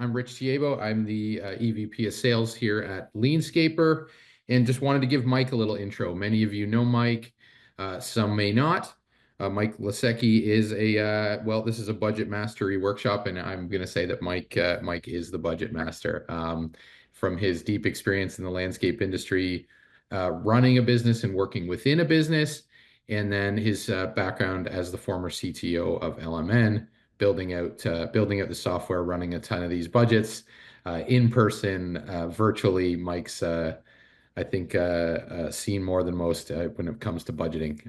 I'm Rich Thiebaud. I'm the EVP of Sales here at LeanScaper, and just wanted to give Mike a little intro. Many of you know Mike, some may not. Mike Lysecki is this is a budget mastery workshop, and I'm going to say that Mike is the budget master. From his deep experience in the landscape industry, running a business and working within a business, and then his background as the former CTO of LMN, building out the software, running a ton of these budgets in person, virtually. Mike's I think seen more than most when it comes to budgeting.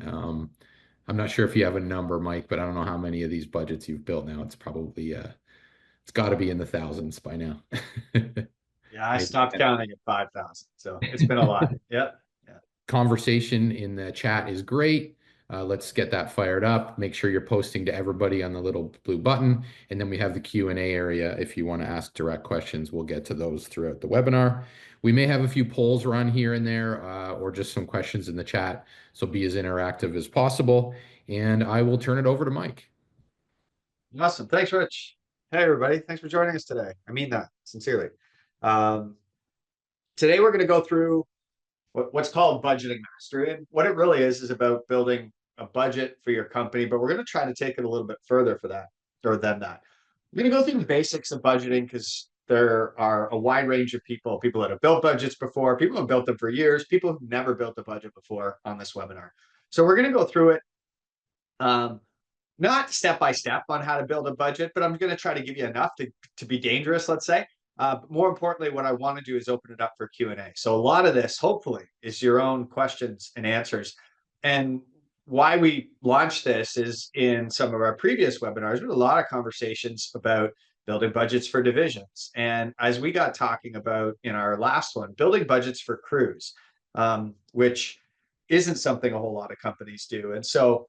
I'm not sure if you have a number, Mike, but I don't know how many of these budgets you've built now. It's probably it's got to be in the thousands by now. Yeah, I stopped counting at 5,000. So it's been a lot. Yep. Yeah. Conversation in the chat is great. Let's get that fired up. Make sure you're posting to everybody on the little blue button. And then we have the Q&A area. If you want to ask direct questions, we'll get to those throughout the webinar. We may have a few polls run here and there, or just some questions in the chat. So be as interactive as possible. And I will turn it over to Mike. Awesome. Thanks, Rich. Hey, everybody. Thanks for joining us today. I mean that sincerely. Today, we're going to go through what's called budgeting mastery. And what it really is about building a budget for your company, but we're going to try to take it a little bit further for that, or than that. We're going to go through the basics of budgeting because there are a wide range of people that have built budgets before, people who have built them for years, people who've never built a budget before on this webinar. So we're going to go through it, not step by step on how to build a budget, but I'm going to try to give you enough to be dangerous, let's say. But more importantly, what I want to do is open it up for Q&A. So a lot of this, hopefully, is your own questions and answers. And why we launched this is in some of our previous webinars, we had a lot of conversations about building budgets for divisions. And as we got talking about in our last one, building budgets for crews, which isn't something a whole lot of companies do. And so,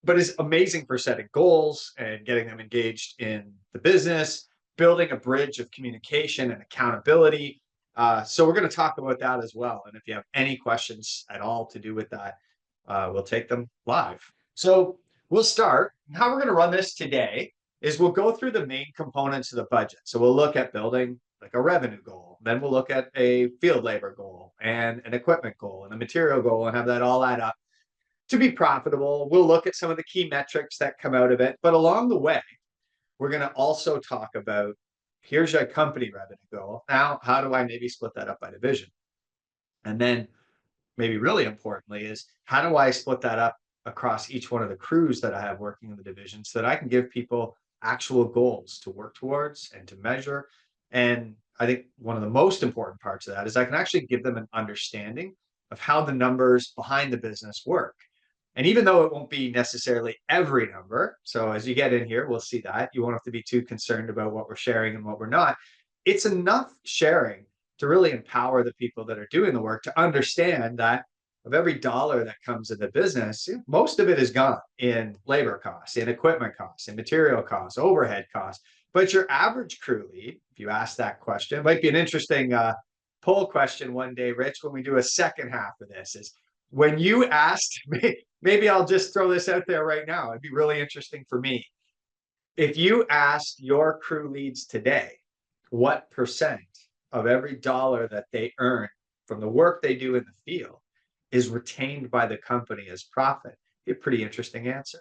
but is amazing for setting goals and getting them engaged in the business, building a bridge of communication and accountability. So we're going to talk about that as well. And if you have any questions at all to do with that, we'll take them live. So we'll start. How we're going to run this today is we'll go through the main components of the budget. So we'll look at building like a revenue goal. Then we'll look at a field labor goal and an equipment goal and a material goal and have that all add up to be profitable. We'll look at some of the key metrics that come out of it. But along the way, we're going to also talk about, here's your company revenue goal. Now, how do I maybe split that up by division? And then maybe really importantly is, how do I split that up across each one of the crews that I have working in the division so that I can give people actual goals to work towards and to measure. And I think one of the most important parts of that is I can actually give them an understanding of how the numbers behind the business work. And even though it won't be necessarily every number, so as you get in here, we'll see that. You won't have to be too concerned about what we're sharing and what we're not. It's enough sharing to really empower the people that are doing the work to understand that of every dollar that comes into business, most of it is gone in labor costs, in equipment costs, in material costs, overhead costs. But your average crew lead, if you ask that question, it might be an interesting poll question one day, Rich, when we do a second half of this, is when you asked, maybe I'll just throw this out there right now. It'd be really interesting for me. If you asked your crew leads today, what percent of every dollar that they earn from the work they do in the field is retained by the company as profit? A pretty interesting answer.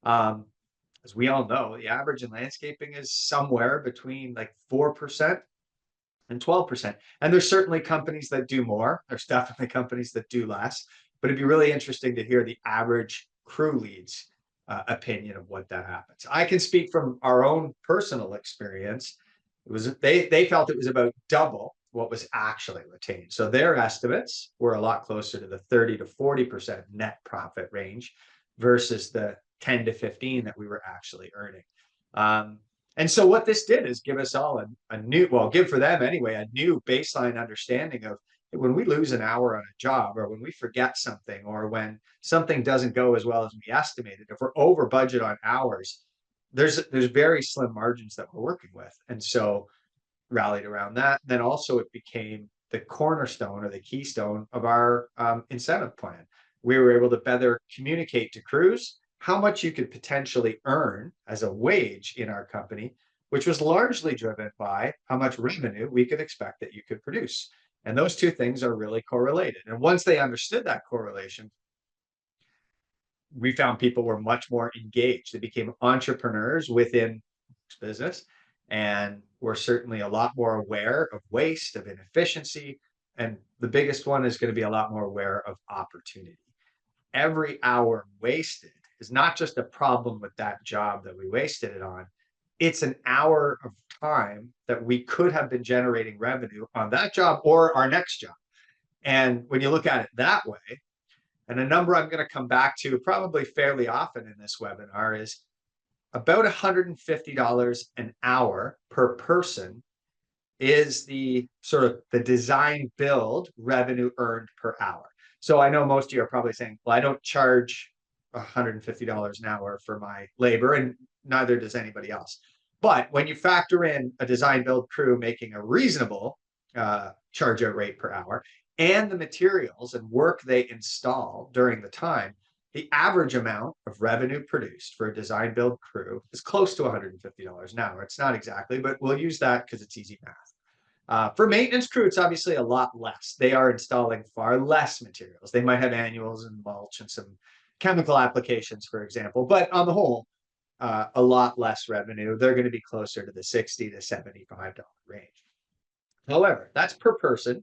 As we all know, the average in landscaping is somewhere between like 4% and 12%. And there's certainly companies that do more. There's definitely companies that do less. But it'd be really interesting to hear the average crew lead's opinion of what that happens. I can speak from our own personal experience. It was they felt it was about double what was actually retained. So their estimates were a lot closer to the 30 to 40% net profit range versus the 10 to 15 that we were actually earning. And so what this did is give us all a new, well, give for them anyway, a new baseline understanding of when we lose an hour on a job, or when we forget something, or when something doesn't go as well as we estimated, if we're over budget on hours, there's very slim margins that we're working with. And so rallied around that. Then also it became the cornerstone or the keystone of our incentive plan. We were able to better communicate to crews how much you could potentially earn as a wage in our company which was largely driven by how much revenue we could expect that you could produce. And those two things are really correlated. And once they understood that correlation, we found people were much more engaged. They became entrepreneurs within business and were certainly a lot more aware of waste, of inefficiency. And the biggest one is going to be a lot more aware of opportunity. Every hour wasted is not just a problem with that job that we wasted it on. It's an hour of time that we could have been generating revenue on that job or our next job. And when you look at it that way, and a number I'm going to come back to probably fairly often in this webinar is about $150 an hour per person is the sort of the design build revenue earned per hour. So I know most of you are probably saying, well, I don't charge $150 an hour for my labor, and neither does anybody else. But when you factor in a design build crew making a reasonable charge out rate per hour and the materials and work they install during the time, the average amount of revenue produced for a design build crew is close to $150 an hour. It's not exactly, but we'll use that because it's easy math. For maintenance crew, it's obviously a lot less. They are installing far less materials. They might have annuals and mulch and some chemical applications, for example, but on the whole, a lot less revenue. They're going to be closer to the $60 to $75 range. However, that's per person.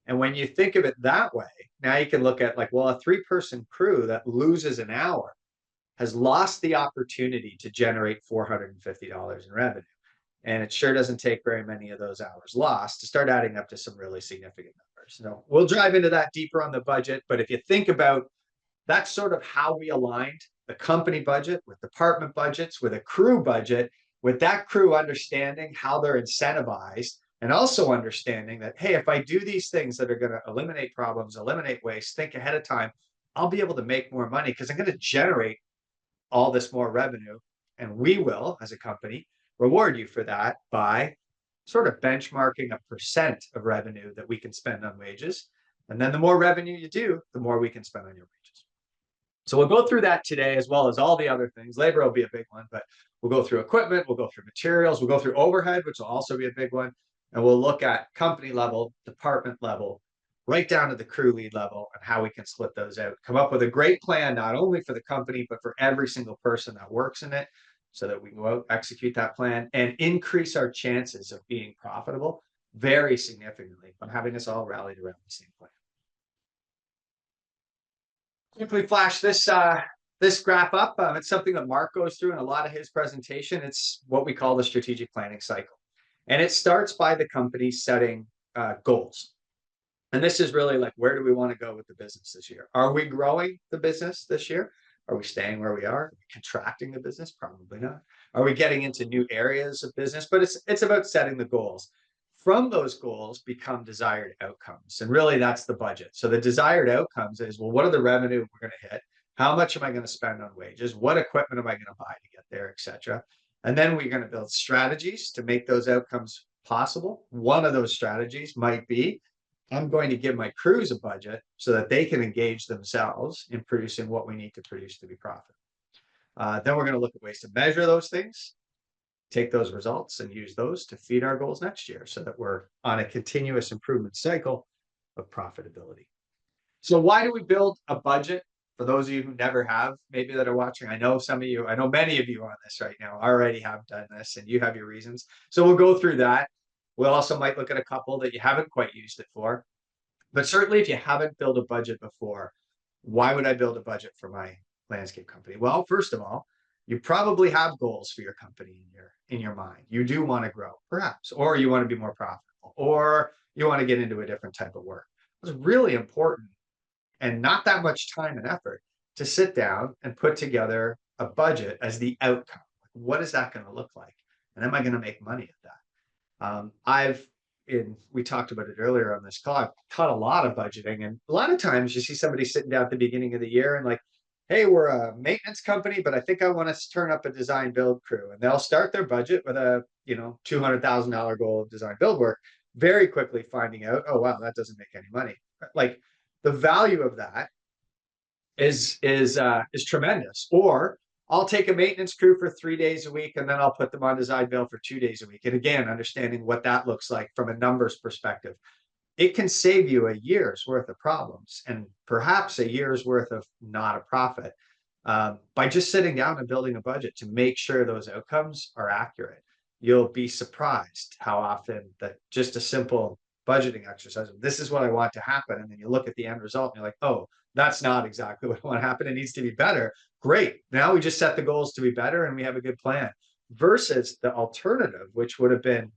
And when you think of it that way, now you can look at like, well, a 3-person crew that loses an hour has lost the opportunity to generate $450 in revenue. And it sure doesn't take very many of those hours lost to start adding up to some really significant numbers. So we'll drive into that deeper on the budget. But if you think about that's sort of how we aligned the company budget with department budgets, with a crew budget, with that crew understanding how they're incentivized, and also understanding that, hey, if I do these things that are going to eliminate problems, eliminate waste, think ahead of time, I'll be able to make more money because I'm going to generate all this more revenue. And we will, as a company, reward you for that by sort of benchmarking a percent of revenue that we can spend on wages. And then the more revenue you do, the more we can spend on your wages. So we'll go through that today, as well as all the other things. Labor will be a big one, but we'll go through equipment, we'll go through materials, we'll go through overhead, which will also be a big one. And we'll look at company level, department level, right down to the crew lead level and how we can split those out. Come up with a great plan, not only for the company, but for every single person that works in it, so that we can go out, execute that plan, and increase our chances of being profitable very significantly by having us all rallied around the same plan. Quickly flash this graph up. It's something that Mark goes through in a lot of his presentation. It's what we call the strategic planning cycle. And it starts by the company setting goals. And this is really like, where do we want to go with the business this year? Are we growing the business this year? Are we staying where we are? Are we contracting the business? Probably not. Are we getting into new areas of business? But it's about setting the goals. From those goals become desired outcomes. And really, that's the budget. So the desired outcomes is, well, what are the revenue we're going to hit? How much am I going to spend on wages? What equipment am I going to buy to get there, et cetera? And then we're going to build strategies to make those outcomes possible. One of those strategies might be, I'm going to give my crews a budget so that they can engage themselves in producing what we need to produce to be profitable. Then we're going to look at ways to measure those things, take those results and use those to feed our goals next year so that we're on a continuous improvement cycle of profitability. So why do we build a budget? For those of you who never have, maybe that are watching, I know some of you, I know many of you on this right now already have done this and you have your reasons. So we'll go through that. We also might look at a couple that you haven't quite used it for. But certainly if you haven't built a budget before, why would I build a budget for my landscape company? Well, first of all, you probably have goals for your company in your mind. You do want to grow, perhaps, or you want to be more profitable, or you want to get into a different type of work. It's really important and not that much time and effort to sit down and put together a budget as the outcome. What is that going to look like? And am I going to make money at that? We talked about it earlier on this call. I've taught a lot of budgeting, and a lot of times you see somebody sitting down at the beginning of the year and like, hey, we're a maintenance company, but I think I want to turn up a design build crew. And they'll start their budget with a $200,000 goal of design build work, very quickly finding out, oh wow, that doesn't make any money. Like the value of that is tremendous. Or I'll take a maintenance crew for 3 days a week, and then I'll put them on design build for 2 days a week. And again, understanding what that looks like from a numbers perspective, it can save you a year's worth of problems and perhaps a year's worth of not a profit, by just sitting down and building a budget to make sure those outcomes are accurate. You'll be surprised how often that just a simple budgeting exercise, this is what I want to happen, and then you look at the end result and you're like, oh, that's not exactly what I want to happen. It needs to be better. Great. Now we just set the goals to be better and we have a good plan. Versus the alternative, which would have been,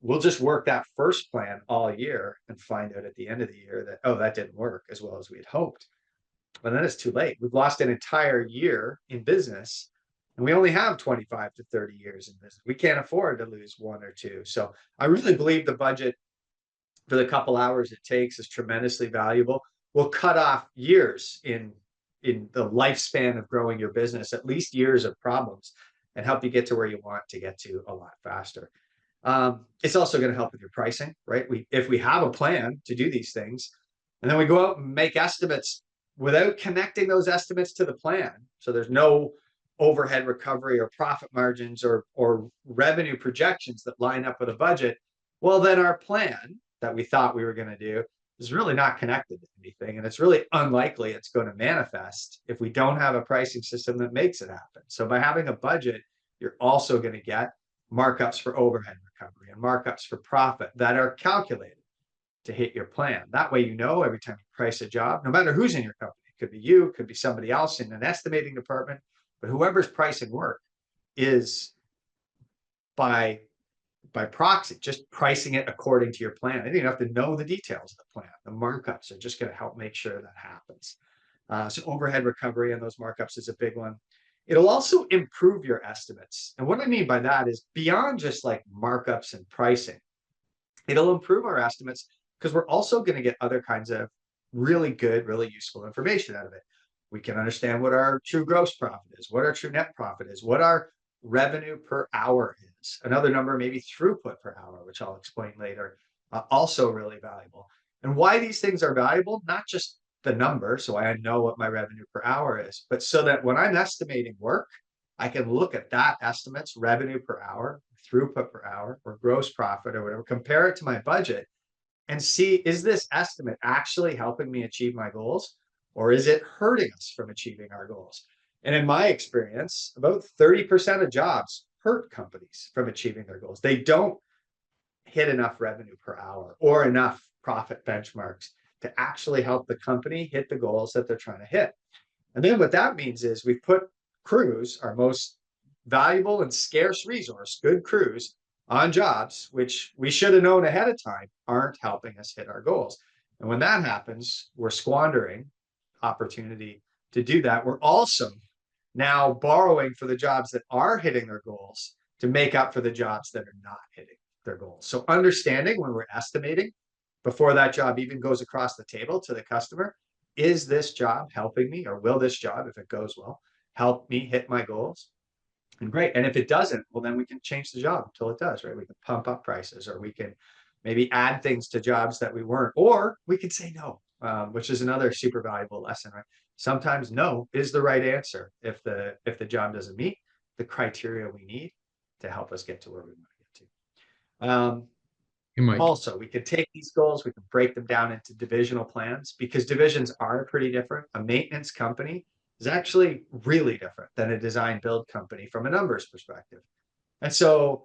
we'll just work that first plan all year and find out at the end of the year that, oh, that didn't work as well as we had hoped. But then it's too late. We've lost an entire year in business, and we only have 25 to 30 years in business. We can't afford to lose one or two. So I really believe the budget, for the couple hours it takes, is tremendously valuable. We'll cut off years in the lifespan of growing your business, at least years of problems, and help you get to where you want to get to a lot faster. It's also going to help with your pricing, right? If we have a plan to do these things, and then we go out and make estimates without connecting those estimates to the plan, so there's no overhead recovery or profit margins or revenue projections that line up with a budget, well, then our plan that we thought we were going to do is really not connected to anything. And it's really unlikely it's going to manifest if we don't have a pricing system that makes it happen. So by having a budget, you're also going to get markups for overhead recovery and markups for profit that are calculated to hit your plan. That way, you know, every time you price a job, no matter who's in your company, it could be you, it could be somebody else in an estimating department, but whoever's pricing work is by proxy, just pricing it according to your plan. You don't have to know the details of the plan. The markups are just going to help make sure that happens. So overhead recovery and those markups is a big one. It'll also improve your estimates. And what I mean by that is beyond just like markups and pricing, it'll improve our estimates because we're also going to get other kinds of really good, really useful information out of it. We can understand what our true gross profit is, what our true net profit is, what our revenue per hour is. Another number, maybe throughput per hour, which I'll explain later, also really valuable. And why these things are valuable, not just the number, so I know what my revenue per hour is, but so that when I'm estimating work, I can look at that estimate's revenue per hour, throughput per hour, or gross profit or whatever, compare it to my budget and see, is this estimate actually helping me achieve my goals, or is it hurting us from achieving our goals? And in my experience, about 30% of jobs hurt companies from achieving their goals. They don't hit enough revenue per hour or enough profit benchmarks to actually help the company hit the goals that they're trying to hit. And then what that means is we've put crews, our most valuable and scarce resource, good crews, on jobs which we should have known ahead of time aren't helping us hit our goals. And when that happens, we're squandering opportunity to do that. We're also now borrowing for the jobs that are hitting their goals to make up for the jobs that are not hitting their goals. So understanding when we're estimating before that job even goes across the table to the customer, is this job helping me, or will this job, if it goes well, help me hit my goals? And great. And if it doesn't, well, then we can change the job until it does, right? We can pump up prices, or we can maybe add things to jobs that we weren't, or we can say no, which is another super valuable lesson, right? Sometimes no is the right answer if the job doesn't meet the criteria we need to help us get to where we want to get to. Hey, Mike. Also, we can take these goals, we can break them down into divisional plans, because divisions are pretty different. A maintenance company is actually really different than a design build company from a numbers perspective. And so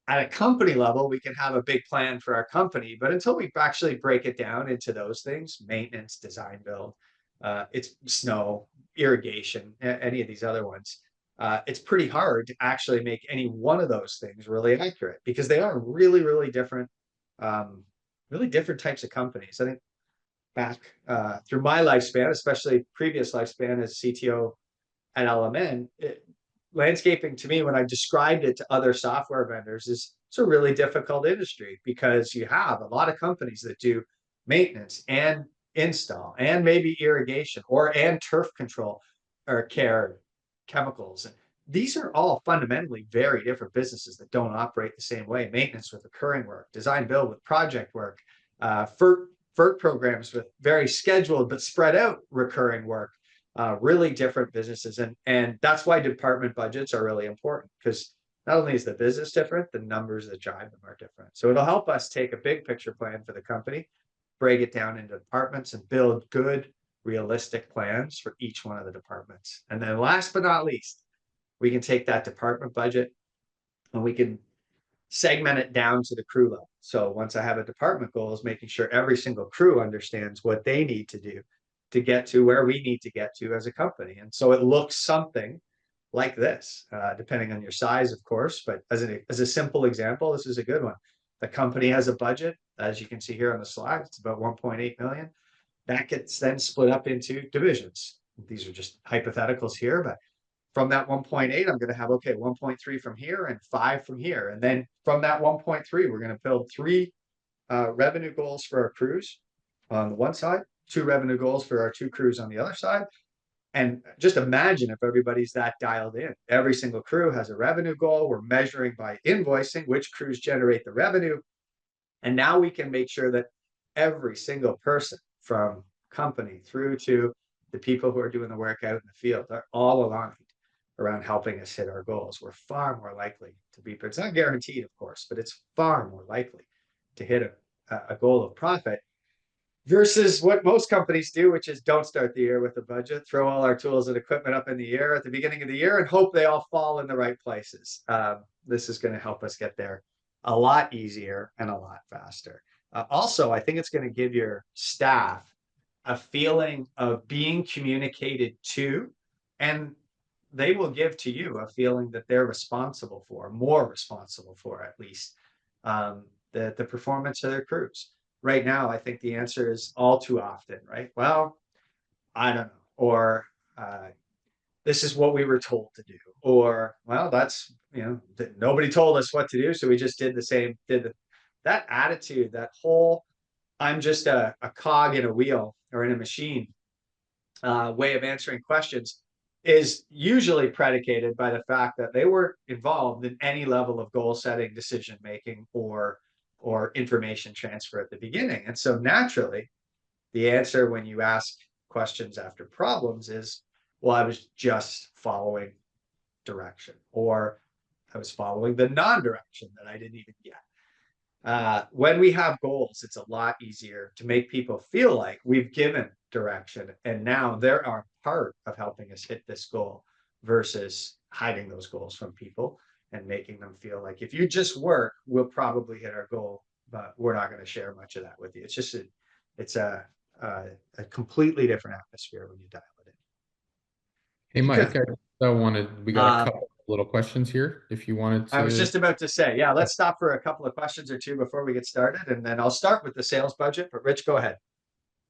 at a company level, we can have a big plan for our company, but until we actually break it down into those things, maintenance, design build, it's snow, irrigation, any of these other ones, it's pretty hard to actually make any one of those things really accurate, because they are really, really different types of companies. I think back through my lifespan, especially previous lifespan as CTO at LMN, landscaping to me, when I described it to other software vendors, it's a really difficult industry, because you have a lot of companies that do maintenance and install and maybe irrigation and turf control or care, chemicals. These are all fundamentally very different businesses that don't operate the same way. Maintenance with recurring work, design build with project work, FERT programs with very scheduled but spread out recurring work. really different businesses. And that's why department budgets are really important, because not only is the business different, the numbers that drive them are different. So it'll help us take a big picture plan for the company, break it down into departments, and build good, realistic plans for each one of the departments. And then last but not least, we can take that department budget and we can segment it down to the crew level. So once I have a department goal, is making sure every single crew understands what they need to do to get to where we need to get to as a company. And so it looks something like this, depending on your size, of course. But as a simple example, this is a good one. The company has a budget, as you can see here on the slide, it's about 1.8 million. That gets then split up into divisions. These are just hypotheticals here, but from that 1.8, I'm going to have, okay, 1.3 from here and 5 from here. And then from that 1.3, we're going to build 3 revenue goals for our crews on the one side, 2 revenue goals for our 2 crews on the other side. And just imagine if everybody's that dialed in. Every single crew has a revenue goal. We're measuring by invoicing which crews generate the revenue. And now we can make sure that every single person, from company through to the people who are doing the work out in the field, are all aligned around helping us hit our goals. We're far more likely to be, it's not guaranteed, of course, but it's far more likely to hit a goal of profit versus what most companies do, which is don't start the year with a budget, throw all our tools and equipment up in the air at the beginning of the year and hope they all fall in the right places. This is going to help us get there a lot easier and a lot faster. Also, I think it's going to give your staff a feeling of being communicated to, and they will give to you a feeling that they're responsible for, more responsible for at least, the performance of their crews. Right now, I think the answer is all too often, right? Well, I don't know. Or this is what we were told to do. Or, well, that's, nobody told us what to do, so we just did the same, that attitude, that whole, I'm just a cog in a wheel or in a machine way of answering questions is usually predicated by the fact that they weren't involved in any level of goal setting, decision making, or information transfer at the beginning. And so naturally, the answer when you ask questions after problems is, well, I was just following direction, or I was following the non-direction that I didn't even get. When we have goals, it's a lot easier to make people feel like we've given direction and now they're a part of helping us hit this goal versus hiding those goals from people and making them feel like if you just work, we'll probably hit our goal, but we're not going to share much of that with you. It's just it's a completely different atmosphere when you dial it in. Hey, Mike, we got a couple of little questions here if you wanted to. I was just about to say, yeah, let's stop for a couple of questions or two before we get started. And then I'll start with the sales budget, but Rich, go ahead.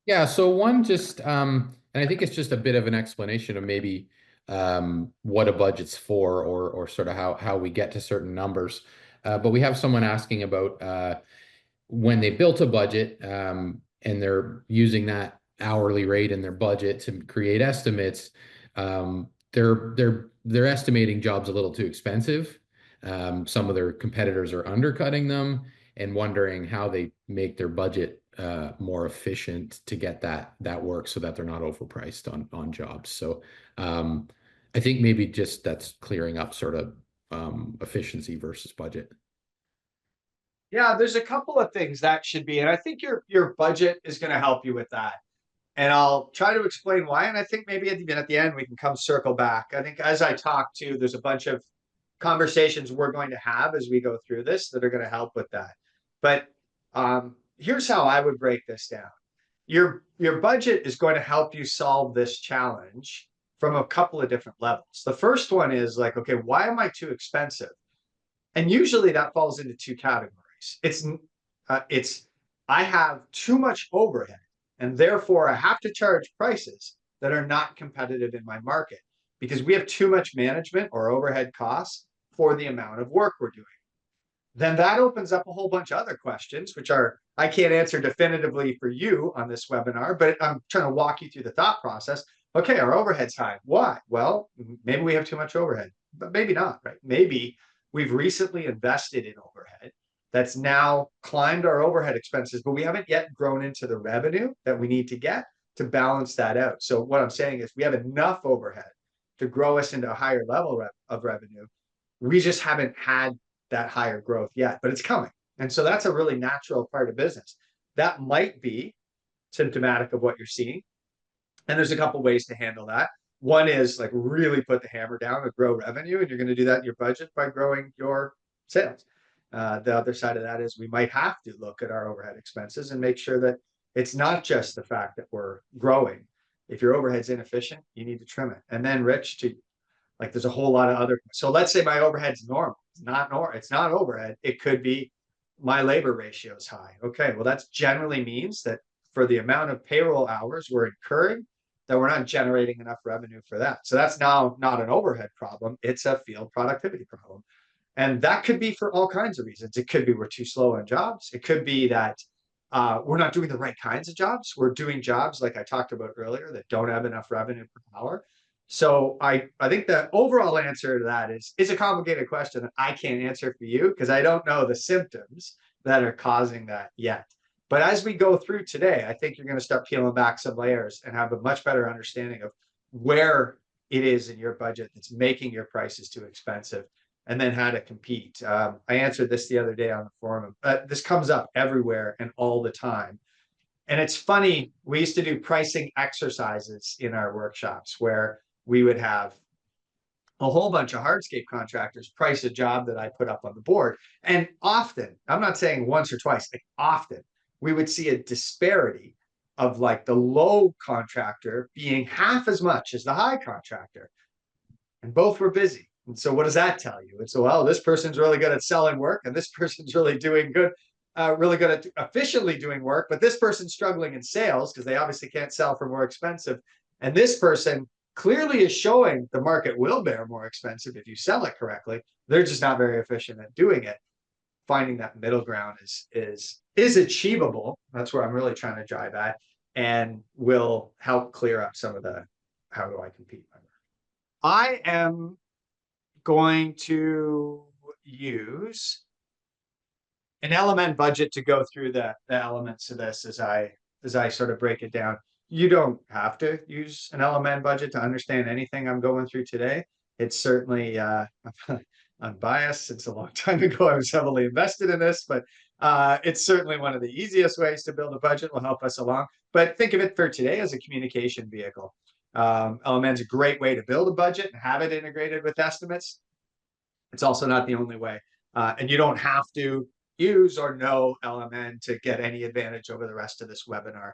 Yeah, so one just, and I think it's just a bit of an explanation of maybe what a budget's for or sort of how we get to certain numbers. But we have someone asking about when they built a budget and they're using that hourly rate in their budget to create estimates. They're estimating jobs a little too expensive. Some of their competitors are undercutting them and wondering how they make their budget more efficient to get that work so that they're not overpriced on jobs. So I think maybe just that's clearing up sort of efficiency versus budget. Yeah, there's a couple of things that should be, and I think your budget is going to help you with that. And I'll try to explain why. And I think maybe at the end we can come circle back. I think as I talk to, there's a bunch of conversations we're going to have as we go through this that are going to help with that. But here's how I would break this down. Your budget is going to help you solve this challenge from a couple of different levels. The first one is like, okay, why am I too expensive? And usually that falls into 2 categories. It's I have too much overhead, and therefore I have to charge prices that are not competitive in my market because we have too much management or overhead costs for the amount of work we're doing. Then that opens up a whole bunch of other questions, which are I can't answer definitively for you on this webinar, but I'm trying to walk you through the thought process. Okay, our overhead's high. Why? Well, maybe we have too much overhead, but maybe not, right? Maybe we've recently invested in overhead that's now climbed our overhead expenses, but we haven't yet grown into the revenue that we need to get. to balance that out. So what I'm saying is we have enough overhead to grow us into a higher level of revenue. We just haven't had that higher growth yet, but it's coming. And so that's a really natural part of business. That might be symptomatic of what you're seeing. And there's a couple ways to handle that. One is like really put the hammer down and grow revenue, and you're going to do that in your budget by growing your sales. The other side of that is we might have to look at our overhead expenses and make sure that it's not just the fact that we're growing. If your overhead's inefficient, you need to trim it. And then, Rich, to like, there's a whole lot of other. So let's say my overhead's normal. It's not normal. It's not overhead. It could be my labor ratio is high. Okay, well, that generally means that for the amount of payroll hours we're incurring, that we're not generating enough revenue for that. So that's now not an overhead problem. It's a field productivity problem. And that could be for all kinds of reasons. It could be we're too slow on jobs. It could be that we're not doing the right kinds of jobs. We're doing jobs like I talked about earlier that don't have enough revenue per hour. So I think the overall answer to that is a complicated question that I can't answer for you because I don't know the symptoms that are causing that yet. But as we go through today, I think you're going to start peeling back some layers and have a much better understanding of where it is in your budget that's making your prices too expensive, and then how to compete. I answered this the other day on the forum. This comes up everywhere and all the time. And it's funny, we used to do pricing exercises in our workshops where we would have a whole bunch of hardscape contractors price a job that I put up on the board. And often, I'm not saying once or twice, like often, we would see a disparity of like the low contractor being half as much as the high contractor. And both were busy. And so what does that tell you? It's, well, this person's really good at selling work, and this person's really doing good, really good at efficiently doing work, but this person's struggling in sales because they obviously can't sell for more expensive. And this person clearly is showing the market will bear more expensive if you sell it correctly. They're just not very efficient at doing it. Finding that middle ground is achievable. That's where I'm really trying to drive at, and will help clear up some of the how do I compete. I am going to use an LMN budget to go through the elements of this as I sort of break it down. You don't have to use an LMN budget to understand anything I'm going through today. It's certainly unbiased. It's a long time ago. I was heavily invested in this, but it's certainly one of the easiest ways to build a budget. Will help us along. But think of it for today as a communication vehicle. LMN is a great way to build a budget and have it integrated with estimates. It's also not the only way. And you don't have to use or know LMN to get any advantage over the rest of this webinar.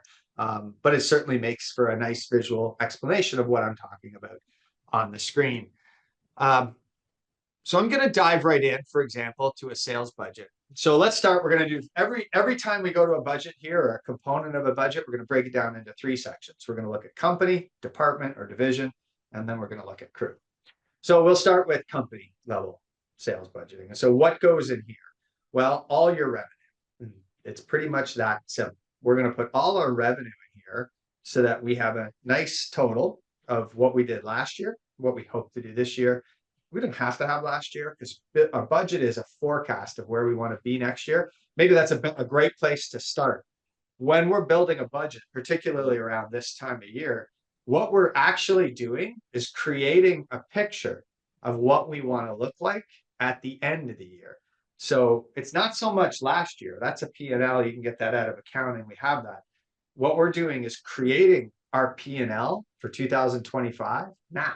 But it certainly makes for a nice visual explanation of what I'm talking about on the screen. So I'm going to dive right in, for example, to a sales budget. So let's start. We're going to do every time we go to a budget here or a component of a budget, we're going to break it down into 3 sections. We're going to look at company, department, or division, and then we're going to look at crew. So we'll start with company level sales budgeting. And so what goes in here? Well, all your revenue. It's pretty much that simple. We're going to put all our revenue in here so that we have a nice total of what we did last year, what we hope to do this year. We didn't have to have last year because our budget is a forecast of where we want to be next year. Maybe that's a great place to start. When we're building a budget, particularly around this time of year, what we're actually doing is creating a picture of what we want to look like at the end of the year. So it's not so much last year. That's a P&L. You can get that out of accounting. We have that. What we're doing is creating our P&L for 2025 now,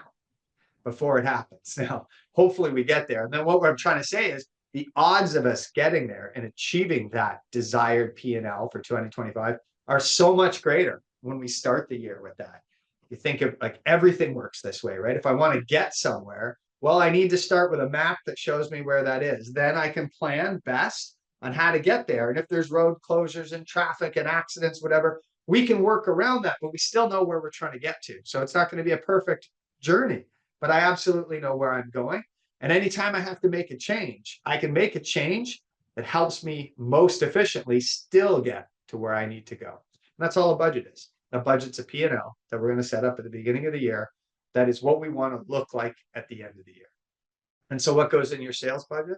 before it happens. Now, hopefully we get there. And then what I'm trying to say is the odds of us getting there and achieving that desired P&L for 2025 are so much greater when we start the year with that. You think of like everything works this way, right? If I want to get somewhere, well, I need to start with a map that shows me where that is. Then I can plan best on how to get there. And if there's road closures and traffic and accidents, whatever, we can work around that, but we still know where we're trying to get to. So it's not going to be a perfect journey, but I absolutely know where I'm going. And anytime I have to make a change, I can make a change that helps me most efficiently still get to where I need to go. And that's all a budget is. A budget's a P&L that we're going to set up at the beginning of the year. That is what we want to look like at the end of the year. And so what goes in your sales budget?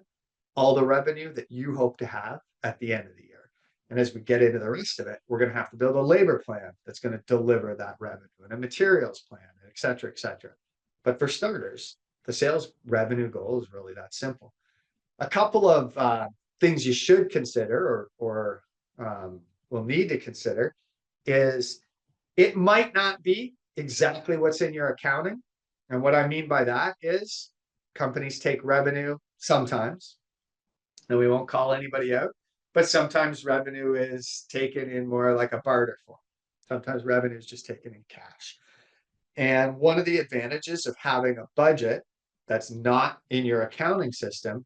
All the revenue that you hope to have at the end of the year. And as we get into the rest of it, we're going to have to build a labor plan that's going to deliver that revenue, and a materials plan, et cetera, et cetera. But for starters, the sales revenue goal is really that simple. A couple of things you should consider, or will need to consider, is it might not be exactly what's in your accounting. And what I mean by that is companies take revenue sometimes, and we won't call anybody out, but sometimes revenue is taken in more like a barter form. Sometimes revenue is just taken in cash. And one of the advantages of having a budget that's not in your accounting system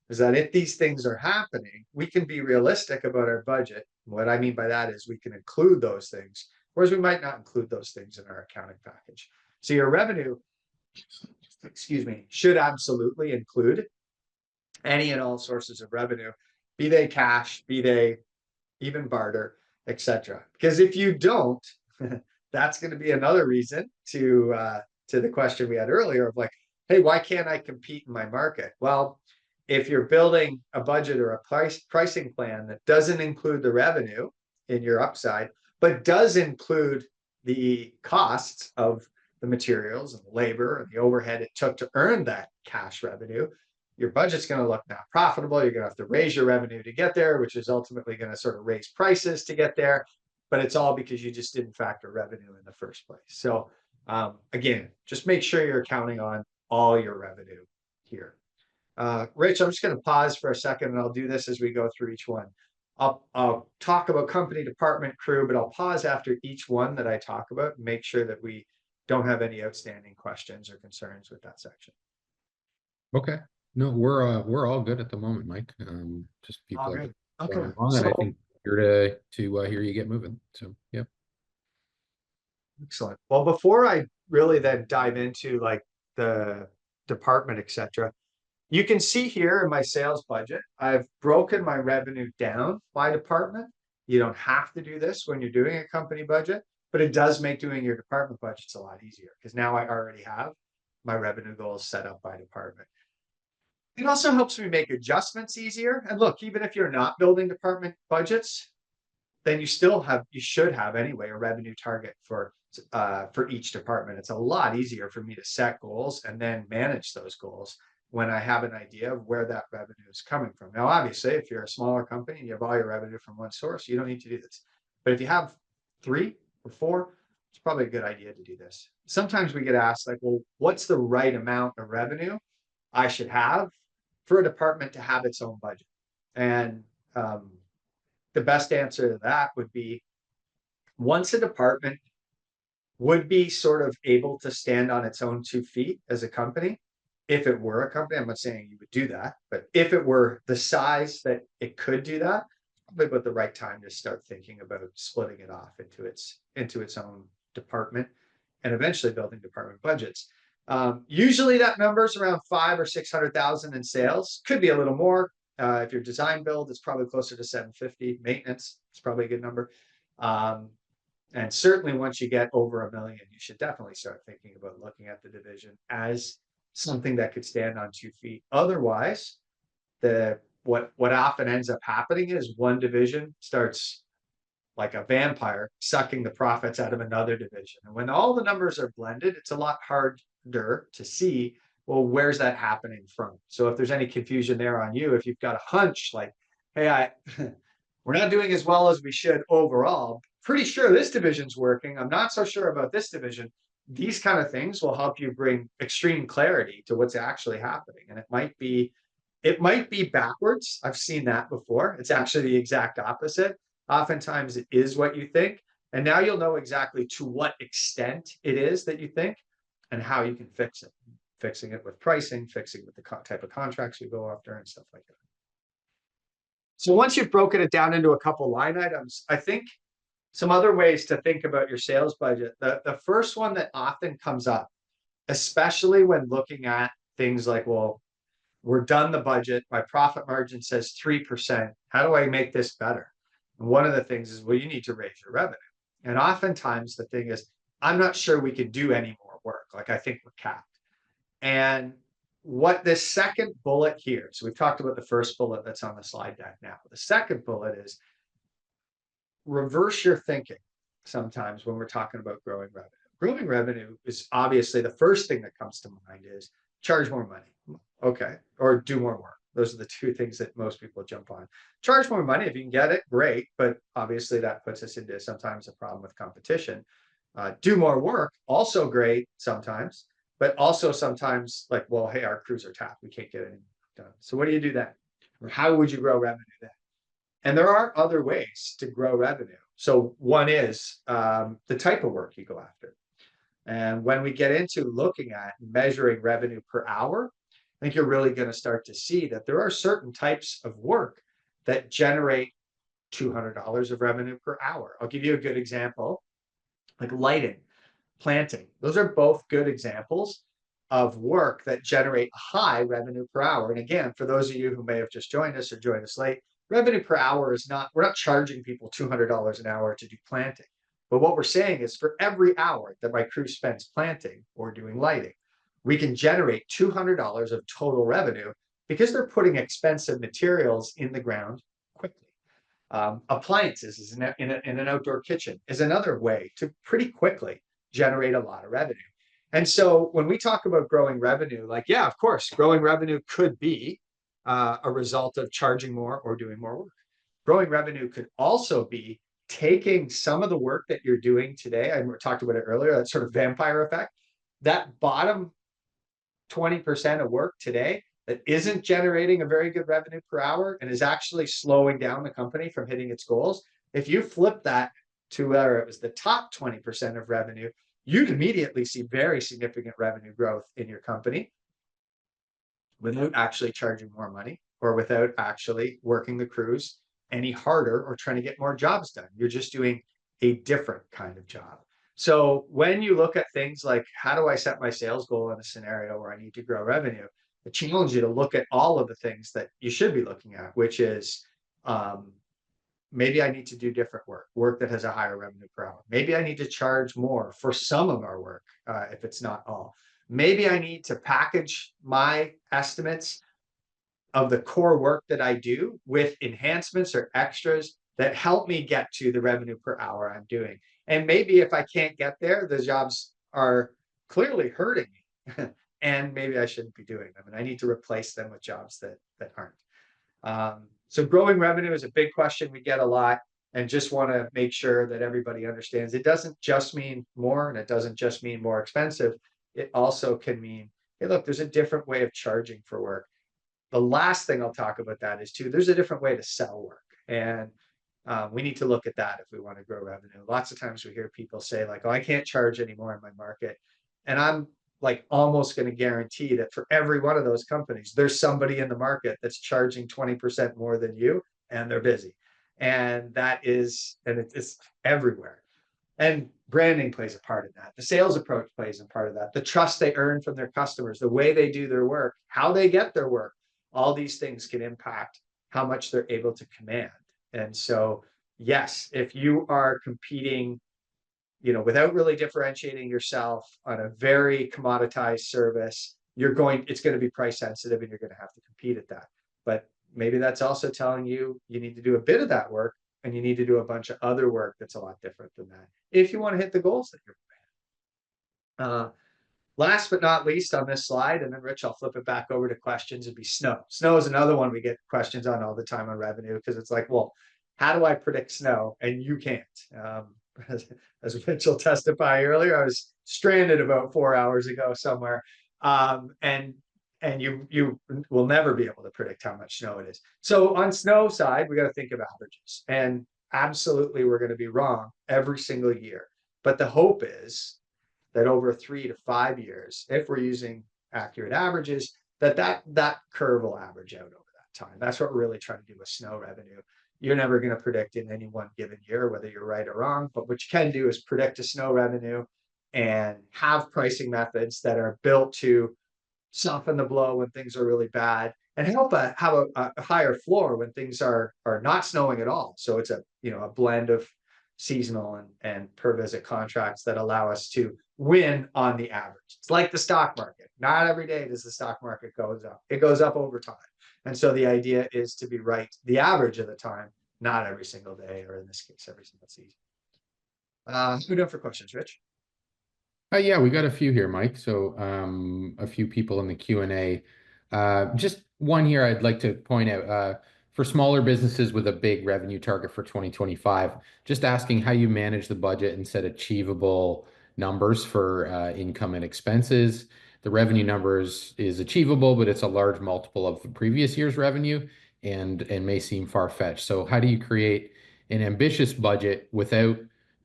is that if these things are happening, we can be realistic about our budget. What I mean by that is we can include those things, whereas we might not include those things in our accounting package. So your revenue, excuse me, should absolutely include any and all sources of revenue, be they cash, be they even barter, etc. Because if you don't, that's going to be another reason to the question we had earlier of like, hey, why can't I compete in my market? Well, if you're building a budget or a pricing plan that doesn't include the revenue in your upside, but does include the costs of the materials and the labor and the overhead it took to earn that cash revenue, your budget's going to look not profitable. You're going to have to raise your revenue to get there, which is ultimately going to sort of raise prices to get there. But it's all because you just didn't factor revenue in the first place. So again, just make sure you're counting on all your revenue here. Rich, I'm just going to pause for a second, and I'll do this as we go through each one. I'll talk about company, department, crew, but I'll pause after each one that I talk about and make sure that we don't have any outstanding questions or concerns with that section. Okay. No, we're all good at the moment, Mike. Just people All are right. going Okay. on, and I think here to hear you get moving. So, yep. Excellent. Well, before I really then dive into like the department, etc., you can see here in my sales budget, I've broken my revenue down by department. You don't have to do this when you're doing a company budget, but it does make doing your department budgets a lot easier because now I already have my revenue goals set up by department. It also helps me make adjustments easier. And look, even if you're not building department budgets, then you should have anyway a revenue target for each department. It's a lot easier for me to set goals and then manage those goals when I have an idea of where that revenue is coming from. Now, obviously, if you're a smaller company and you have all your revenue from one source, you don't need to do this. But if you have 3 or 4, it's probably a good idea to do this. Sometimes we get asked like, well, what's the right amount of revenue I should have for a department to have its own budget? And the best answer to that would be once a department would be sort of able to stand on its own 2 feet as a company. If it were a company, I'm not saying you would do that, but if it were the size that it could do that, probably about the right time to start thinking about splitting it off into its own department and eventually building department budgets. Usually that number is around 500,000 or 600,000 in sales. Could be a little more. If you're design build, it's probably closer to 750. Maintenance, it's probably a good number. And certainly once you get over $1 million, you should definitely start thinking about looking at the division as something that could stand on 2 feet. Otherwise, what often ends up happening is one division starts like a vampire sucking the profits out of another division. And when all the numbers are blended, it's a lot harder to see, well, where's that happening from? So if there's any confusion there on you, if you've got a hunch like, hey, we're not doing as well as we should overall, pretty sure this division's working, I'm not so sure about this division, these kind of things will help you bring extreme clarity to what's actually happening. And it might be backwards. I've seen that before. It's actually the exact opposite. Oftentimes it is what you think. And now you'll know exactly to what extent it is that you think and how you can fix it. Fixing it with pricing, fixing it with the type of contracts you go after and stuff like that. So once you've broken it down into a couple line items, I think some other ways to think about your sales budget. The first one that often comes up, especially when looking at things like, well, we're done the budget, my profit margin says 3%. How do I make this better? And one of the things is, well, you need to raise your revenue. And oftentimes the thing is, I'm not sure we can do any more work. Like I think we're capped. And what this second bullet here, so we've talked about the first bullet that's on the slide deck now. The second bullet is reverse your thinking sometimes when we're talking about growing revenue. Growing revenue is obviously the first thing that comes to mind is charge more money. Okay. Or do more work. Those are the two things that most people jump on. Charge more money. If you can get it, great. But obviously that puts us into sometimes a problem with competition. Do more work, also great sometimes, but also sometimes like, well, hey, our crews are tapped. We can't get anything done. So what do you do then? Or how would you grow revenue then? And there are other ways to grow revenue. So one is the type of work you go after. And when we get into looking at measuring revenue per hour, I think you're really going to start to see that there are certain types of work that generate $200 of revenue per hour. I'll give you a good example, like lighting, planting. Those are both good examples of work that generate high revenue per hour. And again, for those of you who may have just joined us or joined us late, revenue per hour is not, we're not charging people $200 an hour to do planting. But what we're saying is for every hour that my crew spends planting or doing lighting, we can generate $200 of total revenue because they're putting expensive materials in the ground quickly. Appliances is in an outdoor kitchen is another way to pretty quickly generate a lot of revenue. And so when we talk about growing revenue, like, yeah, of course, growing revenue could be a result of charging more or doing more work. Growing revenue could also be taking some of the work that you're doing today. I talked about it earlier, that sort of vampire effect, that bottom 20% of work today that isn't generating a very good revenue per hour and is actually slowing down the company from hitting its goals. If you flip that to where it was the top 20% of revenue, you'd immediately see very significant revenue growth in your company without actually charging more money or without actually working the crews any harder or trying to get more jobs done. You're just doing a different kind of job. So when you look at things like, how do I set my sales goal in a scenario where I need to grow revenue? I challenge you to look at all of the things that you should be looking at, which is maybe I need to do different work that has a higher revenue per hour. Maybe I need to charge more for some of our work, if it's not all. Maybe I need to package my estimates of the core work that I do with enhancements or extras that help me get to the revenue per hour I'm doing. And maybe if I can't get there, the jobs are clearly hurting me and maybe I shouldn't be doing them. And I need to replace them with jobs that aren't. So growing revenue is a big question we get a lot, and just want to make sure that everybody understands it doesn't just mean more, and it doesn't just mean more expensive. It also can mean, hey, look, there's a different way of charging for work. The last thing I'll talk about that is too, there's a different way to sell work. And we need to look at that if we want to grow revenue. Lots of times we hear people say like, oh, I can't charge anymore in my market. And I'm like almost going to guarantee that for every one of those companies, there's somebody in the market that's charging 20% more than you, and they're busy. And it's everywhere. And branding plays a part in that. The sales approach plays a part of that. The trust they earn from their customers, the way they do their work, how they get their work, all these things can impact how much they're able to command. And so, yes, if you are competing, without really differentiating yourself on a very commoditized service, it's going to be price sensitive and you're going to have to compete at that. But maybe that's also telling you need to do a bit of that work and you need to do a bunch of other work that's a lot different than that if you want to hit the goals that you're planning. Last but not least on this slide, and then Rich, I'll flip it back over to questions, would be snow. Snow is another one we get questions on all the time on revenue, because it's like, well, how do I predict snow? And you can't. As Rich will testify earlier, I was stranded about 4 hours ago somewhere. And you will never be able to predict how much snow it is. So on snow side, we got to think of averages. And absolutely, we're going to be wrong every single year. But the hope is that over 3 to 5 years, if we're using accurate averages, that curve will average out over that time. That's what we're really trying to do with snow revenue. You're never going to predict in any one given year whether you're right or wrong, but what you can do is predict a snow revenue and have pricing methods that are built to soften the blow when things are really bad and help have a higher floor when things are not snowing at all. So it's a blend of seasonal and per visit contracts that allow us to win on the average. It's like the stock market. Not every day does the stock market goes up. It goes up over time. And so the idea is to be right the average of the time, not every single day, or in this case, every single season. Who we doing for questions, Rich? Yeah, we got a few here, Mike. So a few people in the Q&A. Just one here I'd like to point out. For smaller businesses with a big revenue target for 2025, just asking how you manage the budget and set achievable numbers for income and expenses. The revenue numbers is achievable, but it's a large multiple of the previous year's revenue and may seem far-fetched. So how do you create an ambitious budget without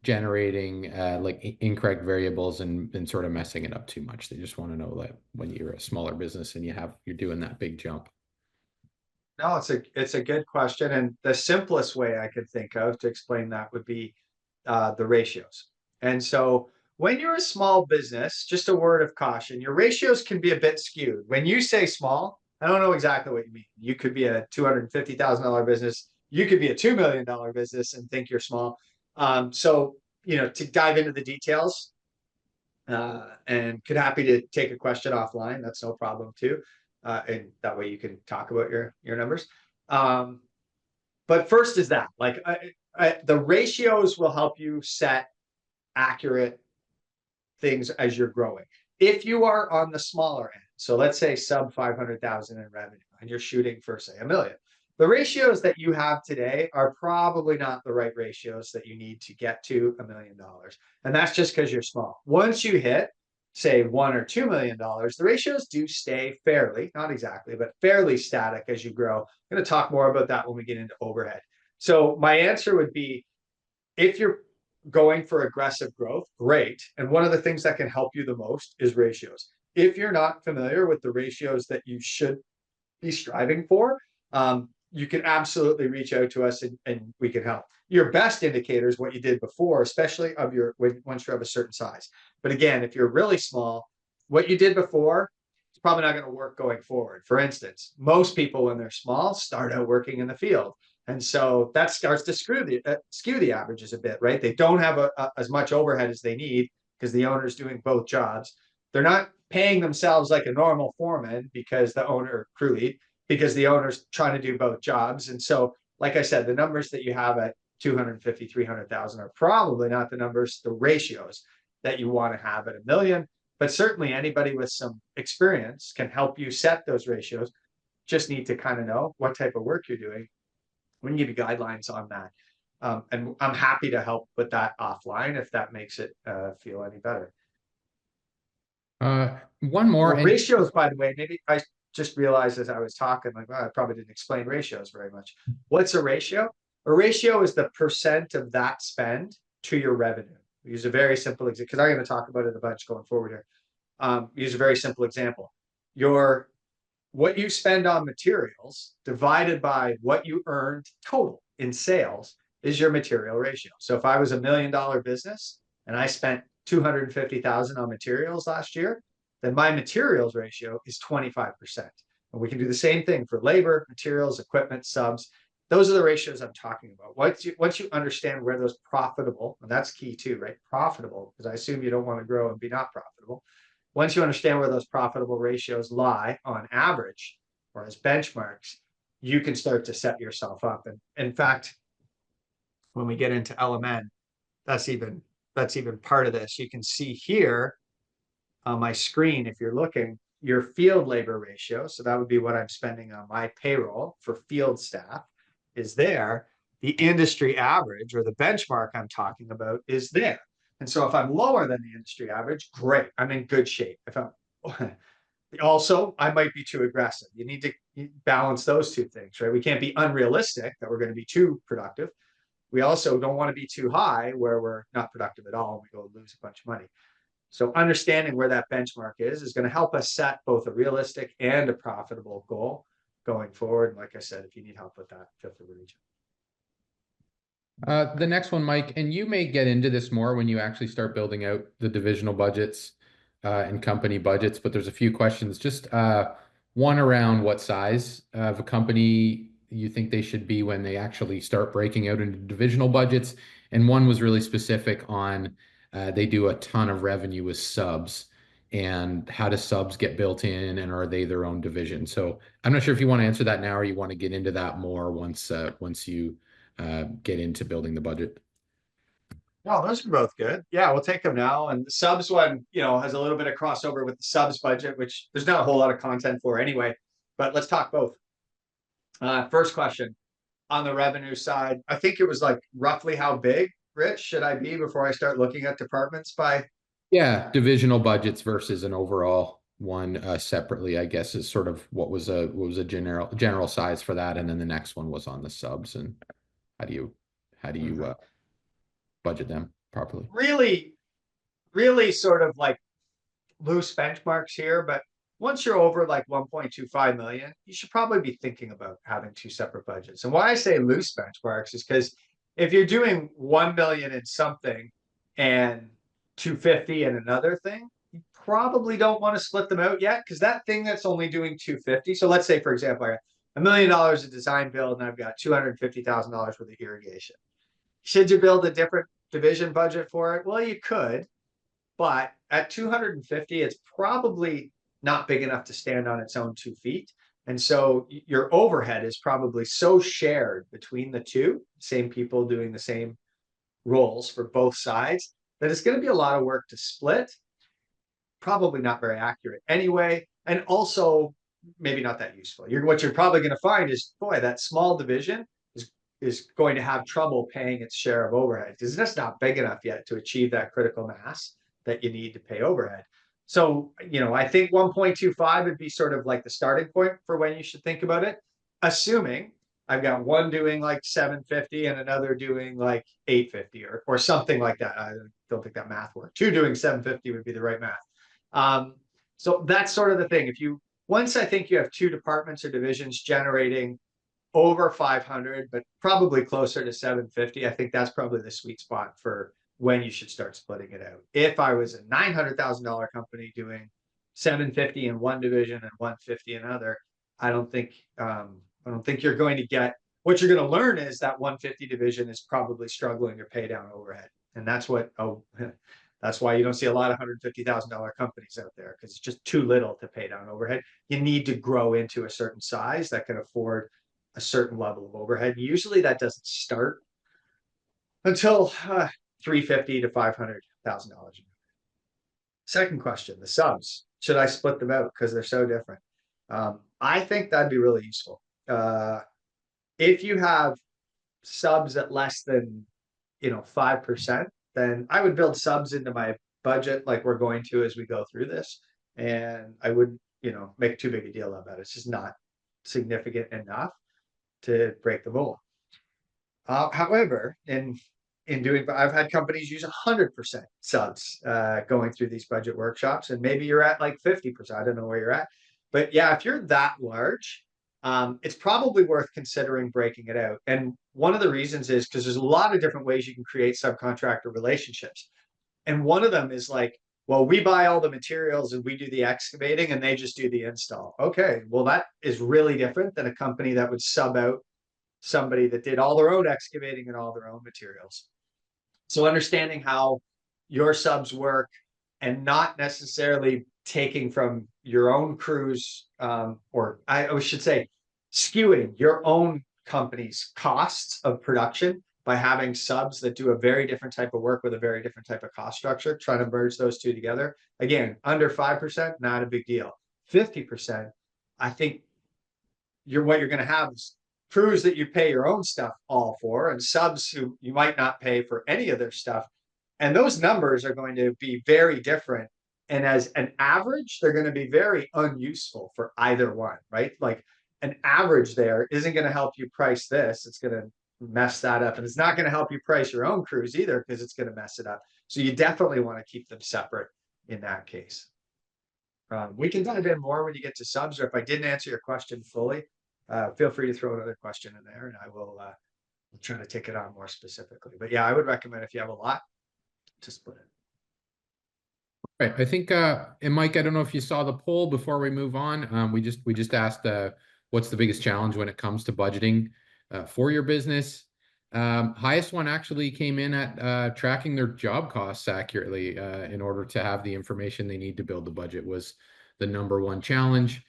generating like incorrect variables and sort of messing it up too much? They just want to know that when you're a smaller business and you're doing that big jump. No, it's a good question, and the simplest way I could think of to explain that would be the ratios. And so when you're a small business, just a word of caution, your ratios can be a bit skewed. When you say small, I don't know exactly what you mean. You could be a $250,000 business. You could be a $2 million business and think you're small. So, to dive into the details, and could happy to take a question offline. That's no problem too. And that way you can talk about your numbers. But first is that like the ratios will help you set accurate things as you're growing. If you are on the smaller end, so let's say sub 500,000 in revenue and you're shooting for say $1 million, the ratios that you have today are probably not the right ratios that you need to get to $1 million. And that's just because you're small. Once you hit say $1 or $2 million, the ratios do stay fairly, not exactly, but fairly static as you grow. I'm going to talk more about that when we get into overhead. So my answer would be, if you're going for aggressive growth, great. And one of the things that can help you the most is ratios. If you're not familiar with the ratios that you should be striving for, you can absolutely reach out to us and we can help. Your best indicator is what you did before, especially once you're of a certain size. But again, if you're really small, what you did before is probably not going to work going forward. For instance, most people when they're small start out working in the field. And so that starts to skew the averages a bit, right? They don't have as much overhead as they need because the owner's doing both jobs. They're not paying themselves like a normal foreman because the owner crew lead, because the owner's trying to do both jobs. And so, like I said, the numbers that you have at 250, 300,000 are probably not the numbers, the ratios that you want to have at $1 million. But certainly anybody with some experience can help you set those ratios. Just need to kind of know what type of work you're doing. We can give you guidelines on that. And I'm happy to help with that offline if that makes it feel any better. One more. Ratios, by the way, maybe I just realized as I was talking, like, well, I probably didn't explain ratios very much. What's a ratio? A ratio is the percent of that spend to your revenue. We use a very simple example, because I'm going to talk about it a bunch going forward here. Use a very simple example. What you spend on materials divided by what you earned total in sales is your material ratio. So if I was $1 million business and I spent 250,000 on materials last year, then my materials ratio is 25%. And we can do the same thing for labor, materials, equipment, subs. Those are the ratios I'm talking about. Once you understand where those profitable, and that's key too, right? Profitable, because I assume you don't want to grow and be not profitable. Once you understand where those profitable ratios lie on average or as benchmarks, you can start to set yourself up. And in fact, when we get into LMN, that's even part of this. You can see here on my screen, if you're looking, your field labor ratio, so that would be what I'm spending on my payroll for field staff, is there. The industry average or the benchmark I'm talking about is there. And so if I'm lower than the industry average, great, I'm in good shape. If I'm also, I might be too aggressive. You need to balance those two things, right? We can't be unrealistic that we're going to be too productive. We also don't want to be too high where we're not productive at all and we go lose a bunch of money. So understanding where that benchmark is going to help us set both a realistic and a profitable goal going forward. And like I said, if you need help with that, feel free to reach out. The next one, Mike, and you may get into this more when you actually start building out the divisional budgets and company budgets, but there's a few questions. Just one around what size of a company you think they should be when they actually start breaking out into divisional budgets. And one was really specific on they do a ton of revenue with subs, and how do subs get built in, and are they their own division? So I'm not sure if you want to answer that now or you want to get into that more once you get into building the budget. No, those are both good. Yeah, we'll take them now. And the subs one, has a little bit of crossover with the subs budget, which there's not a whole lot of content for anyway. But let's talk both. First question on the revenue side. I think it was like roughly how big, Rich, should I be before I start looking at departments by? Yeah, divisional budgets versus an overall one separately, I guess, is sort of what was a general size for that, and then the next one was on the subs and how do you how do you Mhm. uh, budget them properly? Really, really sort of like loose benchmarks here, but once you're over like 1.25 million, you should probably be thinking about having two separate budgets. And why I say loose benchmarks is because if you're doing 1 million in something and 250 in another thing, you probably don't want to split them out yet because that thing that's only doing 250. So let's say, for example, I got $1 million of design build and I've got $250,000 worth of irrigation. Should you build a different division budget for it? Well, you could, but at 250, it's probably not big enough to stand on its own 2 feet. And so your overhead is probably so shared between the two, same people doing the same roles for both sides, that it's going to be a lot of work to split. Probably not very accurate anyway. And also maybe not that useful. What you're probably going to find is, boy, that small division is going to have trouble paying its share of overhead because it's just not big enough yet to achieve that critical mass that you need to pay overhead. So, I think 1.25 would be sort of like the starting point for when you should think about it, assuming I've got one doing like 750 and another doing like 850 or something like that. I don't think that math works. Two doing 750 would be the right math. So that's sort of the thing. Once I think you have two departments or divisions generating over 500, but probably closer to 750. I think that's probably the sweet spot for when you should start splitting it out. If I was a $900,000 company doing 750 in one division and 150 in another, I don't think you're going to get what you're going to learn is that 150 division is probably struggling to pay down overhead. And that's that's why you don't see a lot of $150,000 companies out there because it's just too little to pay down overhead. You need to grow into a certain size that can afford a certain level of overhead. Usually that doesn't start until 350 to $500,000. Second question, the subs. Should I split them out because they're so different? I think that'd be really useful. If you have subs at less than 5%, then I would build subs into my budget like we're going to as we go through this. And I would, make too big a deal about it. It's just not significant enough to break the mold. However, in doing, I've had companies use 100% subs going through these budget workshops, and maybe you're at like 50%. I don't know where you're at, but yeah, if you're that large, it's probably worth considering breaking it out. And one of the reasons is because there's a lot of different ways you can create subcontractor relationships, and one of them is like, well, we buy all the materials and we do the excavating and they just do the install. Okay, well, that is really different than a company that would sub out somebody that did all their own excavating and all their own materials. So understanding how your subs work and not necessarily taking from your own crews, or I should say, skewing your own company's costs of production by having subs that do a very different type of work with a very different type of cost structure, trying to merge those two together. Again, under 5%, not a big deal. 50%, I think what you're going to have is crews that you pay your own stuff all for and subs who you might not pay for any of their stuff. And those numbers are going to be very different. And as an average, they're going to be very unuseful for either one, right? Like an average there isn't going to help you price this. It's going to mess that up. And it's not going to help you price your own crews either because it's going to mess it up. So you definitely want to keep them separate in that case. We can dive in more when you get to subs, or if I didn't answer your question fully, feel free to throw another question in there and I will try to take it on more specifically. But yeah, I would recommend if you have a lot to split it. Right. I think, and Mike, I don't know if you saw the poll before we move on. We just asked, what's the biggest challenge when it comes to budgeting for your business? Highest one actually came in at tracking their job costs accurately in order to have the information they need to build the budget was the number one challenge.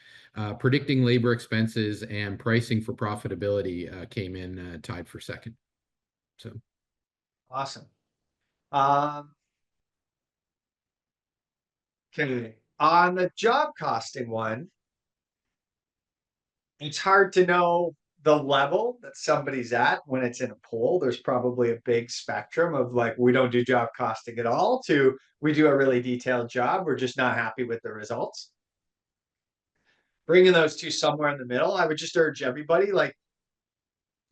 Predicting labor expenses and pricing for profitability came in tied for second. So Awesome. Um, okay. On the job costing one, it's hard to know the level that somebody's at when it's in a poll. There's probably a big spectrum of like, we don't do job costing at all to we do a really detailed job. We're just not happy with the results. Bringing those two somewhere in the middle, I would just urge everybody like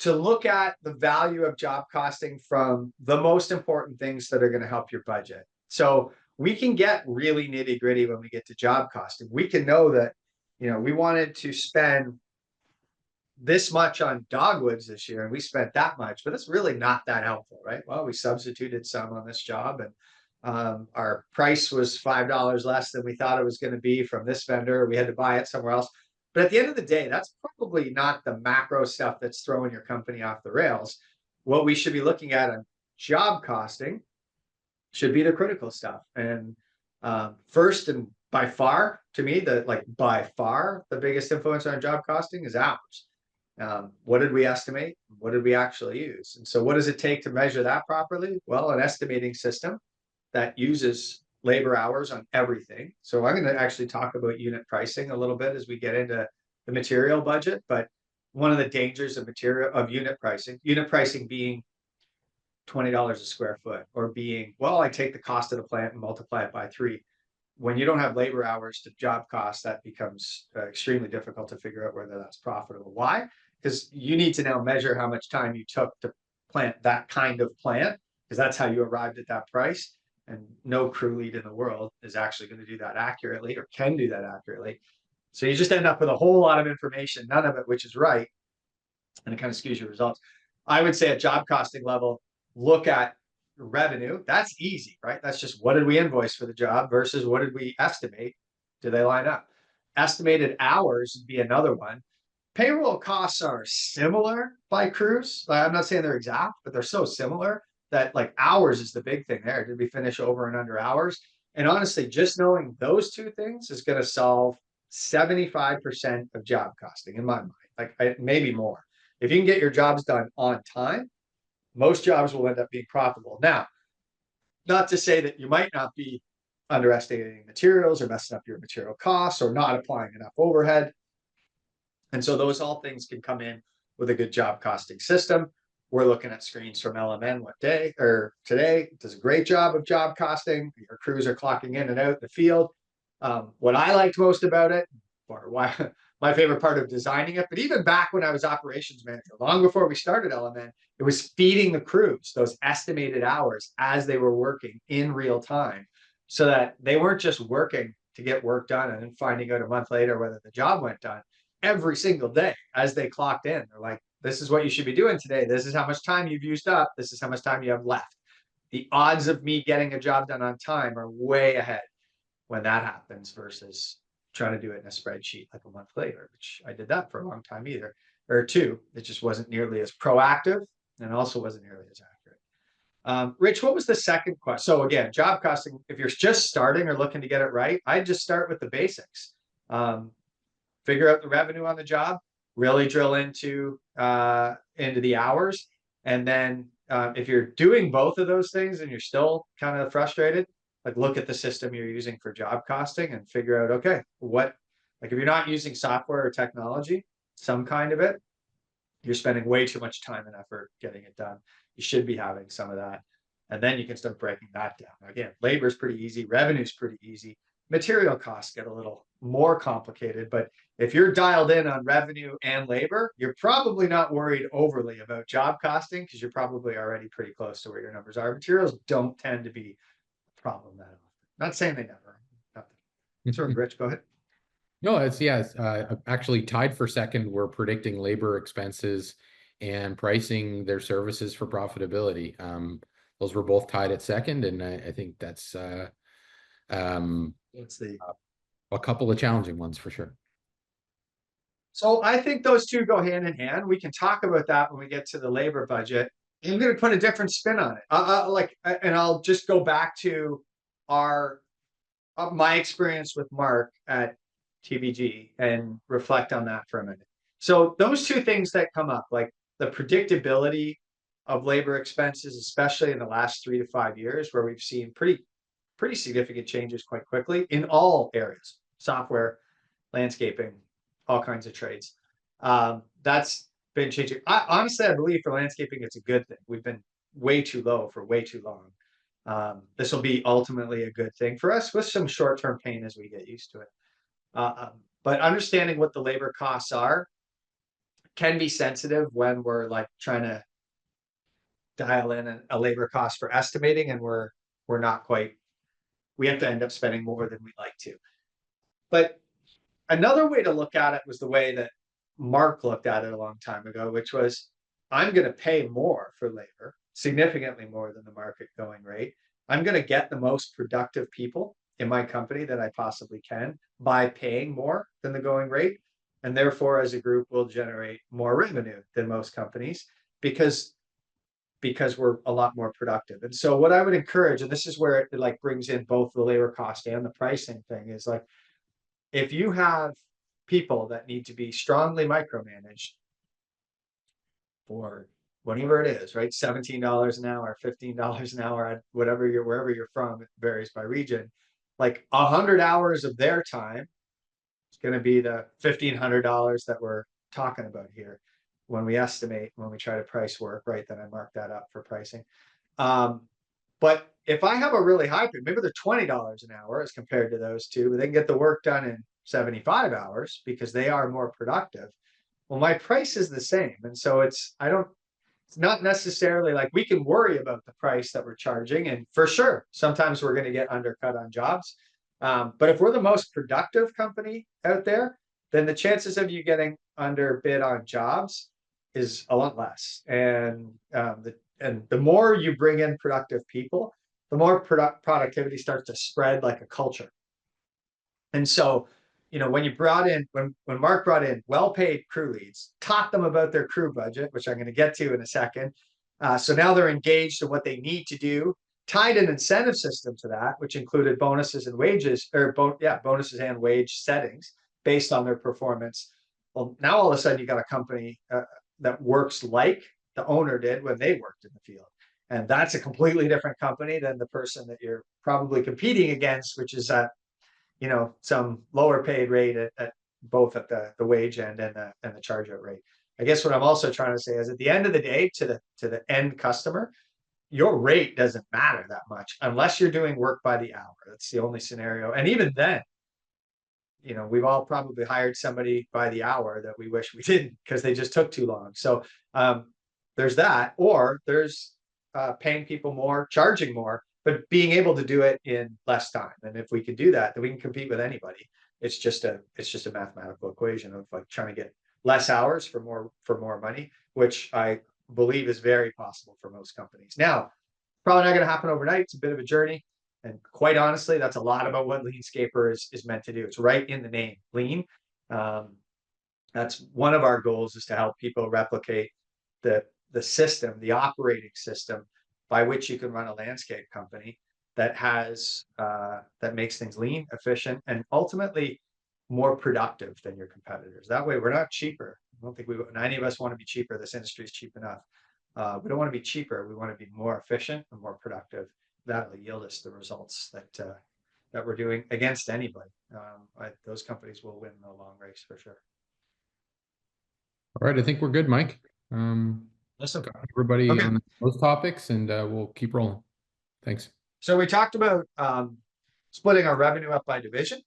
to look at the value of job costing from the most important things that are going to help your budget. So we can get really nitty gritty when we get to job costing. We can know that, we wanted to spend this much on dogwoods this year and we spent that much, but it's really not that helpful, right? Well, we substituted some on this job and our price was $5 less than we thought it was going to be from this vendor. We had to buy it somewhere else. But at the end of the day, that's probably not the macro stuff that's throwing your company off the rails. What we should be looking at on job costing should be the critical stuff. And first and by far, to me, by far the biggest influence on job costing is hours. What did we estimate? What did we actually use? And so what does it take to measure that properly? Well, an estimating system that uses labor hours on everything. So I'm going to actually talk about unit pricing a little bit as we get into the material budget. But one of the dangers of unit pricing being $20 a square foot, or being, well, I take the cost of the plant and multiply it by 3. When you don't have labor hours to job cost, that becomes extremely difficult to figure out whether that's profitable. Why? Because you need to now measure how much time you took to plant that kind of plant, because that's how you arrived at that price. And no crew lead in the world is actually going to do that accurately or can do that accurately. So you just end up with a whole lot of information, none of it which is right, and it kind of skews your results. I would say at job costing level, look at revenue. That's easy, right? That's just what did we invoice for the job versus what did we estimate? Do they line up? Estimated hours would be another one. Payroll costs are similar by crews. I'm not saying they're exact, but they're so similar that like hours is the big thing there. Did we finish over and under hours? And honestly, just knowing those two things is going to solve 75% of job costing in my mind, like maybe more. If you can get your jobs done on time, most jobs will end up being profitable. Now, not to say that you might not be underestimating materials or messing up your material costs or not applying enough overhead. And so those all things can come in with a good job costing system. We're looking at screens from LMN today. It does a great job of job costing. Your crews are clocking in and out the field. What I liked most about it, or why my favorite part of designing it, but even back when I was operations manager, long before we started LMN, it was feeding the crews those estimated hours as they were working in real time, so that they weren't just working to get work done and then finding out a month later whether the job went done. Every single day as they clocked in, they're like, this is what you should be doing today. This is how much time you've used up. This is how much time you have left. The odds of me getting a job done on time are way ahead when that happens versus trying to do it in a spreadsheet like a month later, which I did that for a long time either, or two. It just wasn't nearly as proactive and also wasn't nearly as accurate. Rich, what was the second question? So again, job costing, if you're just starting or looking to get it right, I'd just start with the basics. Figure out the revenue on the job, really drill into the hours. And then if you're doing both of those things and you're still kind of frustrated, like look at the system you're using for job costing and figure out, okay, if you're not using software or technology, some kind of it, you're spending way too much time and effort getting it done. You should be having some of that. And then you can start breaking that down. Again, labor is pretty easy. Revenue is pretty easy. Material costs get a little more complicated, but if you're dialed in on revenue and labor, you're probably not worried overly about job costing because you're probably already pretty close to where your numbers are. Materials don't tend to be a problem that often. Not saying they never. Sorry, Rich, go ahead. No, actually tied for second. We're predicting labor expenses and pricing their services for profitability. Those were both tied at second, and I think that's a couple of challenging ones for sure. So I think those two go hand in hand. We can talk about that when we get to the labor budget. I'm going to put a different spin on it. And I'll just go back to my experience with Mark at TVG and reflect on that for a minute. So those two things that come up, like the predictability of labor expenses, especially in the last 3 to 5 years, where we've seen pretty significant changes quite quickly in all areas, software, landscaping, all kinds of trades. That's been changing. Honestly, I believe for landscaping, it's a good thing. We've been way too low for way too long. This will be ultimately a good thing for us with some short-term pain as we get used to it. But understanding what the labor costs are can be sensitive when we're like trying to dial in a labor cost for estimating, and we're not quite. We have to end up spending more than we'd like to. But another way to look at it was the way that Mark looked at it a long time ago, which was, I'm going to pay more for labor, significantly more than the market going rate. I'm going to get the most productive people in my company that I possibly can by paying more than the going rate. And therefore, as a group, we'll generate more revenue than most companies because we're a lot more productive. And so what I would encourage, and this is where it like brings in both the labor cost and the pricing thing, is like, if you have people that need to be strongly micromanaged for whatever it is, right? $17 an hour, $15 an hour, whatever wherever you're from, it varies by region. Like 100 hours of their time is going to be the $1,500 that we're talking about here when we estimate, when we try to price work, right? Then I mark that up for pricing. But if I have a really high pay, maybe they're $20 an hour as compared to those two, but they can get the work done in 75 hours because they are more productive. Well, my price is the same. And so it's not necessarily like we can worry about the price that we're charging. And for sure, sometimes we're going to get undercut on jobs. But if we're the most productive company out there, then the chances of you getting underbid on jobs is a lot less. And the more you bring in productive people, the more productivity starts to spread like a culture. And so, when Mark brought in well-paid crew leads, taught them about their crew budget, which I'm going to get to in a second. So now they're engaged in what they need to do, tied an incentive system to that, which included bonuses and wages, bonuses and wage settings based on their performance. Well, now all of a sudden you got a company that works like the owner did when they worked in the field. And that's a completely different company than the person that you're probably competing against, which is at, some lower paid rate at both at the wage end and the charge out rate. I guess what I'm also trying to say is at the end of the day, to the end customer, your rate doesn't matter that much unless you're doing work by the hour. That's the only scenario. And even then, we've all probably hired somebody by the hour that we wish we didn't because they just took too long. So there's that, or there's paying people more, charging more, but being able to do it in less time. And if we can do that, then we can compete with anybody. It's just a mathematical equation of like trying to get less hours for more money, which I believe is very possible for most companies. Now, probably not going to happen overnight. It's a bit of a journey. And quite honestly, that's a lot about what LeanScaper is meant to do. It's right in the name, lean. That's one of our goals, is to help people replicate the system, the operating system by which you can run a landscape company that makes things lean, efficient, and ultimately more productive than your competitors. That way, we're not cheaper. I don't think any of us want to be cheaper. This industry is cheap enough. We don't want to be cheaper. We want to be more efficient and more productive. That'll yield us the results that we're doing against anybody. Those companies will win the long race for sure. All right, I think we're good, Mike. Listen, everybody on those topics, and we'll keep rolling. Thanks. So we talked about splitting our revenue up by division.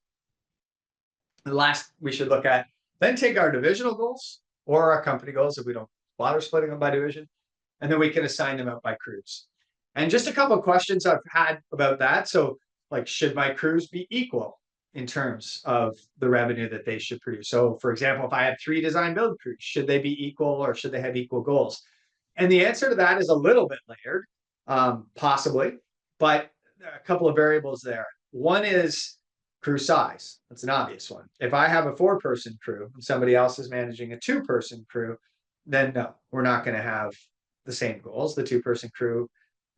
The last we should look at, then take our divisional goals or our company goals if we don't bother splitting them by division, and then we can assign them out by crews. And just a couple of questions I've had about that. So, like, should my crews be equal in terms of the revenue that they should produce? So, for example, if I have 3 design build crews, should they be equal or should they have equal goals? And the answer to that is a little bit layered, possibly, but a couple of variables there. One is crew size. That's an obvious one. If I have a 4-person crew and somebody else is managing a 2-person crew, then no, we're not going to have the same goals. The 2-person crew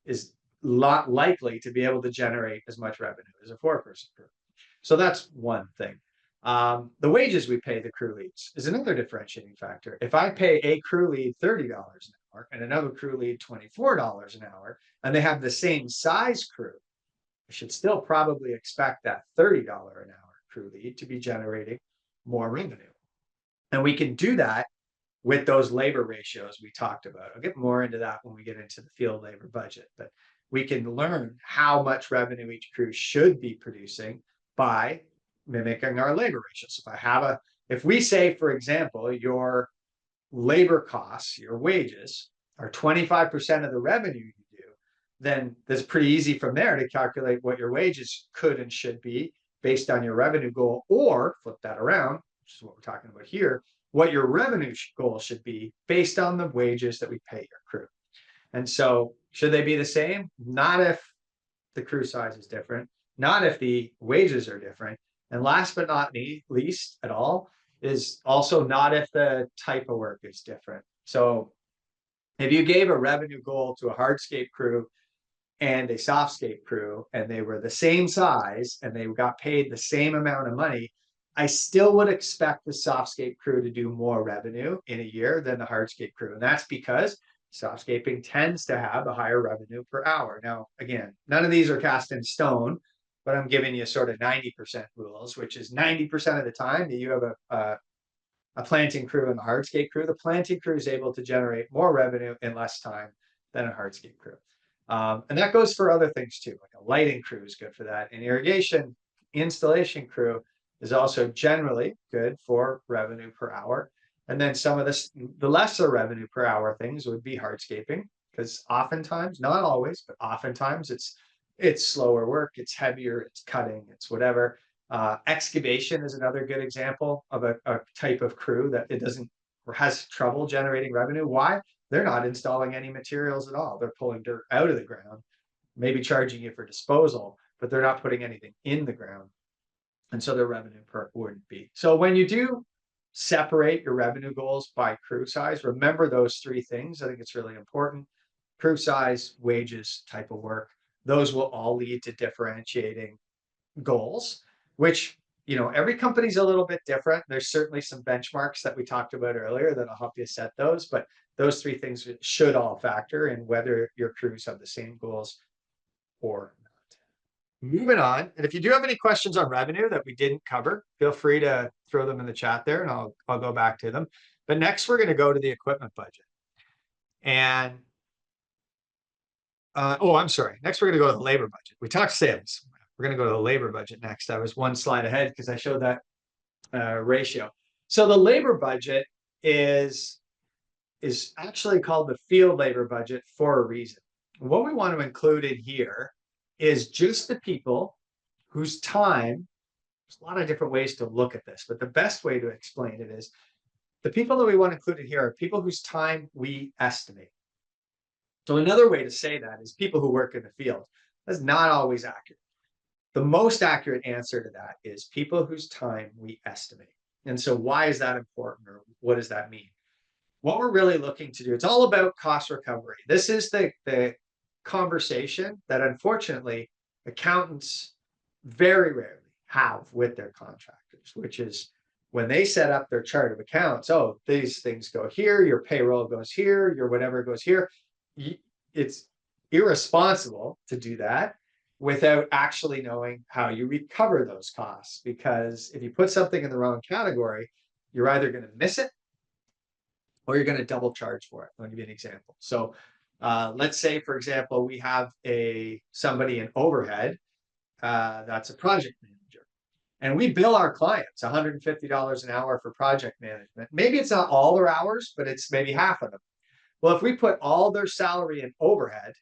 is lot likely to be able to generate as much revenue as a 4-person crew. So that's one thing. The wages we pay the crew leads is another differentiating factor. If I pay a crew lead $30 an hour, hour and another crew lead $24 an hour, and they have the same size crew, I should still probably expect that $30 an hour crew lead to be generating more revenue. And we can do that with those labor ratios we talked about. I'll get more into that when we get into the field labor budget, but we can learn how much revenue each crew should be producing by mimicking our labor ratios. If we say, for example, your labor costs, your wages are 25% of the revenue you do, then it's pretty easy from there to calculate what your wages could and should be based on your revenue goal, or flip that around, which is what we're talking about here, what your revenue goal should be based on the wages that we pay your crew. And so should they be the same? Not if the crew size is different, not if the wages are different. And last but not least at all is also not if the type of work is different. So if you gave a revenue goal to a hardscape crew and a softscape crew, and they were the same size and they got paid the same amount of money, I still would expect the softscape crew to do more revenue in a year than the hardscape crew. And that's because softscaping tends to have a higher revenue per hour. Now, again, none of these are cast in stone, but I'm giving you sort of 90% rules, which is 90% of the time that you have a planting crew and a hardscape crew, the planting crew is able to generate more revenue in less time than a hardscape crew. And that goes for other things too, like a lighting crew is good for that. An irrigation installation crew is also generally good for revenue per hour. And then some of the lesser revenue per hour things would be hardscaping, because oftentimes, not always, but oftentimes it's slower work, it's heavier, it's cutting, it's whatever. Excavation is another good example of a type of crew that it doesn't or has trouble generating revenue. Why? They're not installing any materials at all. They're pulling dirt out of the ground, maybe charging you for disposal, but they're not putting anything in the ground. And so their revenue per wouldn't be. So when you do separate your revenue goals by crew size, remember those three things. I think it's really important. Crew size, wages, type of work, those will all lead to differentiating goals, which, every company's a little bit different. There's certainly some benchmarks that we talked about earlier that'll help you set those, but those three things should all factor in whether your crews have the same goals or not. Moving on, and if you do have any questions on revenue that we didn't cover, feel free to throw them in the chat there and I'll go back to them. But next we're going to go to the equipment budget. And I'm sorry. Next we're going to go to the labor budget. We talked sales. We're going to go to the labor budget next. I was one slide ahead because I showed that ratio. So the labor budget is actually called the field labor budget for a reason. What we want to include in here is just the people whose time, there's a lot of different ways to look at this, but the best way to explain it is the people that we want included here are people whose time we estimate. So another way to say that is people who work in the field. That's not always accurate. The most accurate answer to that is people whose time we estimate. And so why is that important, or what does that mean? What we're really looking to do, it's all about cost recovery. This is the conversation that unfortunately accountants very rarely have with their contractors, which is when they set up their chart of accounts, oh, these things go here, your payroll goes here, your whatever goes here. It's irresponsible to do that without actually knowing how you recover those costs. Because if you put something in the wrong category, you're either going to miss it or you're going to double charge for it. I'll give you an example. So let's say, for example, we have somebody in overhead that's a project manager. And we bill our clients $150 an hour for project management. Maybe it's not all their hours, but it's maybe half of them. Well, if we put all their salary in overhead,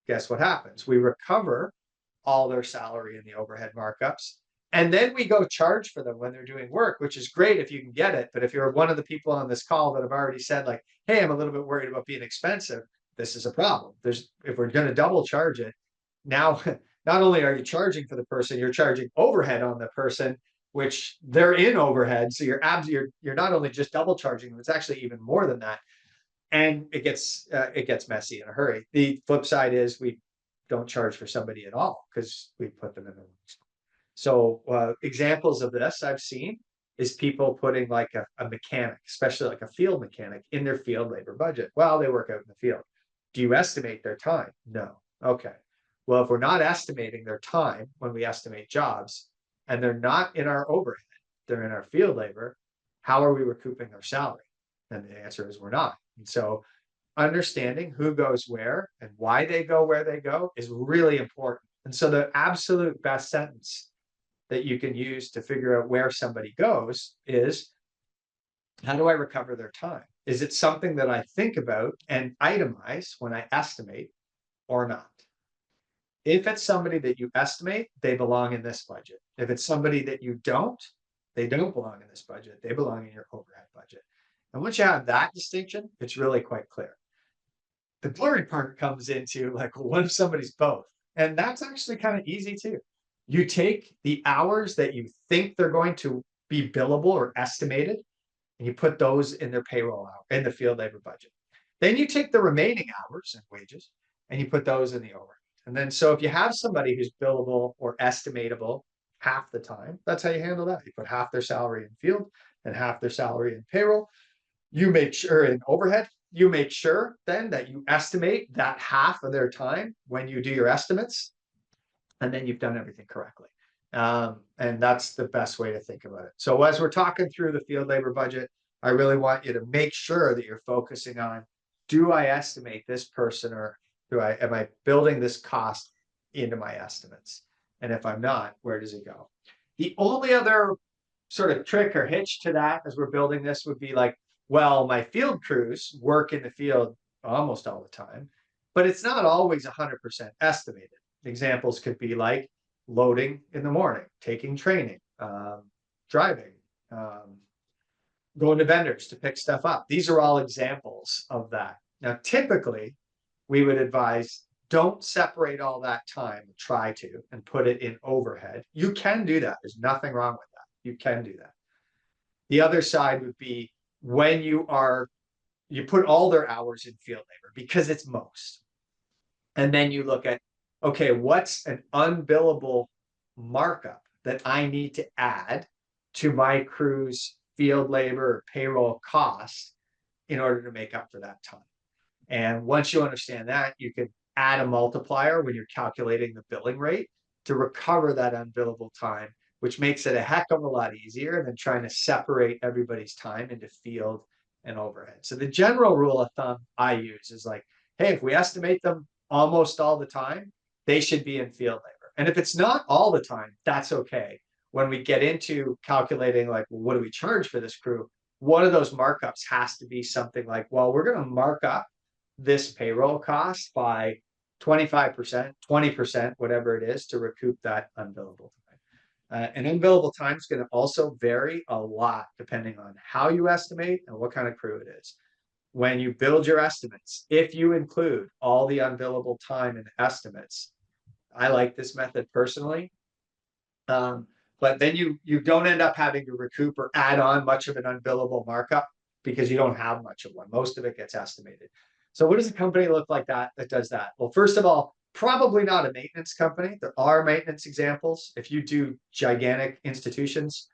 guess what happens? We recover all their salary in the overhead markups. And then we go charge for them when they're doing work, which is great if you can get it. But if you're one of the people on this call that have already said, like, hey, I'm a little bit worried about being expensive, this is a problem. If we're going to double charge it, now not only are you charging for the person, you're charging overhead on the person, which they're in overhead. So you're not only just double charging them, it's actually even more than that. And it gets messy in a hurry. The flip side is we don't charge for somebody at all because we put them in the. So examples of this I've seen is people putting like a mechanic, especially like a field mechanic, in their field labor budget. Well, they work out in the field. Do you estimate their time? No. Okay. Well, if we're not estimating their time when we estimate jobs, and they're not in our overhead, they're in our field labor, how are we recouping their salary? And the answer is we're not. And so understanding who goes where and why they go where they go is really important. And so the absolute best sentence that you can use to figure out where somebody goes is, how do I recover their time? Is it something that I think about and itemize when I estimate or not? If it's somebody that you estimate, they belong in this budget. If it's somebody that you don't, they don't belong in this budget. They belong in your overhead budget. And once you have that distinction, it's really quite clear. The blurry part comes into like, well, what if somebody's both? And that's actually kind of easy too. You take the hours that you think they're going to be billable or estimated, and you put those in their payroll hour in the field labor budget. Then you take the remaining hours and wages and you put those in the overhead. And then so if you have somebody who's billable or estimatable half the time, that's how you handle that. You put half their salary in field and half their salary in payroll. You make sure in overhead, you make sure then that you estimate that half of their time when you do your estimates, and then you've done everything correctly. And that's the best way to think about it. So as we're talking through the field labor budget, I really want you to make sure that you're focusing on, do I estimate this person, or am I building this cost into my estimates? And if I'm not, where does it go? The only other sort of trick or hitch to that as we're building this would be like, well, my field crews work in the field almost all the time, but it's not always 100% estimated. Examples could be like loading in the morning, taking training, driving, going to vendors to pick stuff up. These are all examples of that. Now, typically, we would advise, don't separate all that time, try to, and put it in overhead. You can do that. There's nothing wrong with that. You can do that. The other side would be when you put all their hours in field labor because it's most. And then you look at, okay, what's an unbillable markup that I need to add to my crew's field labor or payroll cost in order to make up for that time? And once you understand that, you can add a multiplier when you're calculating the billing rate to recover that unbillable time, which makes it a heck of a lot easier than trying to separate everybody's time into field and overhead. So the general rule of thumb I use is like, hey, if we estimate them almost all the time, they should be in field labor. And if it's not all the time, that's okay. When we get into calculating like, well, what do we charge for this crew? One of those markups has to be something like, well, we're going to mark up this payroll cost by 25%, 20%, whatever it is, to recoup that unbillable time. And unbillable time is going to also vary a lot depending on how you estimate and what kind of crew it is. When you build your estimates, if you include all the unbillable time in estimates, I like this method personally. But then you don't end up having to recoup or add on much of an unbillable markup because you don't have much of one. Most of it gets estimated. So what does a company look like that does that? Well, first of all, probably not a maintenance company. There are maintenance examples. If you do gigantic institutions,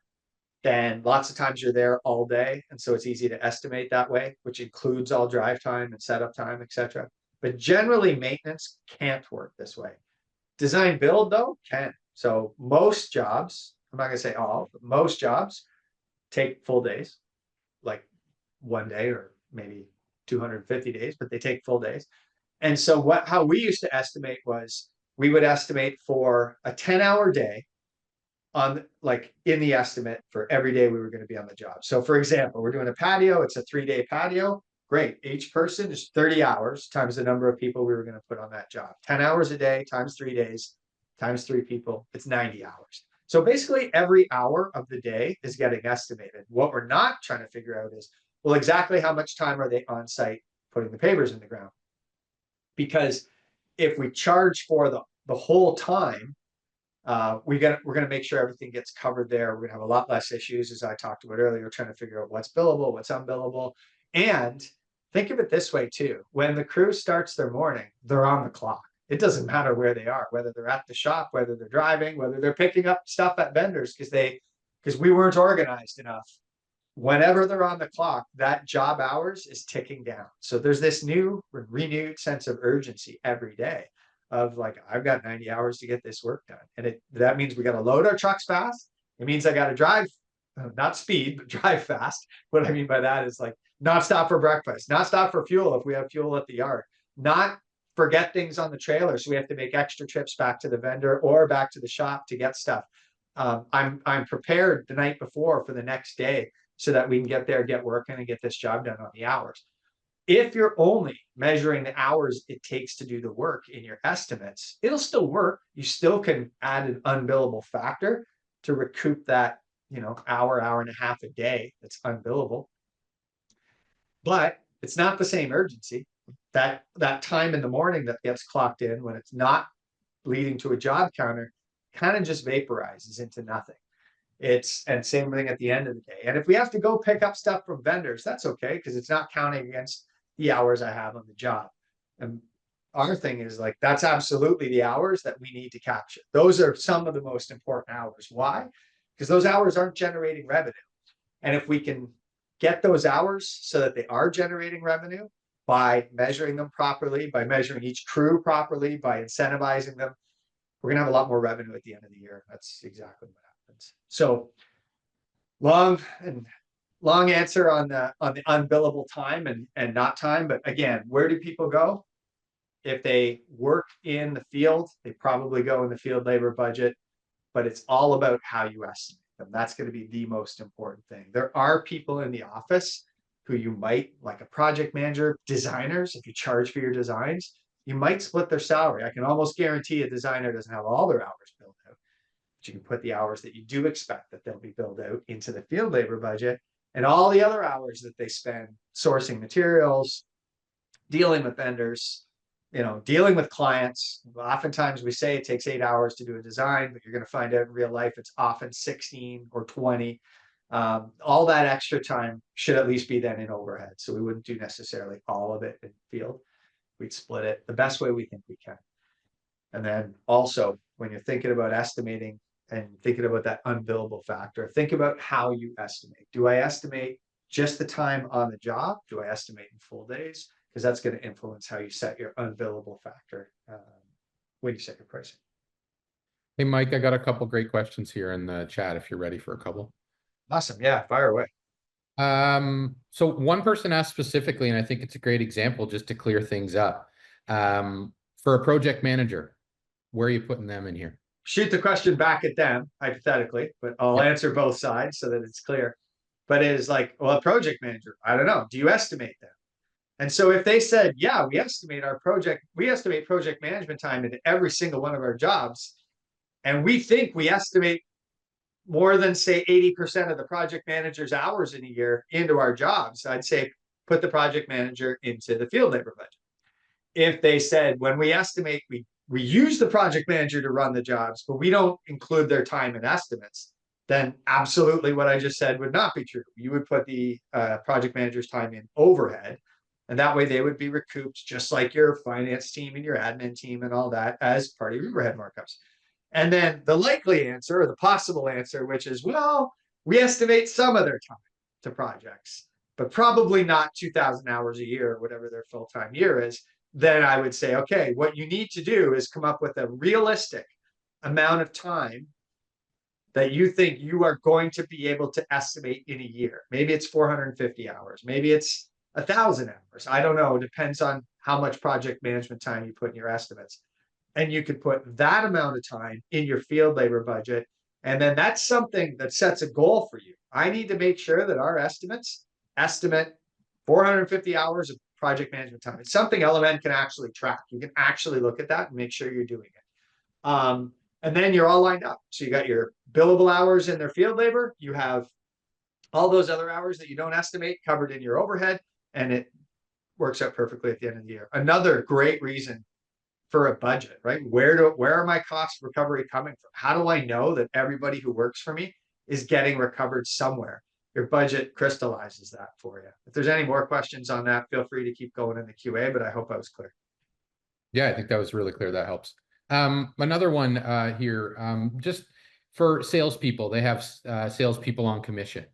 then lots of times you're there all day. And so it's easy to estimate that way, which includes all drive time and setup time, etc. But generally maintenance can't work this way. Design build though can. So most jobs, I'm not going to say all, but most jobs take full days, like one day or maybe 250 days, but they take full days. And so how we used to estimate was we would estimate for a 10-hour day on like in the estimate for every day we were going to be on the job. So for example, we're doing a patio, it's a 3-day patio. Great. Each person is 30 hours times the number of people we were going to put on that job. 10 hours a day times 3 days times 3 people, it's 90 hours. So basically every hour of the day is getting estimated. What we're not trying to figure out is, well, exactly how much time are they on site putting the pavers in the ground? Because if we charge for the whole time, we're going to make sure everything gets covered there. We're going to have a lot less issues, as I talked about earlier, trying to figure out what's billable, what's unbillable. And think of it this way too. When the crew starts their morning, they're on the clock. It doesn't matter where they are, whether they're at the shop, whether they're driving, whether they're picking up stuff at vendors, because because we weren't organized enough. Whenever they're on the clock, that job hours is ticking down. So there's this new renewed sense of urgency every day of like, I've got 90 hours to get this work done. And that means we got to load our trucks fast. It means I got to drive, not speed, but drive fast. What I mean by that is like not stop for breakfast, not stop for fuel if we have fuel at the yard, not forget things on the trailer. So we have to make extra trips back to the vendor or back to the shop to get stuff. I'm prepared the night before for the next day so that we can get there, get working, and get this job done on the hours. If you're only measuring the hours it takes to do the work in your estimates, it'll still work. You still can add an unbillable factor to recoup that, hour, hour and a half a day that's unbillable. But it's not the same urgency. That time in the morning that gets clocked in when it's not leading to a job counter kind of just vaporizes into nothing. And same thing at the end of the day. And if we have to go pick up stuff from vendors, that's okay, because it's not counting against the hours I have on the job. And our thing is like, that's absolutely the hours that we need to capture. Those are some of the most important hours. Why? Because those hours aren't generating revenue. And if we can get those hours so that they are generating revenue by measuring them properly, by measuring each crew properly, by incentivizing them, we're going to have a lot more revenue at the end of the year. That's exactly what happens. So long answer on the unbillable time and not time. But again, where do people go? If they work in the field, they probably go in the field labor budget, but it's all about how you estimate them. That's going to be the most important thing. There are people in the office who you might, like a project manager, designers, if you charge for your designs, you might split their salary. I can almost guarantee a designer doesn't have all their hours billed out. But you can put the hours that you do expect that they'll be billed out into the field labor budget, and all the other hours that they spend sourcing materials, dealing with vendors, dealing with clients. Oftentimes we say it takes 8 hours to do a design, but you're going to find out in real life it's often 16 or 20. All that extra time should at least be then in overhead. So we wouldn't do necessarily all of it in field. We'd split it the best way we think we can. And then also, when you're thinking about estimating and thinking about that unbillable factor, think about how you estimate. Do I estimate just the time on the job? Do I estimate in full days? Because that's going to influence how you set your unbillable factor when you set your pricing. Hey, Mike, I got a couple great questions here in the chat if you're ready for a couple. Awesome. Yeah, fire away. So one person asked specifically, and I think it's a great example just to clear things up. For a project manager, where are you putting them in here? Shoot the question back at them, hypothetically, but I'll answer both sides so that it's clear. But it is like, well, a project manager, I don't know. Do you estimate them? And so if they said, yeah, we estimate project management time into every single one of our jobs, and we think we estimate more than say 80% of the project manager's hours in a year into our jobs, I'd say put the project manager into the field labor budget. If they said, when we estimate, we use the project manager to run the jobs, but we don't include their time in estimates, then absolutely what I just said would not be true. You would put the project manager's time in overhead, and that way they would be recouped just like your finance team and your admin team and all that as part of your overhead markups. And then the likely answer or the possible answer, which is, well, we estimate some of their time to projects, but probably not 2,000 hours a year or whatever their full-time year is. Then I would say, okay, what you need to do is come up with a realistic amount of time that you think you are going to be able to estimate in a year. Maybe it's 450 hours. Maybe it's 1,000 hours. I don't know. It depends on how much project management time you put in your estimates. And you could put that amount of time in your field labor budget. And then that's something that sets a goal for you. I need to make sure that our estimates estimate 450 hours of project management time. It's something LMN can actually track. You can actually look at that and make sure you're doing it. And then you're all lined up. So you got your billable hours in their field labor. You have all those other hours that you don't estimate covered in your overhead, and it works out perfectly at the end of the year. Another great reason for a budget, right? Where are my cost recovery coming from? How do I know that everybody who works for me is getting recovered somewhere? Your budget crystallizes that for you. If there's any more questions on that, feel free to keep going in the QA, but I hope I was clear. Yeah, I think that was really clear. That helps. Another one here, just for salespeople, they have salespeople on commission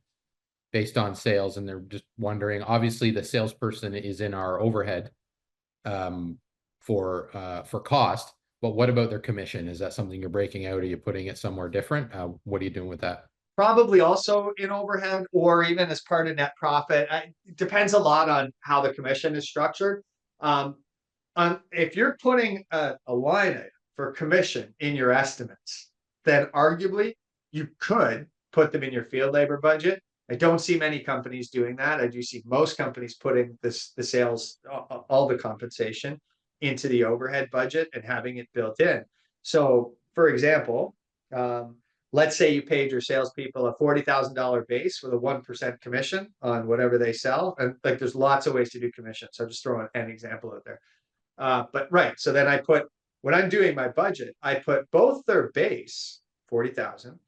based on sales, and they're just wondering. Obviously, the salesperson is in our overhead for cost, but what about their commission? Is that something you're breaking out? Are you putting it somewhere different? What are you doing with that? Probably also in overhead or even as part of net profit. It depends a lot on how the commission is structured. Um, if you're putting a line item for commission in your estimates, then arguably you could put them in your field labor budget. I don't see many companies doing that. I do see most companies putting the sales, all the compensation into the overhead budget and having it built in. So, for example, let's say you paid your salespeople a $40,000 base with a 1% commission on whatever they sell. And like there's lots of ways to do commission. So I'm just throwing an example out there. But right, so then I put, when I'm doing my budget, I put both their base, 40,000,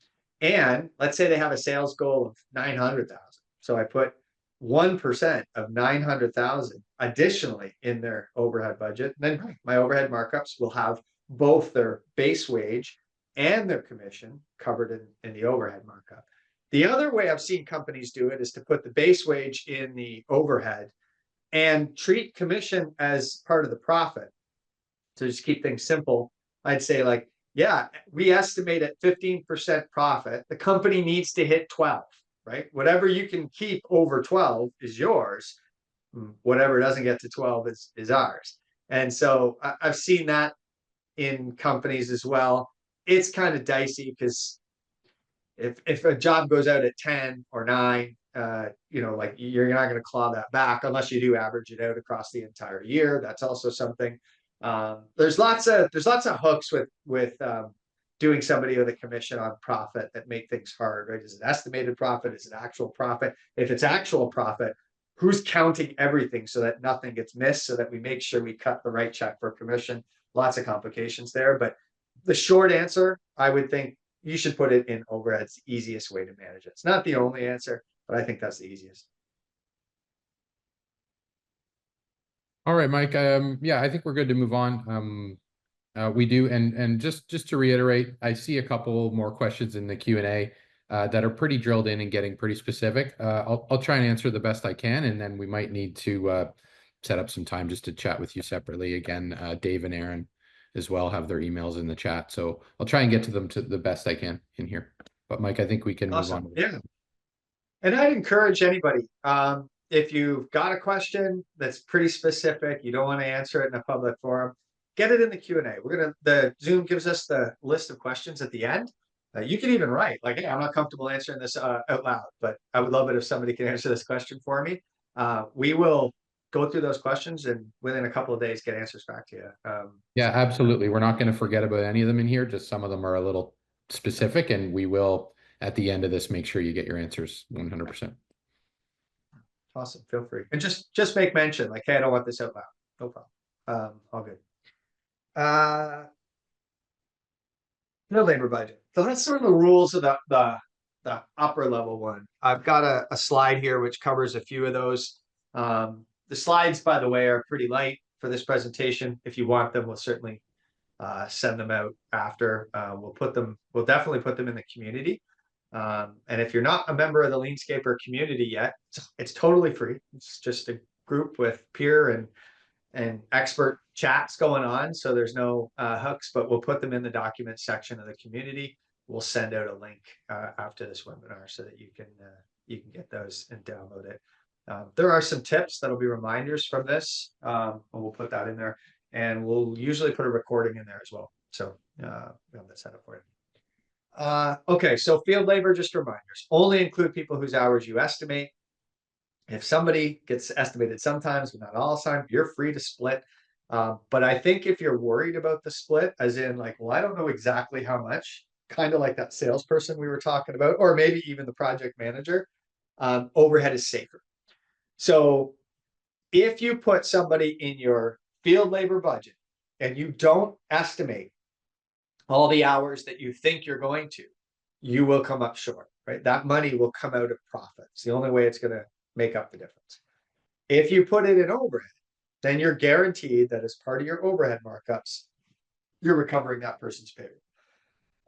and let's say they have a sales goal of 900,000. So I put 1% of 900,000 additionally in their overhead budget. Then my overhead markups will have both their base wage and their commission covered in the overhead markup. The other way I've seen companies do it is to put the base wage in the overhead and treat commission as part of the profit. So just keep things simple. I'd say like, yeah, we estimate at 15% profit. The company needs to hit 12, right? Whatever you can keep over 12 is yours. Whatever doesn't get to 12 is ours. And so I've seen that in companies as well. It's kind of dicey because if a job goes out at 10 or 9, like you're not going to claw that back unless you do average it out across the entire year. That's also something. There's lots of hooks with doing somebody with a commission on profit that make things hard, right? Is it estimated profit? Is it actual profit? If it's actual profit, who's counting everything so that nothing gets missed, so that we make sure we cut the right check for commission? Lots of complications there, but the short answer, I would think you should put it in overhead. It's the easiest way to manage it. It's not the only answer, but I think that's the easiest. All right, Mike. Yeah, I think we're good to move on. We do, and just to reiterate, I see a couple more questions in the Q&A that are pretty drilled in and getting pretty specific. I'll try and answer the best I can, and then we might need to set up some time just to chat with you separately. Again, Dave and Aaron as well have their emails in the chat, so I'll try and get to them to the best I can in here. But Mike, I think we can move Awesome. on. Yeah. And I'd encourage anybody, if you've got a question that's pretty specific, you don't want to answer it in a public forum, get it in the Q&A. The Zoom gives us the list of questions at the end. You can even write like, hey, I'm not comfortable answering this out loud, but I would love it if somebody can answer this question for me. We will go through those questions and within a couple of days get answers back to you. Yeah, absolutely. We're not going to forget about any of them in here. Just some of them are a little specific, and we will, at the end of this, make sure you get your answers 100%. Awesome. Feel free. And just make mention, like, hey, I don't want this out loud. No problem. All good. No labor budget. So that's sort of the rules of the upper level one. I've got a slide here which covers a few of those. The slides, by the way, are pretty light for this presentation. If you want them, we'll certainly send them out after. We'll definitely put them in the community. And if you're not a member of the LeanScaper community yet, it's totally free. It's just a group with peer and expert chats going on. So there's no hooks, but we'll put them in the document section of the community. We'll send out a link after this webinar so that you can get those and download it. There are some tips that'll be reminders from this, and we'll put that in there. And we'll usually put a recording in there as well. So we have that set up for you. Okay, so field labor, just reminders. Only include people whose hours you estimate. If somebody gets estimated sometimes, but not all the time, you're free to split. But I think if you're worried about the split, as in like, well, I don't know exactly how much, kind of like that salesperson we were talking about, or maybe even the project manager, overhead is safer. So if you put somebody in your field labor budget and you don't estimate all the hours that you think you're going to, you will come up short, right? That money will come out of profit. It's the only way it's going to make up the difference. If you put it in overhead, then you're guaranteed that as part of your overhead markups, you're recovering that person's payroll.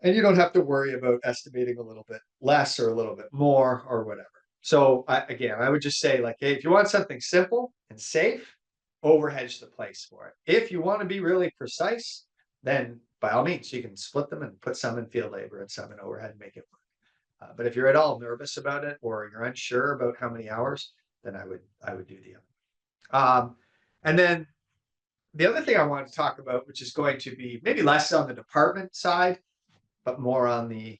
And you don't have to worry about estimating a little bit less or a little bit more or whatever. So again, I would just say like, hey, if you want something simple and safe, overhedge the place for it. If you want to be really precise, then by all means, you can split them and put some in field labor and some in overhead and make it work. But if you're at all nervous about it or you're unsure about how many hours, then I would do the other. And then the other thing I wanted to talk about, which is going to be maybe less on the department side, but more on the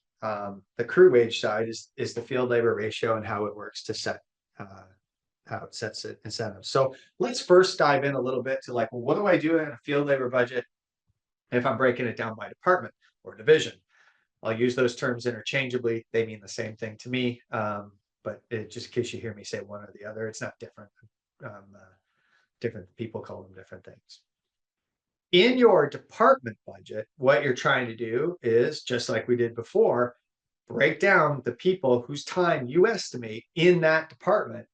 crew wage side, is the field labor ratio and how it works to set how it sets it incentives. So let's first dive in a little bit to like, well, what do I do in a field labor budget if I'm breaking it down by department or division? I'll use those terms interchangeably. They mean the same thing to me, but just in case you hear me say one or the other, it's not different. Different people call them different things. In your department budget, what you're trying to do is, just like we did before, break down the people whose time you estimate in that department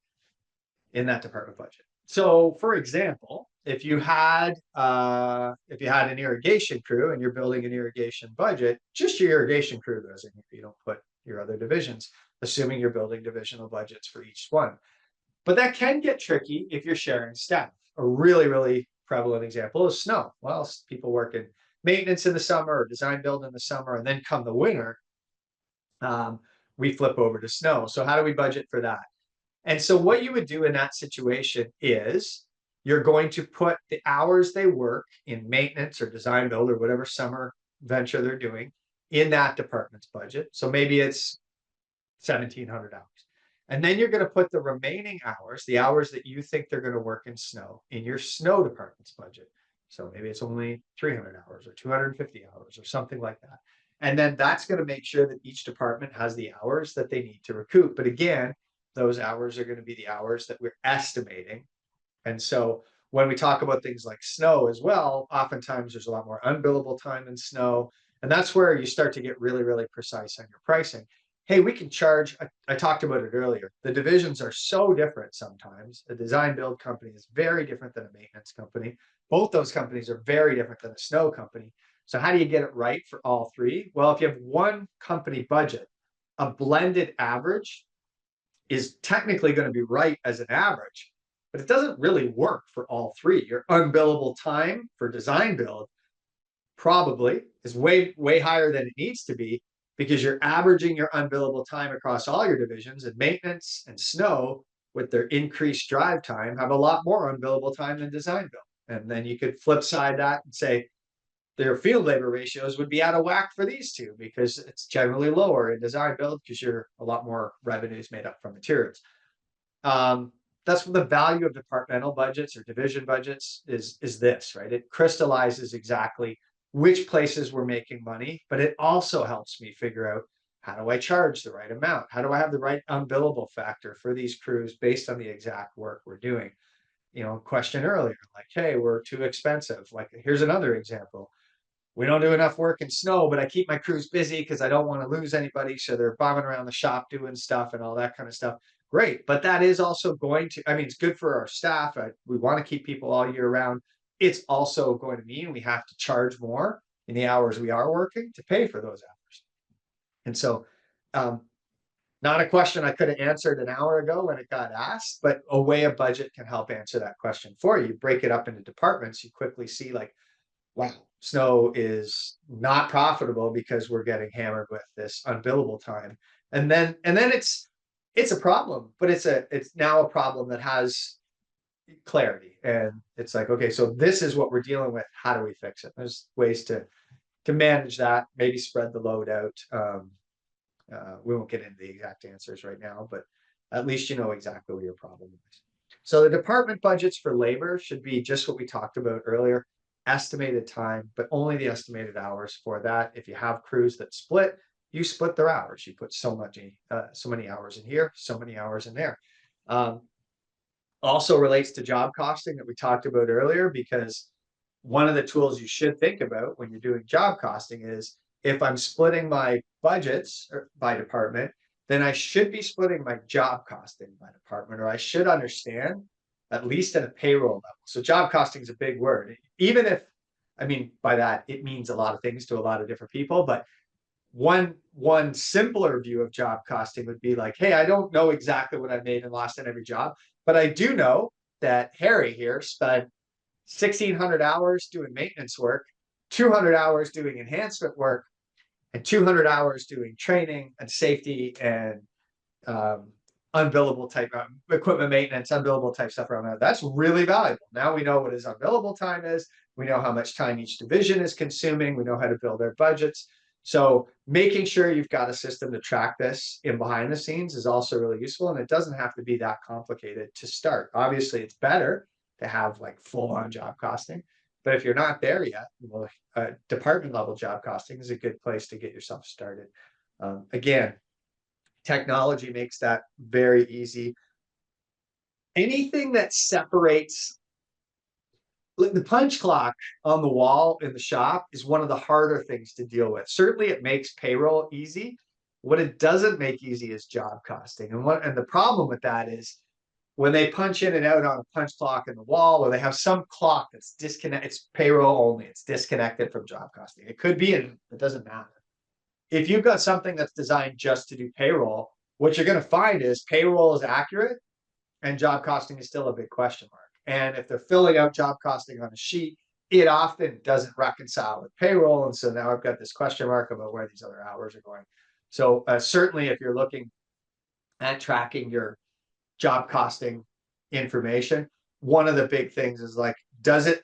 budget. So for example, if you had an irrigation crew and you're building an irrigation budget, just your irrigation crew goes in if you don't put your other divisions, assuming you're building divisional budgets for each one. But that can get tricky if you're sharing staff. A really, really prevalent example is snow. Well, people work in maintenance in the summer or design build in the summer, and then come the winter, we flip over to snow. So how do we budget for that? And so what you would do in that situation is you're going to put the hours they work in maintenance or design build or whatever summer venture they're doing in that department's budget. So maybe it's 1,700 hours. And then you're going to put the remaining hours, the hours that you think they're going to work in snow, in your snow department's budget. So maybe it's only 300 hours or 250 hours or something like that. And then that's going to make sure that each department has the hours that they need to recoup. But again, those hours are going to be the hours that we're estimating. And so when we talk about things like snow as well, oftentimes there's a lot more unbillable time in snow. And that's where you start to get really, really precise on your pricing. Hey, we can charge, I talked about it earlier. The divisions are so different sometimes. A design build company is very different than a maintenance company. Both those companies are very different than a snow company. So how do you get it right for all three? Well, if you have one company budget, a blended average is technically going to be right as an average, but it doesn't really work for all three. Your unbillable time for design build probably is way, way higher than it needs to be because you're averaging your unbillable time across all your divisions, and maintenance and snow with their increased drive time have a lot more unbillable time than design build. And then you could flip side that and say their field labor ratios would be out of whack for these two because it's generally lower in design build because you're a lot more revenues made up from materials. That's what the value of departmental budgets or division budgets is this, right? It crystallizes exactly which places we're making money, but it also helps me figure out how do I charge the right amount? How do I have the right unbillable factor for these crews based on the exact work we're doing? Question earlier, like, hey, we're too expensive. Like, here's another example. We don't do enough work in snow, but I keep my crews busy because I don't want to lose anybody. So they're bombing around the shop doing stuff and all that kind of stuff. Great. But that is also going to, it's good for our staff. We want to keep people all year round. It's also going to mean we have to charge more in the hours we are working to pay for those hours. And so, not a question I could have answered an hour ago when it got asked, but a way a budget can help answer that question for you. Break it up into departments. You quickly see like, wow, snow is not profitable because we're getting hammered with this unbillable time. And then it's a problem, but it's now a problem that has clarity. And it's like, okay, so this is what we're dealing with. How do we fix it? There's ways to manage that, maybe spread the load out. We won't get into the exact answers right now, but at least you know exactly what your problem is. So the department budgets for labor should be just what we talked about earlier. Estimated time, but only the estimated hours for that. If you have crews that split, you split their hours. You put so many hours in here, so many hours in there. Also relates to job costing that we talked about earlier, because one of the tools you should think about when you're doing job costing is if I'm splitting my budgets by department, then I should be splitting my job costing by department, or I should understand at least at a payroll level. So job costing is a big word. Even if, by that, it means a lot of things to a lot of different people, but one simpler view of job costing would be like, hey, I don't know exactly what I made and lost on every job, but I do know that Harry here spent 1,600 hours doing maintenance work, 200 hours doing enhancement work, and 200 hours doing training and safety and um, unbillable type equipment maintenance, unbillable type stuff around that. That's really valuable. Now we know what his unbillable time is. We know how much time each division is consuming. We know how to build their budgets. So making sure you've got a system to track this in behind the scenes is also really useful. And it doesn't have to be that complicated to start. Obviously, it's better to have like full-on job costing. But if you're not there yet, well, department level job costing is a good place to get yourself started. Again, technology makes that very easy. Anything that separates the punch clock on the wall in the shop is one of the harder things to deal with. Certainly it makes payroll easy. What it doesn't make easy is job costing. And the problem with that is when they punch in and out on a punch clock in the wall, or they have some clock that's disconnected, it's payroll only, it's disconnected from job costing. It could be, and it doesn't matter. If you've got something that's designed just to do payroll, what you're going to find is payroll is accurate and job costing is still a big question mark. And if they're filling out job costing on a sheet, it often doesn't reconcile with payroll. And so now I've got this question mark about where these other hours are going. So certainly if you're looking at tracking your job costing information, one of the big things is like, does it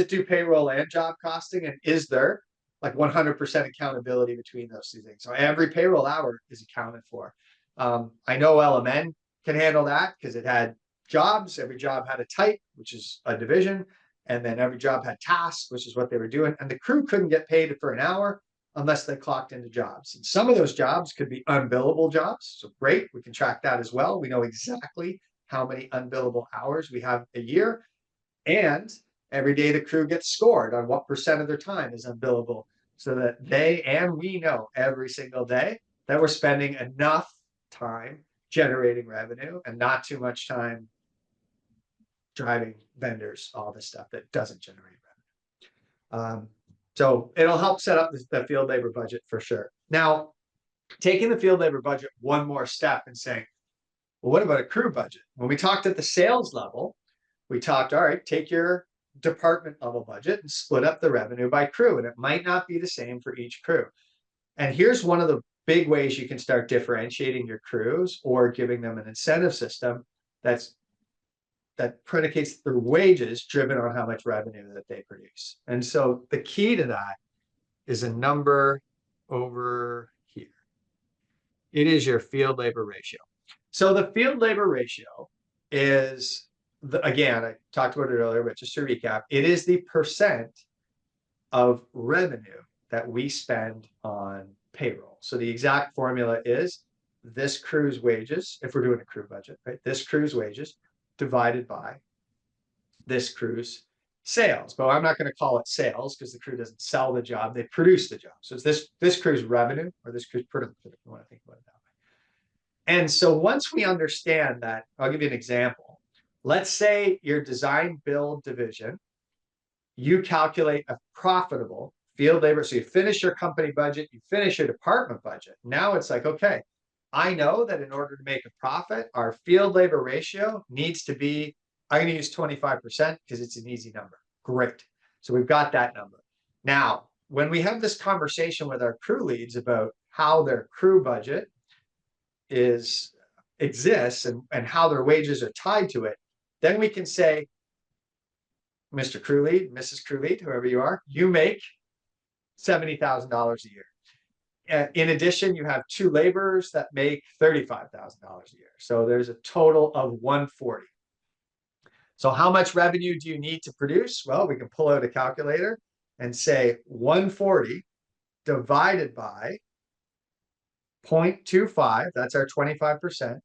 do payroll and job costing? And is there like 100% accountability between those two things? So every payroll hour is accounted for. I know LMN can handle that because it had jobs. Every job had a type, which is a division. And then every job had tasks, which is what they were doing. And the crew couldn't get paid for an hour unless they clocked into jobs. And some of those jobs could be unbillable jobs. So great, we can track that as well. We know exactly how many unbillable hours we have a year. And every day the crew gets scored on what percent of their time is unbillable, so that they and we know every single day that we're spending enough time generating revenue and not too much time driving vendors, all this stuff that doesn't generate revenue. So it'll help set up the field labor budget for sure. Now, taking the field labor budget one more step and saying, well, what about a crew budget? When we talked at the sales level, we talked, all right, take your department level budget and split up the revenue by crew. And it might not be the same for each crew. And here's one of the big ways you can start differentiating your crews or giving them an incentive system that predicates their wages driven on how much revenue that they produce. And so the key to that is a number over here. It is your field labor ratio. So the field labor ratio is, again, I talked about it earlier, but just to recap, it is the percent of revenue that we spend on payroll. So the exact formula is this crew's wages, if we're doing a crew budget, right? This crew's wages divided by this crew's sales. But I'm not going to call it sales because the crew doesn't sell the job, they produce the job. So it's this crew's revenue or this crew's productivity, if you want to think about it that way. And so once we understand that, I'll give you an example. Let's say your design build division, you calculate a profitable field labor. So you finish your company budget, you finish your department budget. Now it's like, okay, I know that in order to make a profit, our field labor ratio needs to be, I'm going to use 25% because it's an easy number. Great. So we've got that number. Now, when we have this conversation with our crew leads about how their crew budget exists and how their wages are tied to it, then we can say, Mr. Crew Lead, Mrs. Crew Lead, whoever you are, you make $70,000 a year. In addition, you have two laborers that make $35,000 a year. So there's a total of 140. So how much revenue do you need to produce? Well, we can pull out a calculator and say 140 divided by 0.25, that's our 25%,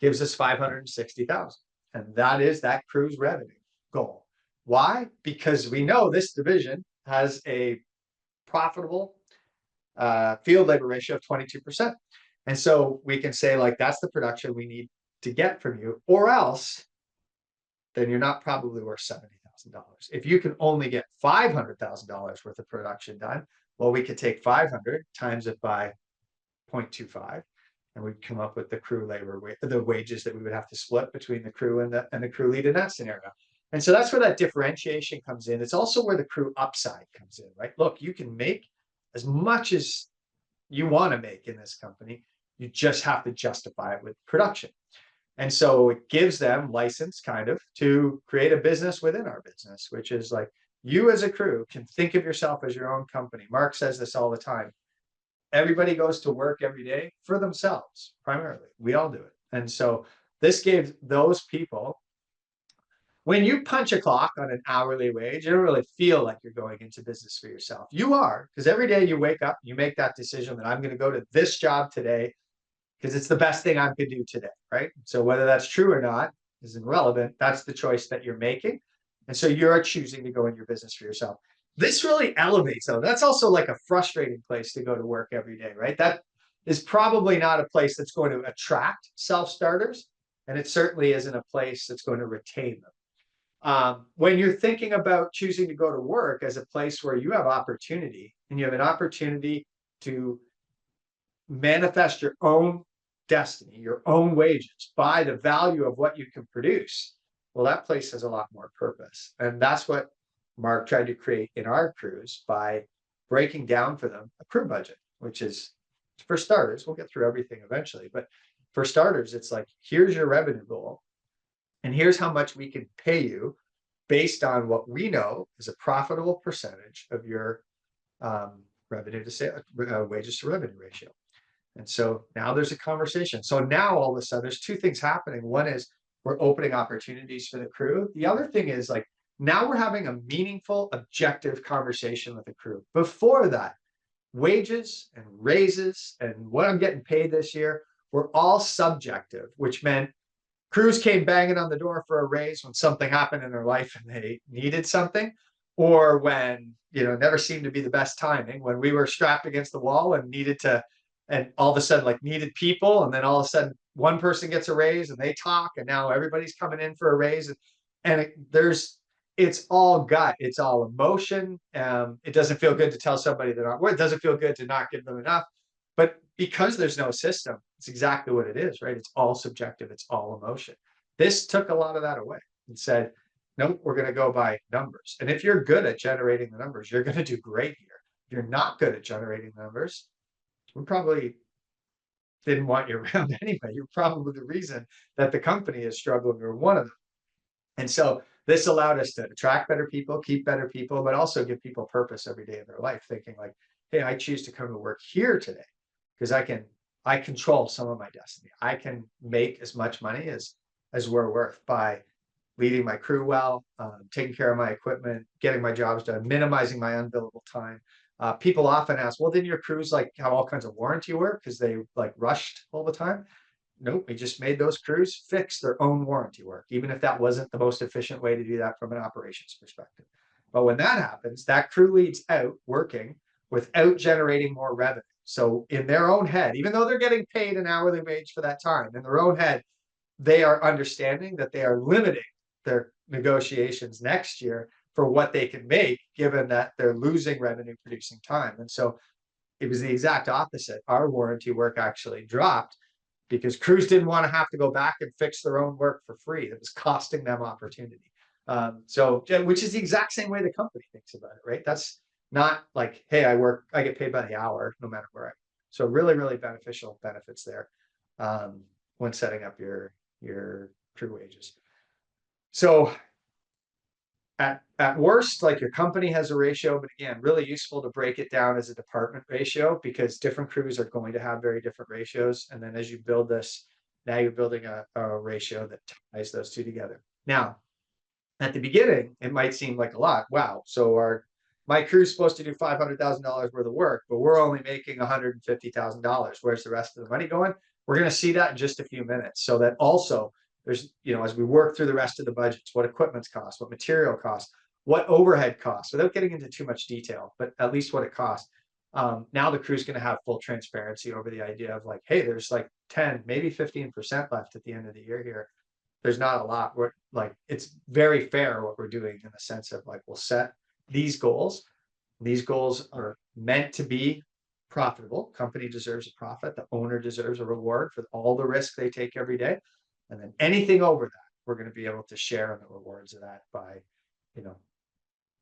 gives us 560,000. And that is that crew's revenue goal. Why? Because we know this division has a profitable field labor ratio of 22%. And so we can say, like, that's the production we need to get from you, or else then you're not probably worth $70,000. If you can only get $500,000 worth of production done, Well, we could take 500 times it by 0.25, and we'd come up with the crew labor, the wages that we would have to split between the crew and the crew lead in that scenario. And so that's where that differentiation comes in. It's also where the crew upside comes in, right? Look, you can make as much as you want to make in this company. You just have to justify it with production. And so it gives them license kind of to create a business within our business, which is like, you as a crew can think of yourself as your own company. Mark says this all the time. Everybody goes to work every day for themselves, primarily. We all do it. And so this gave those people, when you punch a clock on an hourly wage, you don't really feel like you're going into business for yourself. You are, because every day you wake up, you make that decision that I'm going to go to this job today because it's the best thing I could do today, right? So whether that's true or not is irrelevant. That's the choice that you're making. And so you're choosing to go in your business for yourself. This really elevates, though. That's also like a frustrating place to go to work every day, right? That is probably not a place that's going to attract self-starters, and it certainly isn't a place that's going to retain them. When you're thinking about choosing to go to work as a place where you have opportunity and you have an opportunity to manifest your own destiny, your own wages by the value of what you can produce, well, that place has a lot more purpose. And that's what Mark tried to create in our crews by breaking down for them a crew budget, which is, for starters, we'll get through everything eventually, but for starters, it's like, here's your revenue goal, and here's how much we can pay you based on what we know is a profitable percentage of your revenue to sales, wages to revenue ratio. And so now there's a conversation. So now all of a sudden there's two things happening. One is we're opening opportunities for the crew. The other thing is like, now we're having a meaningful, objective conversation with the crew. Before that, wages and raises and what I'm getting paid this year were all subjective, which meant crews came banging on the door for a raise when something happened in their life and they needed something, or when, never seemed to be the best timing, when we were strapped against the wall and needed to, and all of a sudden like needed people, and then all of a sudden one person gets a raise and they talk, and now everybody's coming in for a raise, and it's all gut, it's all emotion. It doesn't feel good to tell somebody they're not, well, it doesn't feel good to not give them enough, but because there's no system, it's exactly what it is, right? It's all subjective, it's all emotion. This took a lot of that away and said, nope, we're going to go by numbers. And if you're good at generating the numbers, you're going to do great here. If you're not good at generating numbers, we probably didn't want you around anyway. You're probably the reason that the company is struggling, or one of them. And so this allowed us to attract better people, keep better people, but also give people purpose every day of their life, thinking like, hey, I choose to come to work here today because I control some of my destiny. I can make as much money as we're worth by leading my crew well, taking care of my equipment, getting my jobs done, minimizing my unbillable time. People often ask, well, didn't your crews like have all kinds of warranty work because they like rushed all the time? Nope, we just made those crews fix their own warranty work, even if that wasn't the most efficient way to do that from an operations perspective. But when that happens, that crew leads out working without generating more revenue. So in their own head, even though they're getting paid an hourly wage for that time, in their own head, they are understanding that they are limiting their negotiations next year for what they can make, given that they're losing revenue producing time. And so it was the exact opposite. Our warranty work actually dropped because crews didn't want to have to go back and fix their own work for free. It was costing them opportunity. Which is the exact same way the company thinks about it, right? That's not like, hey, I get paid by the hour, no matter where I. So really, really beneficial benefits there when setting up your crew wages. So at worst, like your company has a ratio, but again, really useful to break it down as a department ratio because different crews are going to have very different ratios. And then as you build this, now you're building a ratio that ties those two together. Now, at the beginning, it might seem like a lot. Wow. So my crew's supposed to do $500,000 worth of work, but we're only making $150,000. Where's the rest of the money going? We're going to see that in just a few minutes. So that also there's, as we work through the rest of the budgets, what equipment's cost, what material costs, what overhead costs, without getting into too much detail, but at least what it costs. Now the crew's going to have full transparency over the idea of like, hey, there's like 10, maybe 15% left at the end of the year here. There's not a lot. We're like, it's very fair what we're doing in the sense of like, we'll set these goals. These goals are meant to be profitable. Company deserves a profit. The owner deserves a reward for all the risk they take every day. And then anything over that, we're going to be able to share in the rewards of that by, you know,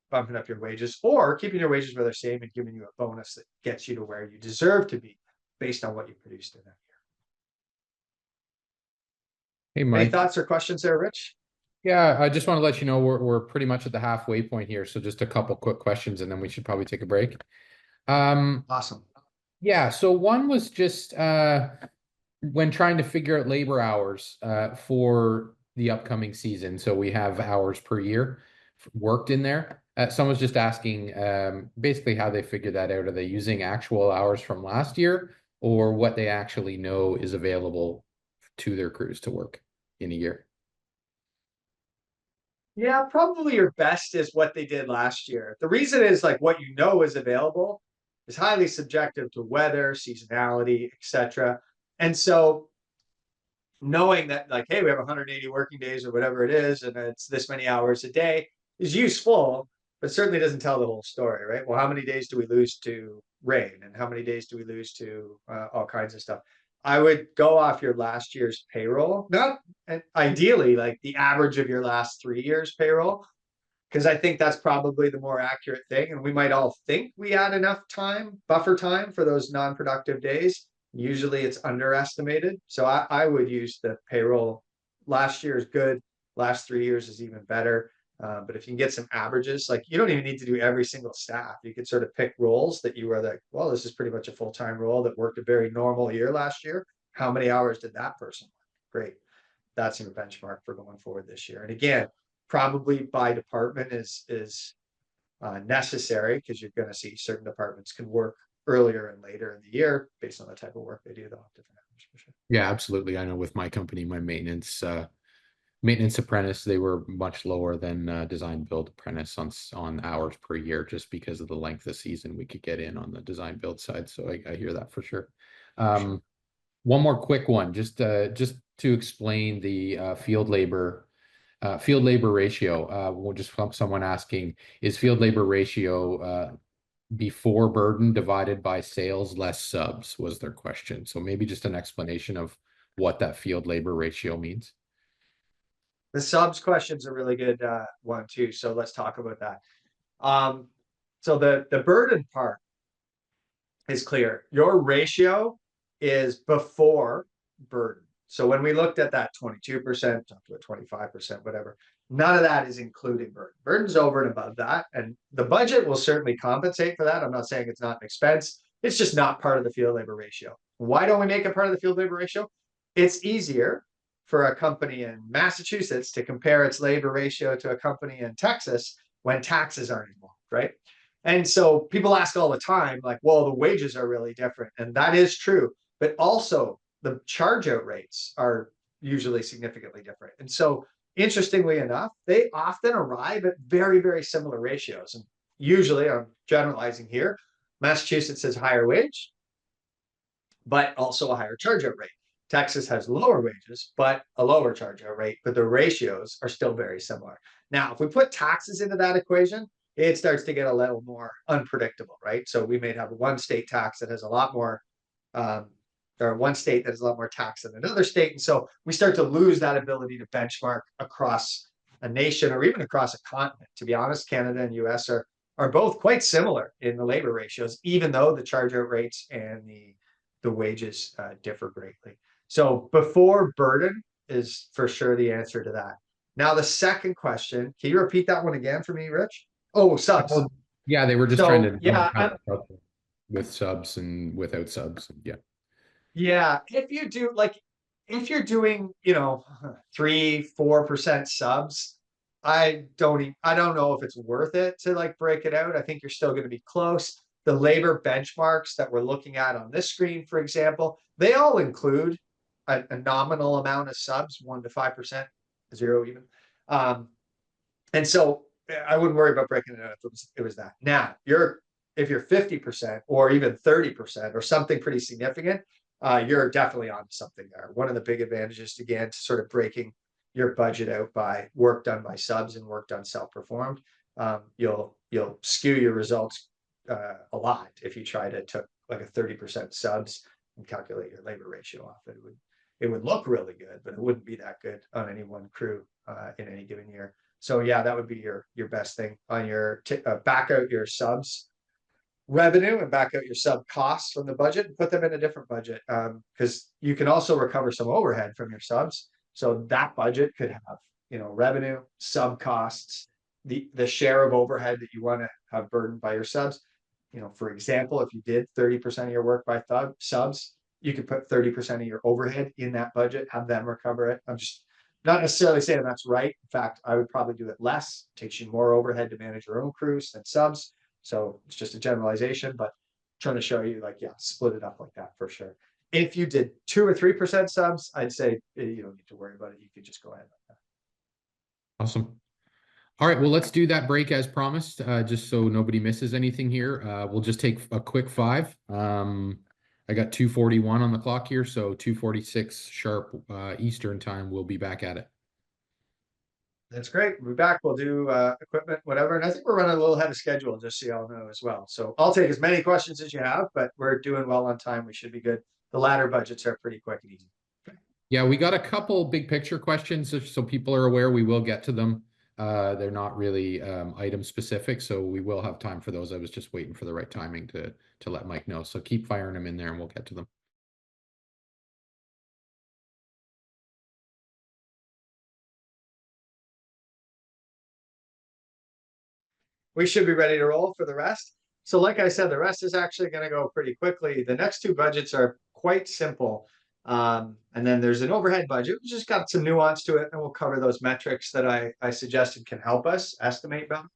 bumping up your wages or keeping your wages where they're same and giving you a bonus that gets you to where you deserve to be based on what you produced in that Hey, year. Any Mike. thoughts or questions there, Rich? Yeah, I just want to let you know we're pretty much at the halfway point here. So just a couple quick questions and then we should probably take a break. Um, Awesome. yeah, so one was just when trying to figure out labor hours for the upcoming season. So we have hours per year worked in there. Someone's just asking basically how they figure that out. Are they using actual hours from last year or what they actually know is available to their crews to work in a year? Yeah, probably your best is what they did last year. The reason is like what you know is available is highly subjective to weather, seasonality, etc. And so knowing that like, hey, we have 180 working days or whatever it is, and it's this many hours a day is useful, but certainly doesn't tell the whole story, right? Well, how many days do we lose to rain, and how many days do we lose to all kinds of stuff? I would go off your last year's payroll, not and ideally like the average of your last 3 years payroll, because I think that's probably the more accurate thing. And we might all think we had enough time, buffer time for those non-productive days. Usually it's underestimated. So I would use the payroll. Last year is good. Last 3 years is even better. But if you can get some averages, like you don't even need to do every single staff. You could sort of pick roles that you were like, well, this is pretty much a full-time role that worked a very normal year last year. How many hours did that person work? Great. That's your benchmark for going forward this year. And again, probably by department is necessary because you're going to see certain departments can work earlier and later in the year based on the type of work they do. They'll have different hours for sure. Yeah, absolutely. I know with my company, my maintenance apprentice, they were much lower than design build apprentice on hours per year just because of the length of season we could get in on the design build side. So I hear that for sure. For sure. One more quick one, just to explain the field labor ratio. Just from someone asking, is field labor ratio before burden divided by sales less subs was their question. So maybe just an explanation of what that field labor ratio means. The subs question's a really good one too. So let's talk about that. So the burden part is clear. Your ratio is before burden. So when we looked at that 22%, up to a 25%, whatever, none of that is including burden. Burden's over and above that. And the budget will certainly compensate for that. I'm not saying it's not an expense. It's just not part of the field labor ratio. Why don't we make it part of the field labor ratio? It's easier for a company in Massachusetts to compare its labor ratio to a company in Texas when taxes aren't involved, right? And so people ask all the time, like, well, the wages are really different. And that is true. But also the charge out rates are usually significantly different. And so interestingly enough, they often arrive at very, very similar ratios. And usually, I'm generalizing here, Massachusetts has higher wage, but also a higher charge out rate. Texas has lower wages, but a lower charge out rate, but the ratios are still very similar. Now, if we put taxes into that equation, it starts to get a little more unpredictable, right? So we may have one state tax that has a lot more, or one state that has a lot more tax than another state. And so we start to lose that ability to benchmark across a nation or even across a continent. To be honest, Canada and US are both quite similar in the labor ratios, even though the charge out rates and the wages differ greatly. So before burden is for sure the answer to that. Now, the second question, can you repeat that one again for me, Rich? Oh, subs. Yeah, they were just trying So to know yeah, how with subs and without subs. Yeah. yeah. If you do like, if you're doing, 3, 4% subs, I don't know if it's worth it to like break it out. I think you're still going to be close. The labor benchmarks that we're looking at on this screen, for example, they all include a nominal amount of subs, 1 to 5%, 0 even. And so I wouldn't worry about breaking it out if it was that. Now, if you're 50% or even 30% or something pretty significant, you're definitely on something there. One of the big advantages, again, to sort of breaking your budget out by work done by subs and work done self-performed, you'll skew your results a lot if you try to took like a 30% subs and calculate your labor ratio off it. It would look really good, but it wouldn't be that good on any one crew in any given year. So yeah, that would be your best thing on your back out your subs revenue and back out your sub costs from the budget and put them in a different budget, because you can also recover some overhead from your subs. So that budget could have, revenue, sub costs, the share of overhead that you want to have burdened by your subs. For example, if you did 30% of your work by subs, you could put 30% of your overhead in that budget, have them recover it. I'm just not necessarily saying that's right. In fact, I would probably do it less. It takes you more overhead to manage your own crews than subs. So it's just a generalization, but trying to show you, like, yeah, split it up like that for sure. If you did 2 or 3% subs, I'd say you don't need to worry about it. You could just go ahead like that. Awesome. All right, well, let's do that break as promised, just so nobody misses anything here. We'll just take a quick 5. I got 2:41 on the clock here, so 2:46 sharp Eastern time. We'll be back at it. That's great. We'll be back. We'll do equipment, whatever. And I think we're running a little ahead of schedule, just so y'all know as well. So I'll take as many questions as you have, but we're doing well on time. We should be good. The ladder budgets are pretty quick and easy. Yeah, we got a couple big picture questions, so people are aware. We will get to them. They're not really item specific, so we will have time for those. I was just waiting for the right timing to let Mike know. So keep firing them in there and we'll get to them. We should be ready to roll for the rest. So like I said, the rest is actually going to go pretty quickly. The next 2 budgets are quite simple. And then there's an overhead budget, which just got some nuance to it, and we'll cover those metrics that I suggested can help us estimate better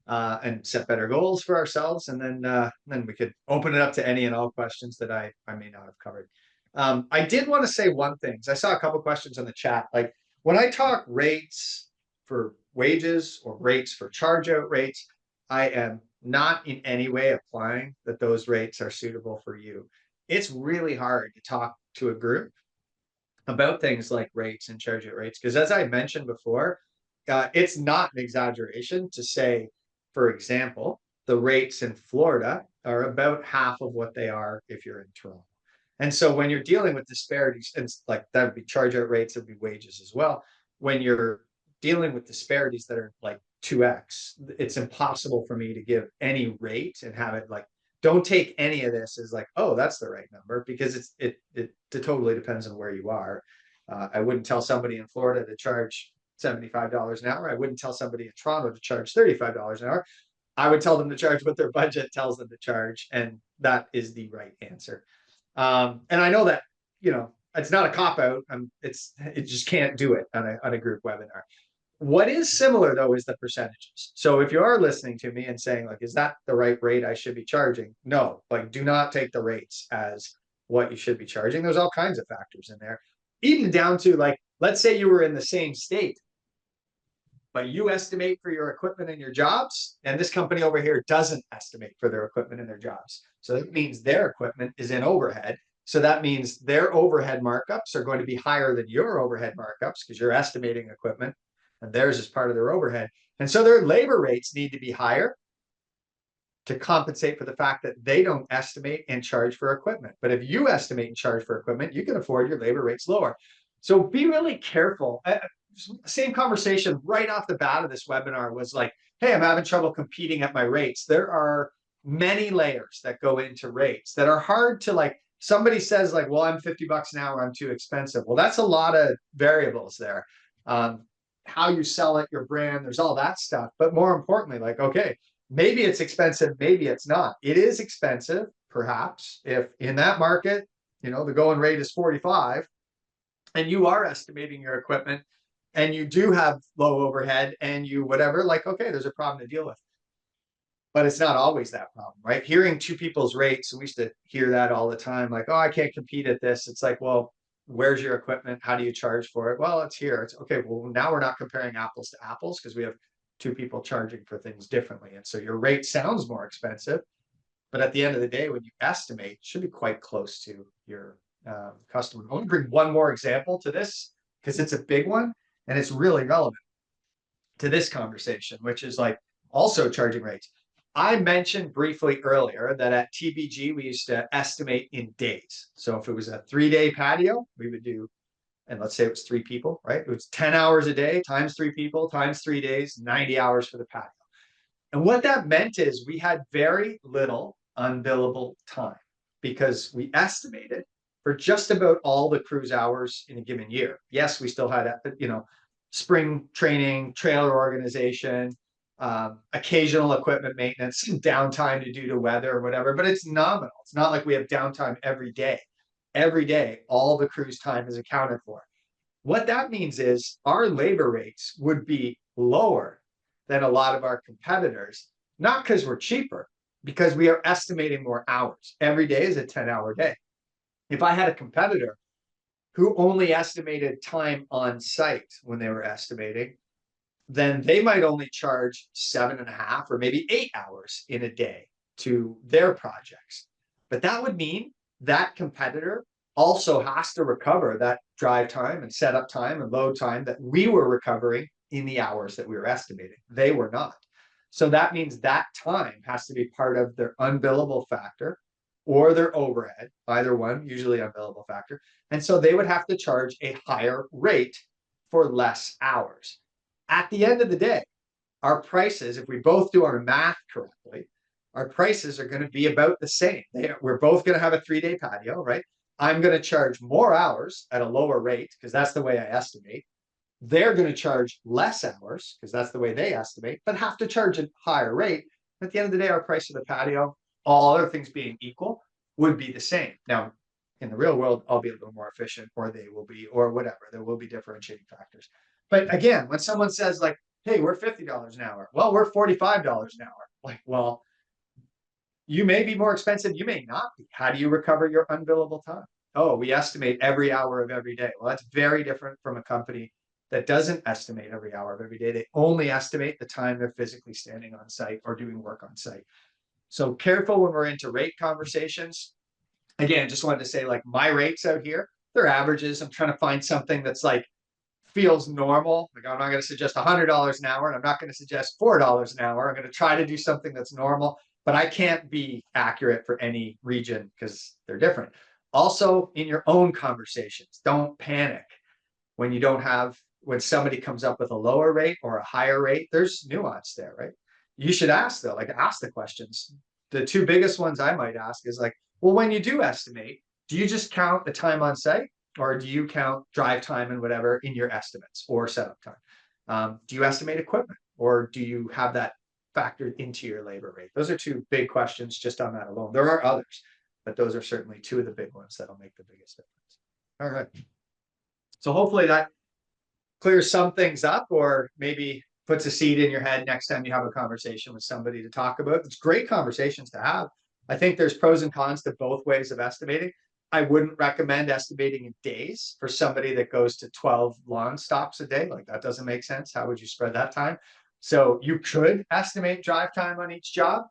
and set better goals for ourselves. And then we could open it up to any and all questions that I may not have covered. I did want to say one thing. I saw a couple questions in the chat. Like, when I talk rates for wages or rates for charge out rates, I am not in any way applying that those rates are suitable for you. It's really hard to talk to a group about things like rates and charge out rates, because as I mentioned before, it's not an exaggeration to say, for example, the rates in Florida are about half of what they are if you're in Toronto. And so when you're dealing with disparities, and like that would be charge out rates, it would be wages as well. When you're dealing with disparities that are like 2x, it's impossible for me to give any rate and have it like, don't take any of this as like, oh, that's the right number, because it totally depends on where you are. I wouldn't tell somebody in Florida to charge $75 an hour. I wouldn't tell somebody in Toronto to charge $35 an hour. I would tell them to charge what their budget tells them to charge, and that is the right answer. And I know that, it's not a cop out. It just can't do it on a group webinar. What is similar though is the percentages. So if you are listening to me and saying like, is that the right rate I should be charging? No, like, do not take the rates as what you should be charging. There's all kinds of factors in there, even down to like, let's say you were in the same state, but you estimate for your equipment and your jobs, and this company over here doesn't estimate for their equipment and their jobs. So that means their equipment is in overhead. So that means their overhead markups are going to be higher than your overhead markups, because you're estimating equipment and theirs is part of their overhead. And so their labor rates need to be higher to compensate for the fact that they don't estimate and charge for equipment. But if you estimate and charge for equipment, you can afford your labor rates lower. So be really careful. Same conversation right off the bat of this webinar was like, hey, I'm having trouble competing at my rates. There are many layers that go into rates that are hard to, like, somebody says like, well, I'm $50 an hour, I'm too expensive. Well, that's a lot of variables there. How you sell it, your brand, there's all that stuff. But more importantly, like, okay, maybe it's expensive, maybe it's not. It is expensive, perhaps, if in that market, the going rate is 45 and you are estimating your equipment and you do have low overhead and you whatever, like, okay, there's a problem to deal with. But it's not always that problem, right? Hearing 2 people's rates, we used to hear that all the time, like, oh, I can't compete at this. It's like, well, where's your equipment? How do you charge for it? Well, it's here. It's okay. Well, now we're not comparing apples to apples because we have 2 people charging for things differently. And so your rate sounds more expensive, but at the end of the day, when you estimate, it should be quite close to your customer. I want to bring one more example to this because it's a big one and it's really relevant to this conversation, which is like also charging rates. I mentioned briefly earlier that at TBG, we used to estimate in days. So if it was a 3-day patio, we would do, and let's say it was 3 people, right? It was 10 hours a day times 3 people times 3 days, 90 hours for the patio. And what that meant is we had very little unbillable time because we estimated for just about all the cruise hours in a given year. Yes, we still had, spring training, trailer organization, occasional equipment maintenance, downtime to due to weather or whatever, but it's nominal. It's not like we have downtime every day. Every day, all the cruise time is accounted for. What that means is our labor rates would be lower than a lot of our competitors, not because we're cheaper, because we are estimating more hours. Every day is a 10-hour day. If I had a competitor who only estimated time on site when they were estimating, then they might only charge 7.5 or maybe 8 hours in a day to their projects. But that would mean that competitor also has to recover that drive time and setup time and load time that we were recovering in the hours that we were estimating. They were not. So that means that time has to be part of their unbillable factor or their overhead, either one, usually unbillable factor. And so they would have to charge a higher rate for less hours. At the end of the day, our prices, if we both do our math correctly, our prices are going to be about the same. We're both going to have a 3-day patio, right? I'm going to charge more hours at a lower rate because that's the way I estimate. They're going to charge less hours because that's the way they estimate, but have to charge a higher rate. At the end of the day, our price of the patio, all other things being equal, would be the same. Now, in the real world, I'll be a little more efficient, or they will be, or whatever. There will be differentiating factors. But again, when someone says like, hey, we're $50 an hour. Well, we're $45 an hour. Like, well, you may be more expensive. You may not be. How do you recover your unbillable time? Oh, we estimate every hour of every day. Well, that's very different from a company that doesn't estimate every hour of every day. They only estimate the time they're physically standing on site or doing work on site. So careful when we're into rate conversations. Again, just wanted to say like my rates out here, they're averages. I'm trying to find something that's like feels normal. Like I'm not going to suggest $100 an hour and I'm not going to suggest $4 an hour. I'm going to try to do something that's normal, but I can't be accurate for any region because they're different. Also in your own conversations, don't panic when you don't have, when somebody comes up with a lower rate or a higher rate, there's nuance there, right? You should ask though, like ask the questions. The 2 biggest ones I might ask is like, well, when you do estimate, do you just count the time on site? Or do you count drive time and whatever in your estimates or setup time? Do you estimate equipment or do you have that factored into your labor rate? Those are 2 big questions just on that alone. There are others, but those are certainly 2 of the big ones that'll make the biggest difference. All right. So hopefully that clears some things up or maybe puts a seed in your head next time you have a conversation with somebody to talk about. It's great conversations to have. I think there's pros and cons to both ways of estimating. I wouldn't recommend estimating in days for somebody that goes to 12 lawn stops a day. Like that doesn't make sense. How would you spread that time? So you could estimate drive time on each job.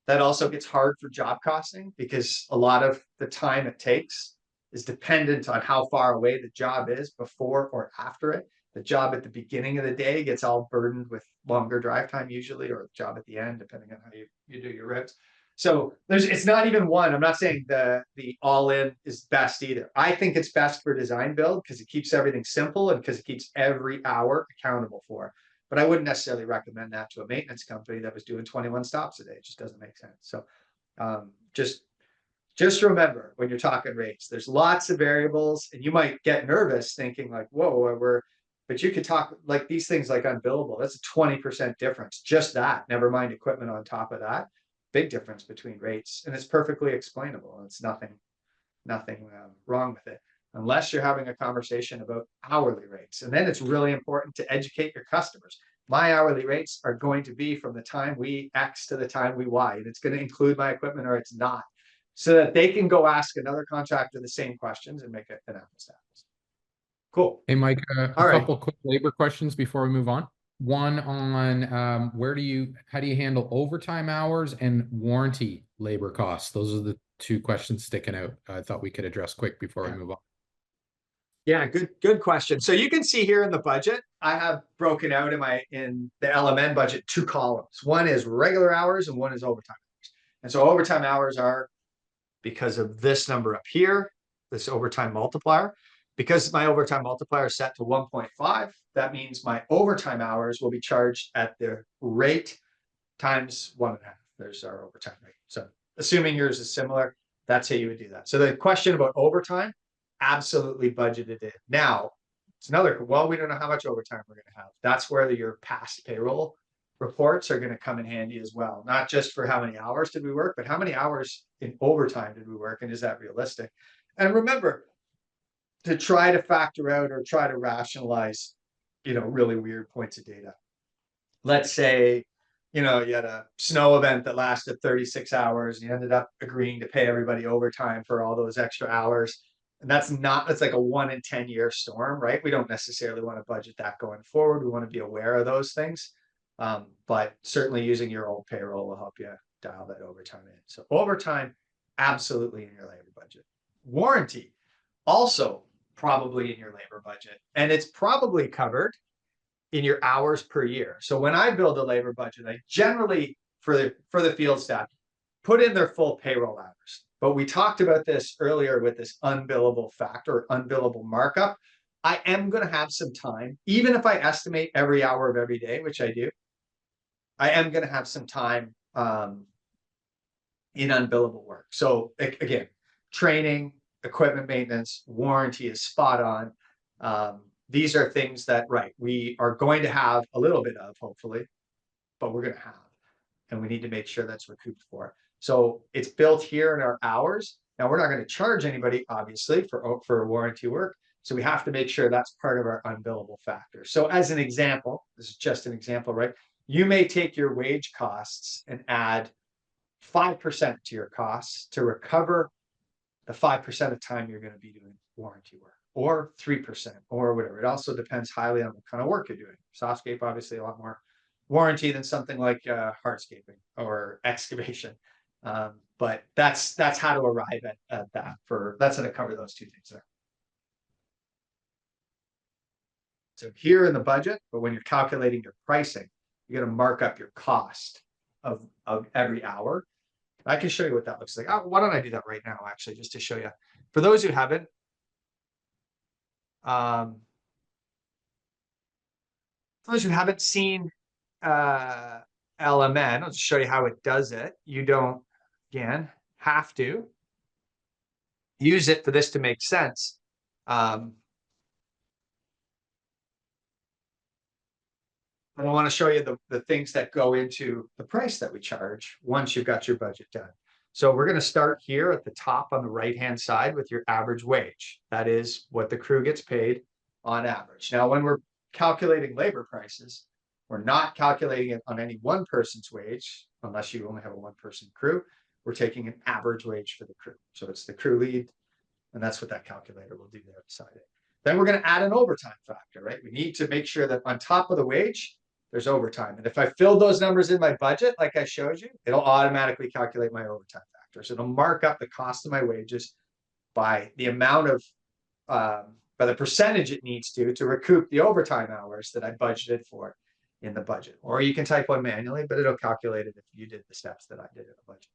That also gets hard for job costing because a lot of the time it takes is dependent on how far away the job is before or after it. The job at the beginning of the day gets all burdened with longer drive time usually, or the job at the end, depending on how you do your routes. So it's not even one. I'm not saying the all-in is best either. I think it's best for design build because it keeps everything simple and because it keeps every hour accountable for. But I wouldn't necessarily recommend that to a maintenance company that was doing 21 stops a day. It just doesn't make sense. So just remember when you're talking rates, there's lots of variables and you might get nervous thinking like, whoa, but you could talk like these things like unbillable. That's a 20% difference. Just that, never mind equipment on top of that. Big difference between rates, and it's perfectly explainable. It's nothing wrong with it, unless you're having a conversation about hourly rates. And then it's really important to educate your customers. My hourly rates are going to be from the time we X to the time we Y, and it's going to include my equipment or it's not, so that they can go ask another contractor the same questions and make it an apples to apples. Cool. Hey, Mike, a All right. couple quick labor questions before we move on. One on how do you handle overtime hours and warranty labor costs? Those are the 2 questions sticking out. I thought we could address quick before we move on. Yeah, good question. So you can see here in the budget, I have broken out in the LMN budget 2 columns. One is regular hours and one is overtime hours. And so overtime hours are because of this number up here, this overtime multiplier. Because my overtime multiplier is set to 1.5, that means my overtime hours will be charged at the rate times 1.5. There's our overtime rate. So assuming yours is similar, that's how you would do that. So the question about overtime, absolutely budgeted in. Now, it's another, well, we don't know how much overtime we're going to have. That's where your past payroll reports are going to come in handy as well. Not just for how many hours did we work, but how many hours in overtime did we work, and is that realistic? And remember to try to factor out or try to rationalize, really weird points of data. Let's say, you had a snow event that lasted 36 hours and you ended up agreeing to pay everybody overtime for all those extra hours. And that's like a 1 in 10 year storm, right? We don't necessarily want to budget that going forward. We want to be aware of those things. But certainly using your old payroll will help you dial that overtime in. So overtime, absolutely in your labor budget. Warranty, also probably in your labor budget. And it's probably covered in your hours per year. So when I build a labor budget, I generally, for the field staff, put in their full payroll hours. But we talked about this earlier with this unbillable factor, unbillable markup. I am going to have some time, even if I estimate every hour of every day, which I do, I am going to have some time in unbillable work. So again, training, equipment maintenance, warranty is spot on. These are things that, right, we are going to have a little bit of, hopefully, but we're going to have, and we need to make sure that's recouped for. So it's built here in our hours. Now, we're not going to charge anybody, obviously, for warranty work. So we have to make sure that's part of our unbillable factor. So as an example, this is just an example, right? You may take your wage costs and add 5% to your costs to recover the 5% of time you're going to be doing warranty work, or 3%, or whatever. It also depends highly on what kind of work you're doing. Softscape, obviously, a lot more warranty than something like hardscaping or excavation. But that's how to arrive at that. That's how to cover those two things there. So here in the budget, but when you're calculating your pricing, you're going to mark up your cost of every hour. I can show you what that looks like. Why don't I do that right now, actually, just to show you. For those who haven't, seen LMN, I'll just show you how it does it. You don't, again, have to use it for this to make sense. But I want to show you the things that go into the price that we charge once you've got your budget done. So we're going to start here at the top on the right-hand side with your average wage. That is what the crew gets paid on average. Now, when we're calculating labor prices, we're not calculating it on any one person's wage, unless you only have a one-person crew. We're taking an average wage for the crew. So it's the crew lead, and that's what that calculator will do there beside it. Then we're going to add an overtime factor, right? We need to make sure that on top of the wage, there's overtime. And if I fill those numbers in my budget, like I showed you, it'll automatically calculate my overtime factor. So it'll mark up the cost of my wages by the amount of, by the percentage it needs to recoup the overtime hours that I budgeted for in the budget. Or you can type one manually, but it'll calculate it if you did the steps that I did in the budget.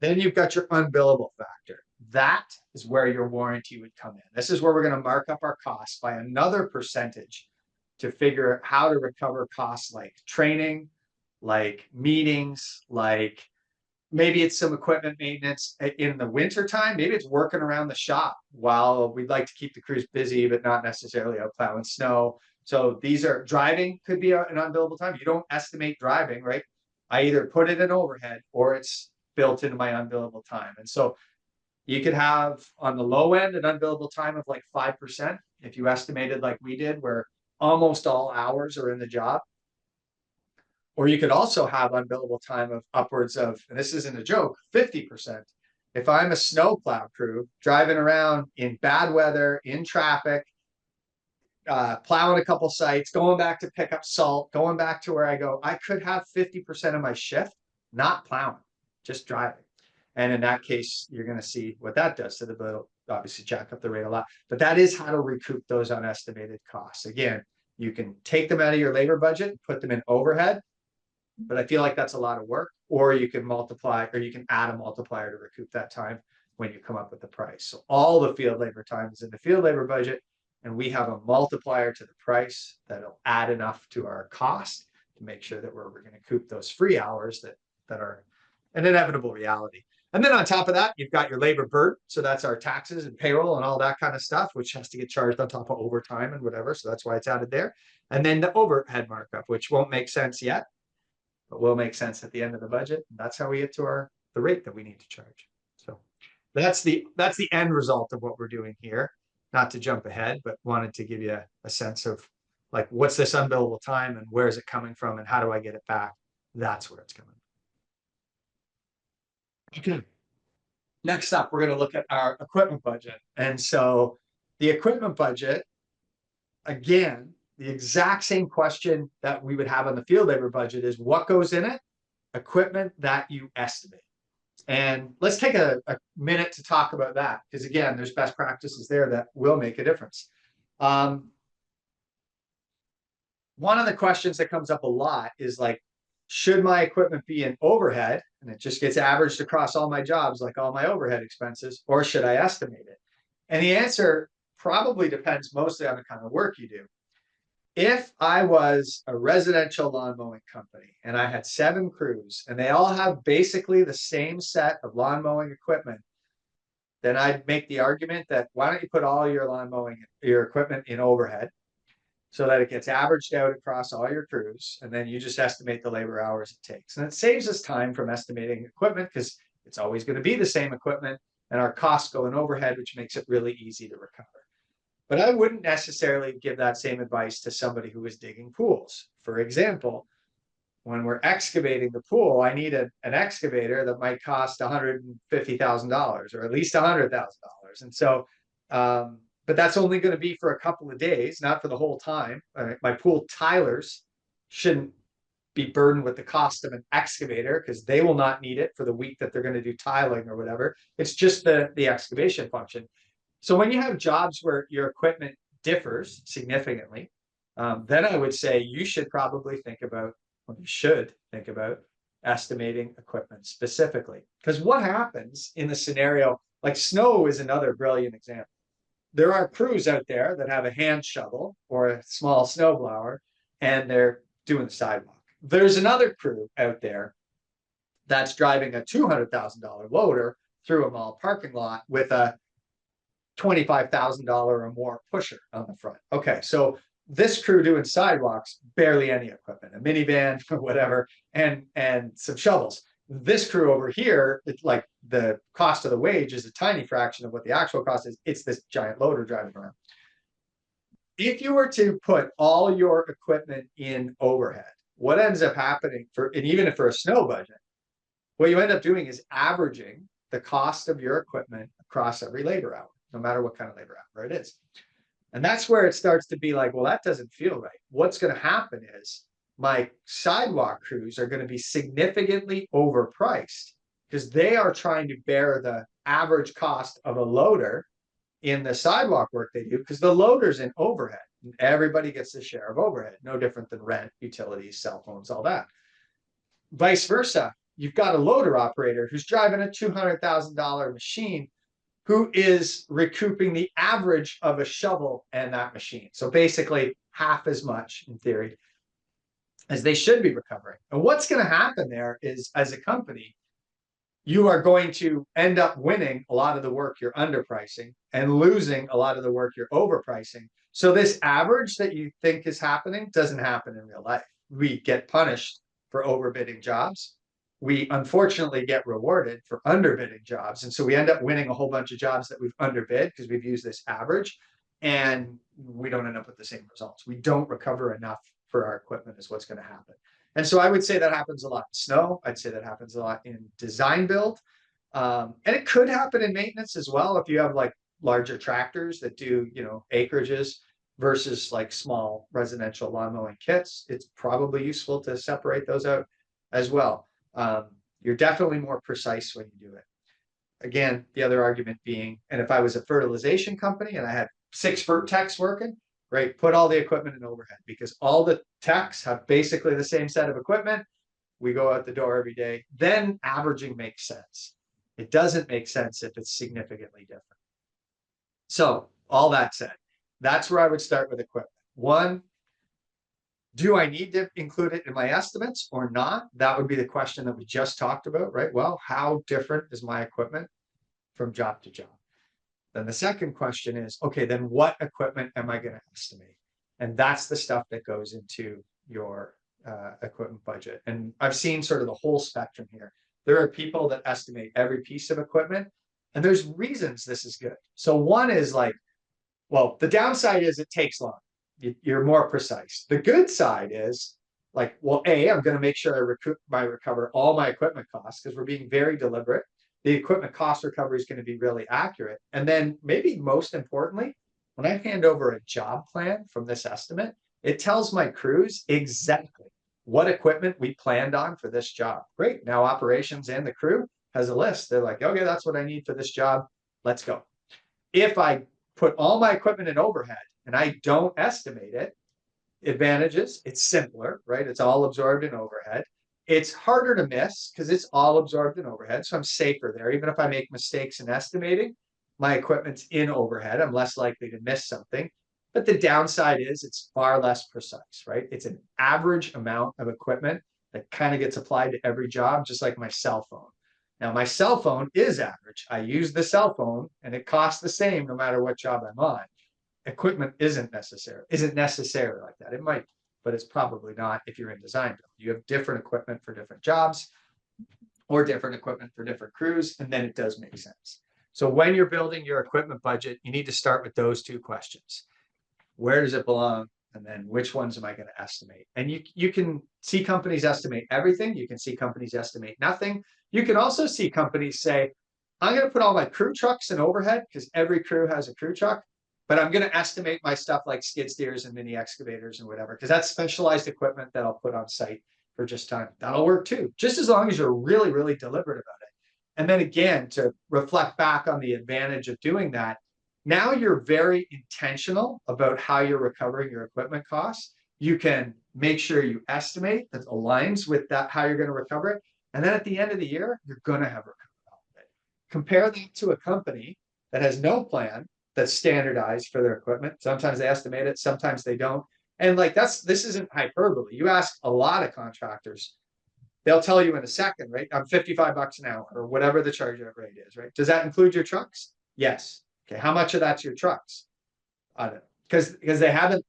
Then you've got your unbillable factor. That is where your warranty would come in. This is where we're going to mark up our costs by another percentage to figure out how to recover costs like training, like meetings, like maybe it's some equipment maintenance in the winter time. Maybe it's working around the shop while we'd like to keep the crews busy, but not necessarily out plowing snow. So these are driving could be an unbillable time. You don't estimate driving, right? I either put it in overhead or it's built into my unbillable time. And so you could have on the low end an unbillable time of like 5% if you estimated like we did, where almost all hours are in the job. Or you could also have unbillable time of upwards of, and this isn't a joke, 50%. If I'm a snowplow crew driving around in bad weather, in traffic, plowing a couple sites, going back to pick up salt, going back to where I go, I could have 50% of my shift not plowing, just driving. And in that case, you're going to see what that does to the bill. Obviously, jack up the rate a lot. But that is how to recoup those unestimated costs. Again, you can take them out of your labor budget, put them in overhead, but I feel like that's a lot of work. Or you can multiply, or you can add a multiplier to recoup that time when you come up with the price. So all the field labor time is in the field labor budget, and we have a multiplier to the price that'll add enough to our cost to make sure that we're going to recoup those free hours that are an inevitable reality. And then on top of that, you've got your labor burden. So that's our taxes and payroll and all that kind of stuff, which has to get charged on top of overtime and whatever. So that's why it's added there. And then the overhead markup, which won't make sense yet, but will make sense at the end of the budget. And that's how we get to the rate that we need to charge. So that's the end result of what we're doing here. Not to jump ahead, but wanted to give you a sense of like, what's this unbillable time and where is it coming from and how do I get it back? That's where it's coming from. Okay. Next up, we're going to look at our equipment budget. And so the equipment budget, again, the exact same question that we would have on the field labor budget is what goes in it? Equipment that you estimate. And let's take a minute to talk about that, because again, there's best practices there that will make a difference. One of the questions that comes up a lot is like, should my equipment be in overhead and it just gets averaged across all my jobs, like all my overhead expenses, or should I estimate it? And the answer probably depends mostly on the kind of work you do. If I was a residential lawn mowing company and I had 7 crews and they all have basically the same set of lawn mowing equipment, then I'd make the argument that why don't you put all your lawn mowing, your equipment in overhead so that it gets averaged out across all your crews, and then you just estimate the labor hours it takes. And it saves us time from estimating equipment because it's always going to be the same equipment and our costs go in overhead, which makes it really easy to recover. But I wouldn't necessarily give that same advice to somebody who is digging pools. For example, when we're excavating the pool, I need an excavator that might cost $150,000 or at least $100,000. And so, but that's only going to be for a couple of days, not for the whole time. My pool tilers shouldn't be burdened with the cost of an excavator because they will not need it for the week that they're going to do tiling or whatever. It's just the excavation function. So when you have jobs where your equipment differs significantly, then I would say you should probably think about, or you should think about estimating equipment specifically. Because what happens in the scenario, like snow is another brilliant example. There are crews out there that have a hand shovel or a small snowblower, and they're doing the sidewalk. There's another crew out there that's driving a $200,000 loader through a mall parking lot with a $25,000 or more pusher on the front. Okay, so this crew doing sidewalks, barely any equipment, a minivan or whatever, and some shovels. This crew over here, it's like the cost of the wage is a tiny fraction of what the actual cost is. It's this giant loader driving around. If you were to put all your equipment in overhead, what ends up happening and even for a snow budget, what you end up doing is averaging the cost of your equipment across every labor hour, no matter what kind of labor hour it is. And that's where it starts to be like, well, that doesn't feel right. What's going to happen is my sidewalk crews are going to be significantly overpriced because they are trying to bear the average cost of a loader in the sidewalk work they do because the loader's in overhead. And everybody gets a share of overhead, no different than rent, utilities, cell phones, all that. Vice versa, you've got a loader operator who's driving a $200,000 machine who is recouping the average of a shovel and that machine. So basically half as much in theory as they should be recovering. And what's going to happen there is, as a company, you are going to end up winning a lot of the work you're underpricing and losing a lot of the work you're overpricing. So this average that you think is happening doesn't happen in real life. We get punished for overbidding jobs. We unfortunately get rewarded for underbidding jobs. And so we end up winning a whole bunch of jobs that we've underbid because we've used this average, and we don't end up with the same results. We don't recover enough for our equipment is what's going to happen. And so I would say that happens a lot in snow. I'd say that happens a lot in design build. And it could happen in maintenance as well. If you have like larger tractors that do, acreages versus like small residential lawn mowing kits, it's probably useful to separate those out as well. You're definitely more precise when you do it. Again, the other argument being, and if I was a fertilization company and I had 6 techs working, great, put all the equipment in overhead because all the techs have basically the same set of equipment. We go out the door every day. Then averaging makes sense. It doesn't make sense if it's significantly different. So all that said, that's where I would start with equipment. One, do I need to include it in my estimates or not? That would be the question that we just talked about, right? Well, how different is my equipment from job to job? Then the second question is, okay, then what equipment am I going to estimate? And that's the stuff that goes into your equipment budget. And I've seen sort of the whole spectrum here. There are people that estimate every piece of equipment, and there's reasons this is good. So one is like, well, the downside is it takes long. You're more precise. The good side is like, well, I'm going to make sure I recover all my equipment costs because we're being very deliberate. The equipment cost recovery is going to be really accurate. And then maybe most importantly, when I hand over a job plan from this estimate, it tells my crews exactly what equipment we planned on for this job. Great. Now operations and the crew has a list. They're like, okay, that's what I need for this job. Let's go. If I put all my equipment in overhead and I don't estimate it, advantages, it's simpler, right? It's all absorbed in overhead. It's harder to miss because it's all absorbed in overhead. So I'm safer there. Even if I make mistakes in estimating, my equipment's in overhead. I'm less likely to miss something. But the downside is it's far less precise, right? It's an average amount of equipment that kind of gets applied to every job, just like my cell phone. Now, my cell phone is average. I use the cell phone and it costs the same no matter what job I'm on. Equipment isn't necessary like that. It might, but it's probably not if you're in design build. You have different equipment for different jobs or different equipment for different crews, and then it does make sense. So when you're building your equipment budget, you need to start with those 2 questions. Where does it belong? And then which ones am I going to estimate? And you can see companies estimate everything. You can see companies estimate nothing. You can also see companies say, I'm going to put all my crew trucks in overhead because every crew has a crew truck, but I'm going to estimate my stuff like skid steers and mini excavators and whatever, because that's specialized equipment that I'll put on site for just time. That'll work too, just as long as you're really, really deliberate about it. And then again, to reflect back on the advantage of doing that, now you're very intentional about how you're recovering your equipment costs. You can make sure you estimate that aligns with that, how you're going to recover it. And then at the end of the year, you're going to have recovered all of it. Compare that to a company that has no plan that's standardized for their equipment. Sometimes they estimate it, sometimes they don't. And like this isn't hyperbole. You ask a lot of contractors, they'll tell you in a second, right? I'm 55 bucks an hour or whatever the charge out rate is, right? Does that include your trucks? Yes. Okay, how much of that's your trucks? I don't know. Because they haven't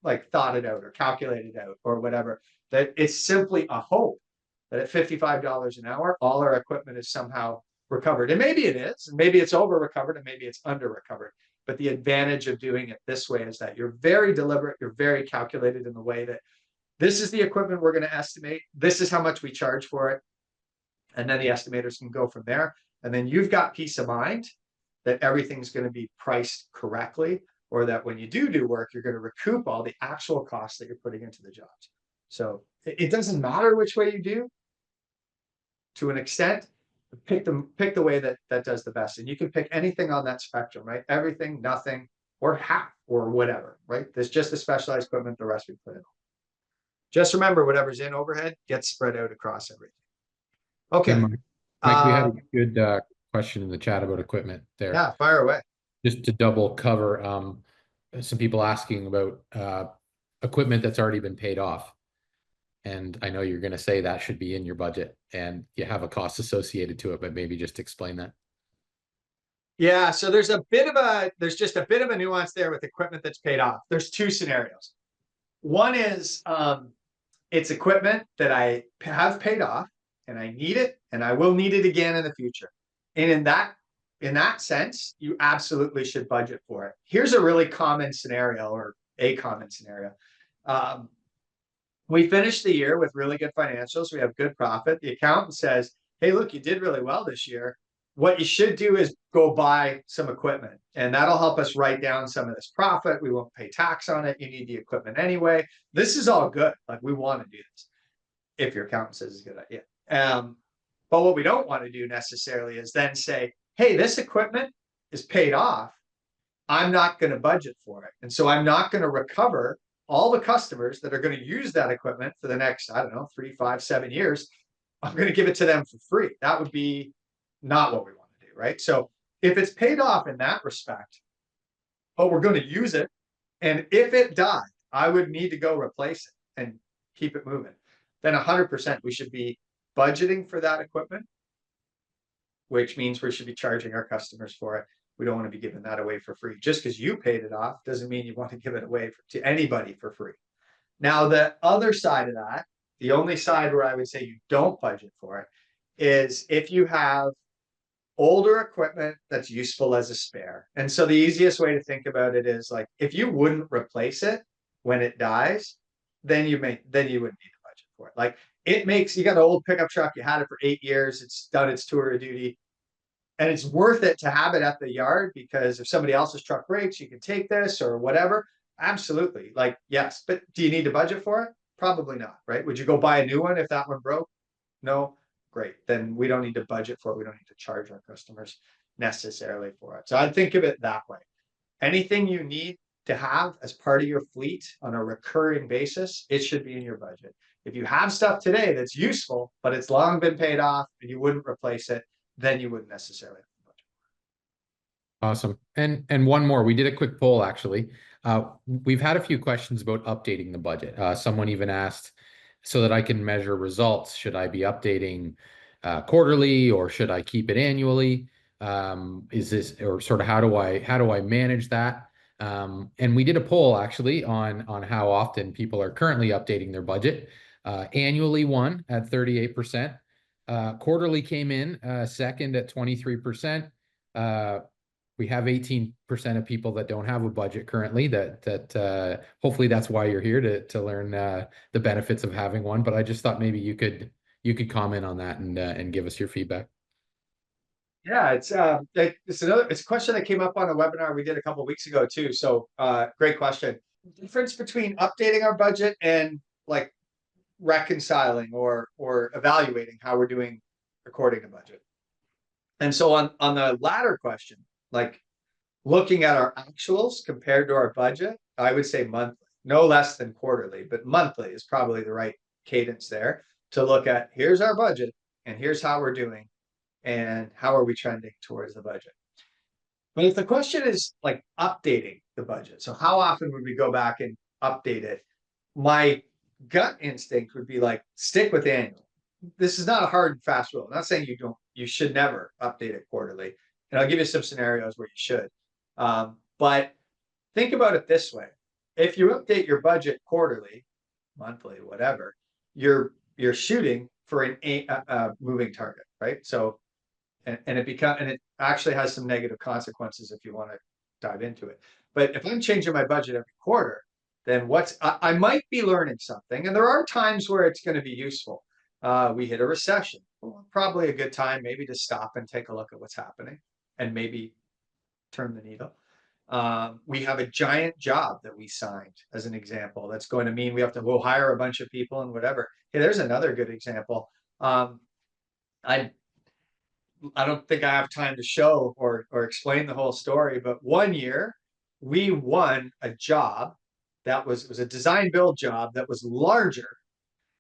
like thought it out or calculated out or whatever. That it's simply a hope that at $55 an hour, all our equipment is somehow recovered. And maybe it is, and maybe it's over recovered, and maybe it's under recovered. But the advantage of doing it this way is that you're very deliberate, you're very calculated in the way that this is the equipment we're going to estimate. This is how much we charge for it. And then the estimators can go from there. And then you've got peace of mind that everything's going to be priced correctly, or that when you do work, you're going to recoup all the actual costs that you're putting into the jobs. So it doesn't matter which way you do to an extent. Pick the way that does the best. And you can pick anything on that spectrum, right? Everything, nothing, or half, or whatever, right? There's just the specialized equipment, the rest we put in. Just remember, whatever's in overhead gets spread out across everything. Okay. Mike, we had a good question in the chat about equipment there. Yeah, fire away. Just to double cover, some people asking about equipment that's already been paid off. And I know you're going to say that should be in your budget and you have a cost associated to it, but maybe just explain that. Yeah, so there's just a bit of a nuance there with equipment that's paid off. There's 2 scenarios. One is it's equipment that I have paid off and I need it and I will need it again in the future. And in that sense, you absolutely should budget for it. Here's a really common scenario, or a common scenario. We finished the year with really good financials. We have good profit. The accountant says, hey, look, you did really well this year. What you should do is go buy some equipment, and that'll help us write down some of this profit. We won't pay tax on it. You need the equipment anyway. This is all good. Like, we want to do this if your accountant says it's a good idea. But what we don't want to do necessarily is then say, hey, this equipment is paid off. I'm not going to budget for it. And so I'm not going to recover all the customers that are going to use that equipment for the next, I don't know, 3, 5, 7 years. I'm going to give it to them for free. That would be not what we want to do, right? So if it's paid off in that respect, but we're going to use it, and if it died, I would need to go replace it and keep it moving. Then 100% we should be budgeting for that equipment, which means we should be charging our customers for it. We don't want to be giving that away for free. Just because you paid it off doesn't mean you want to give it away to anybody for free. Now, the other side of that, the only side where I would say you don't budget for it, is if you have older equipment that's useful as a spare. And so the easiest way to think about it is like, if you wouldn't replace it when it dies, then you wouldn't need to budget for it. Like, you got an old pickup truck, you had it for 8 years, it's done its tour of duty, and it's worth it to have it at the yard, because if somebody else's truck breaks, you can take this or whatever. Absolutely. Like, yes, but do you need to budget for it? Probably not, right? Would you go buy a new one if that one broke? No. Great. Then we don't need to budget for it. We don't need to charge our customers necessarily for it. So I'd think of it that way. Anything you need to have as part of your fleet on a recurring basis, it should be in your budget. If you have stuff today that's useful, but it's long been paid off and you wouldn't replace it, then you wouldn't necessarily have to budget. Awesome. And one more. We did a quick poll actually. We've had a few questions about updating the budget. Someone even asked, so that I can measure results, should I be updating quarterly, or should I keep it annually? Is this, or sort of how do I manage that? And we did a poll actually on how often people are currently updating their budget. Annually won at 38%. Quarterly came in second at 23%. We have 18% of people that don't have a budget currently. That hopefully that's why you're here to learn the benefits of having one. But I just thought maybe you could comment on that and give us your feedback. Yeah, it's a question that came up on a webinar we did a couple of weeks ago too. So great question. Difference between updating our budget and like reconciling or evaluating how we're doing according to budget. And so on the latter question, like looking at our actuals compared to our budget, I would say monthly, no less than quarterly, but monthly is probably the right cadence there to look at. Here's our budget and here's how we're doing and how are we trending towards the budget. But if the question is like updating the budget, so how often would we go back and update it? My gut instinct would be like, stick with annual. This is not a hard and fast rule. I'm not saying you should never update it quarterly. And I'll give you some scenarios where you should. But think about it this way. If you update your budget quarterly, monthly, whatever, you're shooting for a moving target, right? So, and it actually has some negative consequences if you want to dive into it. But if I'm changing my budget every quarter, then I might be learning something. And there are times where it's going to be useful. We hit a recession. Well, probably a good time maybe to stop and take a look at what's happening and maybe turn the needle. We have a giant job that we signed as an example. That's going to mean we'll hire a bunch of people and whatever. Hey, there's another good example. I don't think I have time to show or explain the whole story, but one year we won a job that was a design build job that was larger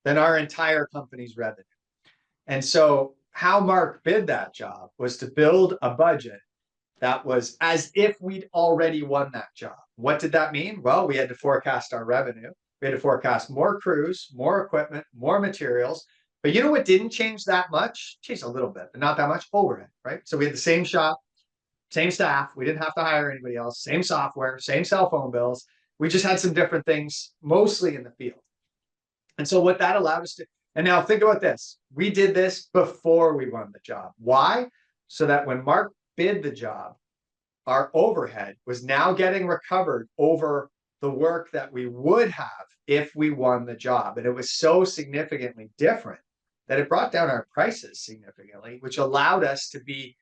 than our entire company's revenue. And so how Mark bid that job was to build a budget that was as if we'd already won that job. What did that mean? Well, we had to forecast our revenue. We had to forecast more crews, more equipment, more materials. But you know what didn't change that much? Changed a little bit, but not that much. Overhead, right? So we had the same shop, same staff. We didn't have to hire anybody else. Same software, same cell phone bills. We just had some different things, mostly in the field. And so what that allowed us to, and now think about this. We did this before we won the job. Why? So that when Mark bid the job, our overhead was now getting recovered over the work that we would have if we won the job. And it was so significantly different that it brought down our prices significantly, which allowed us to be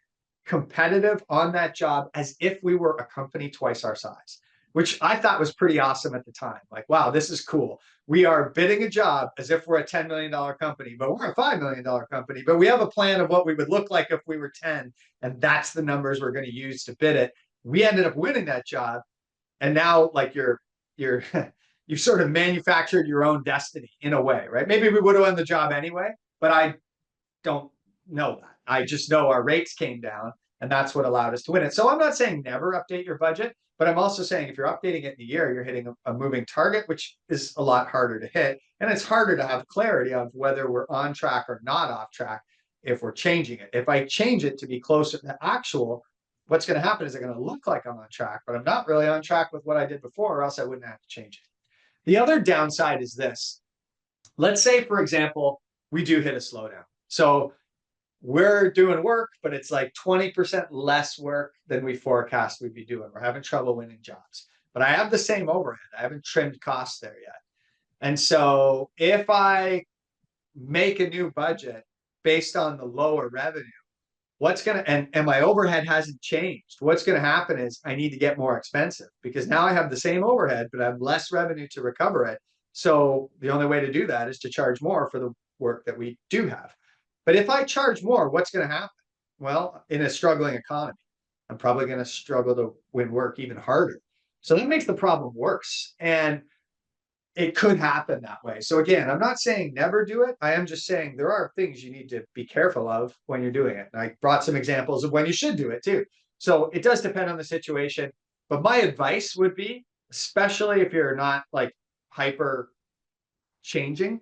competitive on that job as if we were a company twice our size. which I thought was pretty awesome at the time. Like, wow, this is cool. We are bidding a job as if we're a $10 million company, but we're a $5 million company. But we have a plan of what we would look like if we were 10, and that's the numbers we're going to use to bid it. We ended up winning that job, and now like you're you sort of manufactured your own destiny in a way, right? Maybe we would have won the job anyway, but I don't know that. I just know our rates came down, and that's what allowed us to win it. So I'm not saying never update your budget, but I'm also saying if you're updating it in a year, you're hitting a moving target, which is a lot harder to hit. And it's harder to have clarity of whether we're on track or not off track if we're changing it. If I change it to be closer to actual, what's going to happen is it's going to look like I'm on track, but I'm not really on track with what I did before, or else I wouldn't have to change it. The other downside is this. Let's say, for example, we do hit a slowdown. So we're doing work, but it's like 20% less work than we forecast we'd be doing. We're having trouble winning jobs, but I have the same overhead. I haven't trimmed costs there yet. And so if I make a new budget based on the lower revenue, what's going to, and my overhead hasn't changed. What's going to happen is I need to get more expensive because now I have the same overhead, but I have less revenue to recover it. So the only way to do that is to charge more for the work that we do have. But if I charge more, what's going to happen? Well, in a struggling economy, I'm probably going to struggle to win work even harder. So that makes the problem worse. And it could happen that way. So again, I'm not saying never do it. I am just saying there are things you need to be careful of when you're doing it. And I brought some examples of when you should do it too. So it does depend on the situation. But my advice would be, especially if you're not like hyper changing,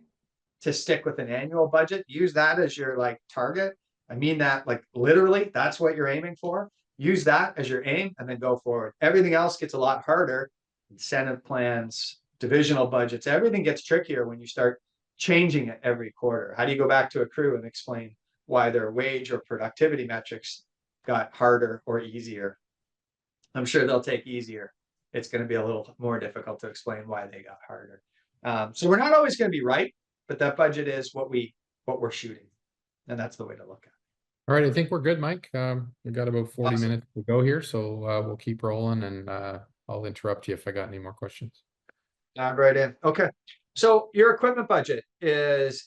to stick with an annual budget. Use that as your like target. I mean that like literally, that's what you're aiming for. Use that as your aim and then go forward. Everything else gets a lot harder. Incentive plans, divisional budgets, everything gets trickier when you start changing it every quarter. How do you go back to a crew and explain why their wage or productivity metrics got harder or easier? I'm sure they'll take easier. It's going to be a little more difficult to explain why they got harder. So we're not always going to be right, but that budget is what we're shooting, and that's the way to look at it. All right, I think we're good, Mike. We've got about 40 Awesome. minutes to go here, so we'll keep rolling, and I'll interrupt you if I got any more questions. Dive right in. Okay, so your equipment budget is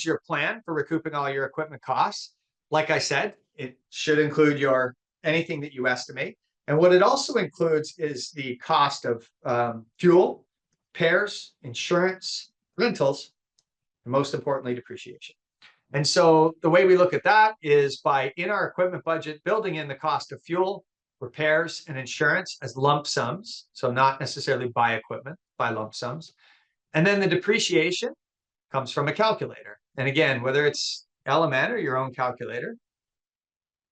your plan for recouping all your equipment costs. Like I said, it should include your anything that you estimate, and what it also includes is the cost of fuel, repairs, insurance, rentals, and most importantly, depreciation. And so the way we look at that is by, in our equipment budget, building in the cost of fuel, repairs, and insurance as lump sums. So not necessarily by equipment, by lump sums. And then the depreciation comes from a calculator. And again, whether it's Element or your own calculator,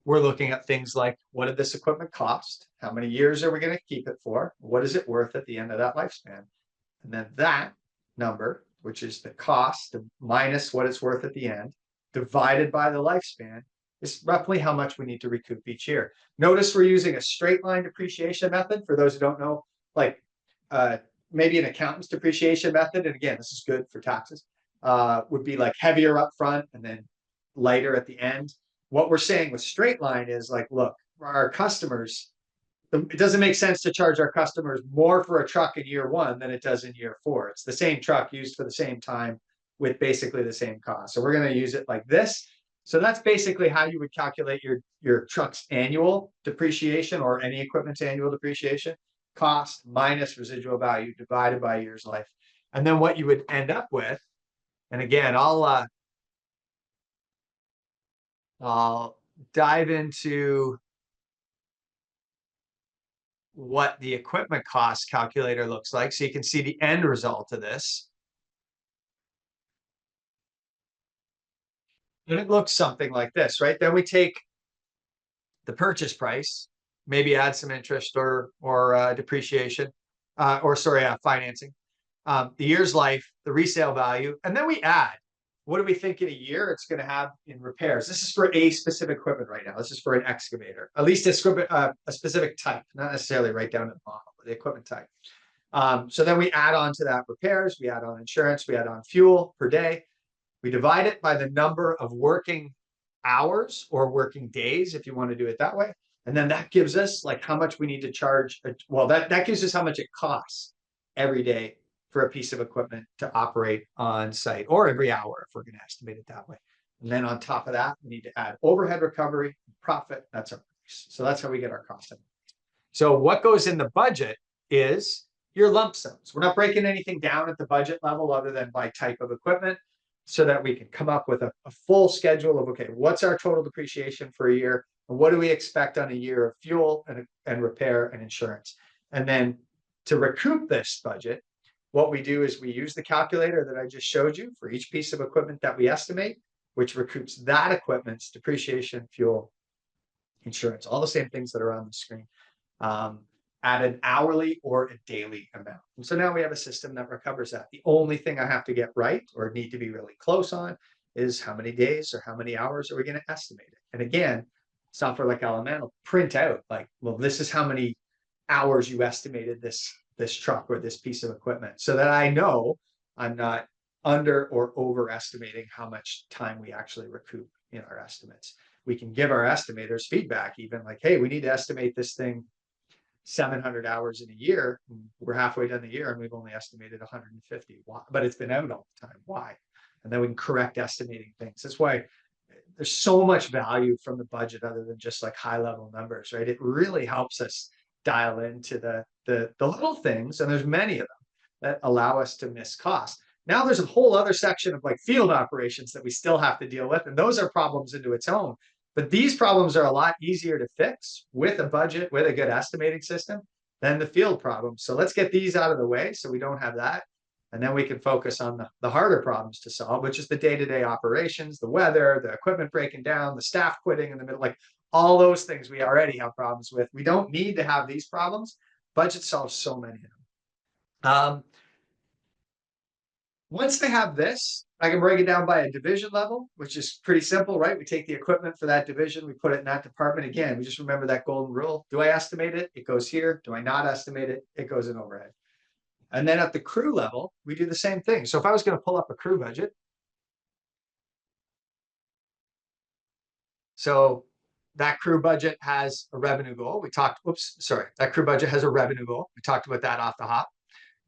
we're looking at things like, what did this equipment cost? How many years are we going to keep it for? What is it worth at the end of that lifespan? And then that number, which is the cost minus what it's worth at the end, divided by the lifespan, is roughly how much we need to recoup each year. Notice we're using a straight line depreciation method. For those who don't know, like maybe an accountant's depreciation method, and again, this is good for taxes, would be like heavier up front and then lighter at the end. What we're saying with straight line is like, look, our customers, it doesn't make sense to charge our customers more for a truck in year one than it does in year 4. It's the same truck used for the same time with basically the same cost. So we're going to use it like this. So that's basically how you would calculate your truck's annual depreciation or any equipment's annual depreciation. Cost minus residual value divided by year's life. And then what you would end up with, and again, I'll dive into what the equipment cost calculator looks like so you can see the end result of this. And it looks something like this, right? Then we take the purchase price, maybe add some interest or depreciation, financing, the year's life, the resale value, and then we add. What do we think in a year it's going to have in repairs? This is for a specific equipment right now. This is for an excavator, at least a specific type, not necessarily right down to the model, but the equipment type. So then we add on to that repairs, we add on insurance, we add on fuel per day. We divide it by the number of working hours or working days, if you want to do it that way. And then that gives us like how much we need to charge. Well, that gives us how much it costs every day for a piece of equipment to operate on site, or every hour if we're going to estimate it that way. And then on top of that, we need to add overhead recovery, profit. That's our price. So that's how we get our cost. So what goes in the budget is your lump sums. We're not breaking anything down at the budget level other than by type of equipment, so that we can come up with a full schedule of, okay, what's our total depreciation for a year? And what do we expect on a year of fuel and repair and insurance? And then to recoup this budget, what we do is we use the calculator that I just showed you for each piece of equipment that we estimate, which recoups that equipment's depreciation, fuel, insurance, all the same things that are on the screen, at an hourly or a daily amount. And so now we have a system that recovers that. The only thing I have to get right or need to be really close on is how many days or how many hours are we going to estimate it? And again, software like Element will print out like, well, this is how many hours you estimated this truck or this piece of equipment, so that I know I'm not under or overestimating how much time we actually recoup in our estimates. We can give our estimators feedback, even like, hey, we need to estimate this thing 700 hours in a year. We're halfway done the year and we've only estimated 150. Why? But it's been out all the time. Why? And then we can correct estimating things. That's why there's so much value from the budget other than just like high level numbers, right? It really helps us dial into the little things, and there's many of them that allow us to miss cost. Now there's a whole other section of like field operations that we still have to deal with, and those are problems into its own. But these problems are a lot easier to fix with a budget, with a good estimating system, than the field problems. So let's get these out of the way so we don't have that. And then we can focus on the harder problems to solve, which is the day-to-day operations, the weather, the equipment breaking down, the staff quitting in the middle, like all those things we already have problems with. We don't need to have these problems. Budget solves so many of them. Once they have this, I can break it down by a division level, which is pretty simple, right? We take the equipment for that division, we put it in that department. Again, we just remember that golden rule. Do I estimate it? It goes here. Do I not estimate it? It goes in overhead. And then at the crew level, we do the same thing. So if I was going to pull up a crew budget, so that crew budget has a revenue goal. That crew budget has a revenue goal. We talked about that off the hop.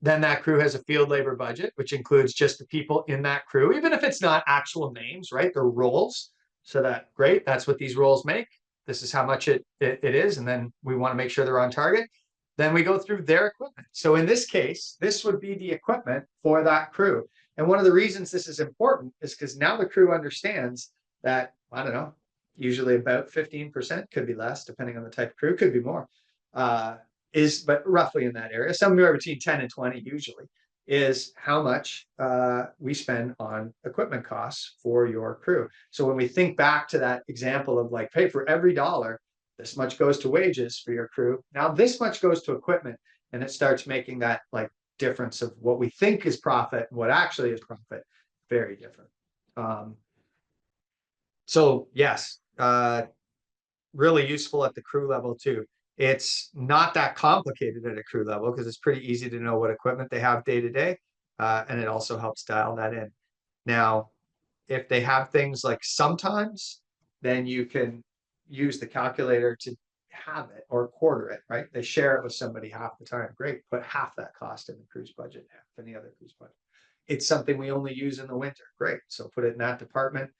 Then that crew has a field labor budget, which includes just the people in that crew, even if it's not actual names, right? They're roles. So great, that's what these roles make. This is how much it is. And then we want to make sure they're on target. Then we go through their equipment. So in this case, this would be the equipment for that crew. And one of the reasons this is important is because now the crew understands that, I don't know, usually about 15%, could be less, depending on the type of crew, could be more, but roughly in that area, somewhere between 10 and 20 usually, is how much we spend on equipment costs for your crew. So when we think back to that example of like, hey, for every dollar, this much goes to wages for your crew. Now this much goes to equipment, and it starts making that like difference of what we think is profit and what actually is profit very different. So yes, really useful at the crew level too. It's not that complicated at a crew level because it's pretty easy to know what equipment they have day to day. And it also helps dial that in. Now, if they have things like sometimes, then you can use the calculator to have it or quarter it, right? They share it with somebody half the time. Great, put half that cost in the crew's budget, half in the other crew's budget. It's something we only use in the winter. Great, so put it in that department,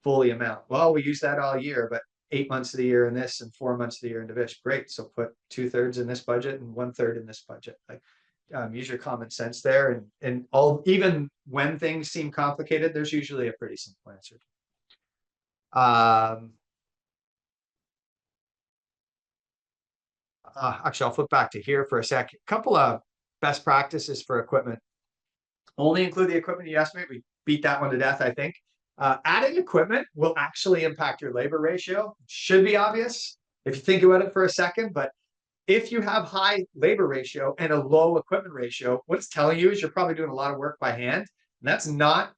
fully amount. Well, we use that all year, but 8 months of the year in this and 4 months of the year in division. Great, so put 2/3 in this budget and 1/3 in this budget. Like, use your common sense there, and even when things seem complicated, there's usually a pretty simple answer. Actually, I'll flip back to here for a sec. A couple of best practices for equipment. Only include the equipment you estimate. We beat that one to death, I think. Adding equipment will actually impact your labor ratio. It should be obvious if you think about it for a second, but if you have high labor ratio and a low equipment ratio, what it's telling you is you're probably doing a lot of work by hand, and that's not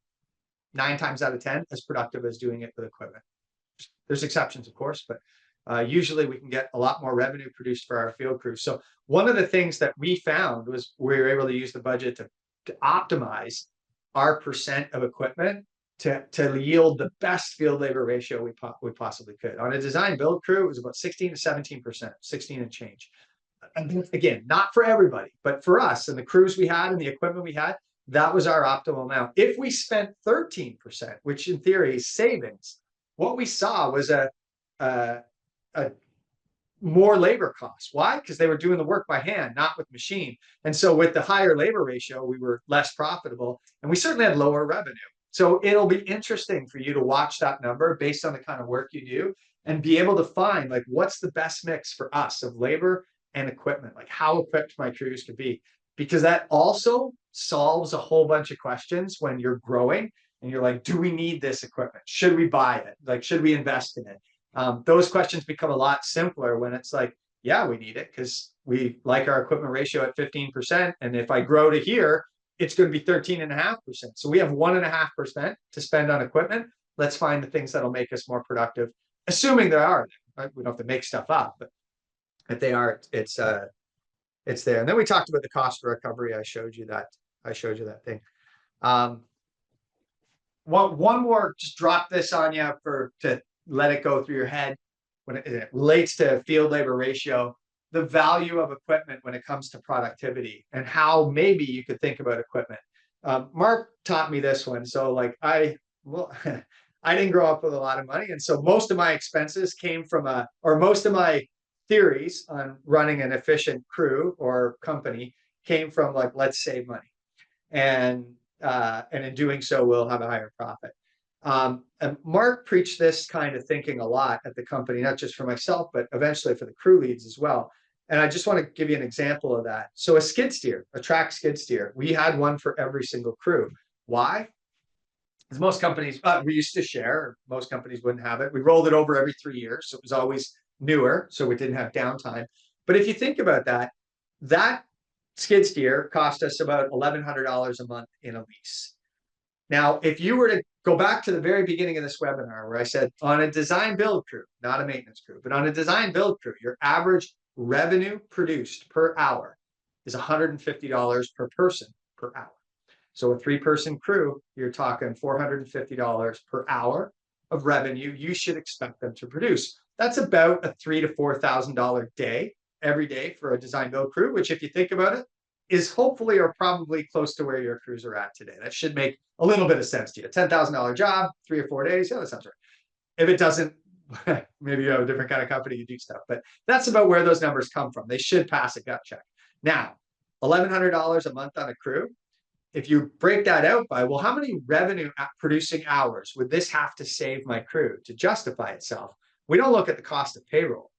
9 times out of 10 as productive as doing it with equipment. There's exceptions, of course, but usually we can get a lot more revenue produced for our field crews. So one of the things that we found was we were able to use the budget to optimize our percent of equipment to yield the best field labor ratio we possibly could. On a design build crew, it was about 16 to 17%, 16 and change. And again, not for everybody, but for us and the crews we had and the equipment we had, that was our optimal amount. If we spent 13%, which in theory is savings, what we saw was a more labor costs. Why? Because they were doing the work by hand, not with machine. And so with the higher labor ratio, we were less profitable, and we certainly had lower revenue. So it'll be interesting for you to watch that number based on the kind of work you do and be able to find like what's the best mix for us of labor and equipment, like how equipped my crews could be, because that also solves a whole bunch of questions when you're growing and you're like, do we need this equipment? Should we buy it? Like, should we invest in it? Those questions become a lot simpler when it's like, yeah, we need it because we like our equipment ratio at 15%. And if I grow to here, it's going to be 13.5%. So we have 1.5% to spend on equipment. Let's find the things that'll make us more productive, assuming there are, right? We don't have to make stuff up, but if they are, it's there. And then we talked about the cost of recovery. I showed you that thing. One more, just drop this on you to let it go through your head when it relates to field labor ratio, the value of equipment when it comes to productivity and how maybe you could think about equipment. Mark taught me this one. So like I didn't grow up with a lot of money. And so most of my expenses came from most of my theories on running an efficient crew or company came from like, let's save money. And in doing so, we'll have a higher profit. And Mark preached this kind of thinking a lot at the company, not just for myself, but eventually for the crew leads as well. And I just want to give you an example of that. So a skid steer, a track skid steer, we had one for every single crew. Why? Because most companies, we used to share, most companies wouldn't have it. We rolled it over every 3 years. So it was always newer. So we didn't have downtime. But if you think about that, that skid steer cost us about $1,100 a month in a lease. Now, if you were to go back to the very beginning of this webinar where I said on a design build crew, not a maintenance crew, but on a design build crew, your average revenue produced per hour is $150 per person per hour. So a 3-person crew, you're talking $450 per hour of revenue you should expect them to produce. That's about a $3,000 to $4,000 day every day for a design build crew, which if you think about it, is hopefully or probably close to where your crews are at today. That should make a little bit of sense to you. $10,000 job, 3 or 4 days. Yeah, that sounds right. If it doesn't, maybe you have a different kind of company, you do stuff, but that's about where those numbers come from. They should pass a gut check. Now, $1,100 a month on a crew. If you break that out by, well, how many revenue producing hours would this have to save my crew to justify itself? We don't look at the cost of payroll.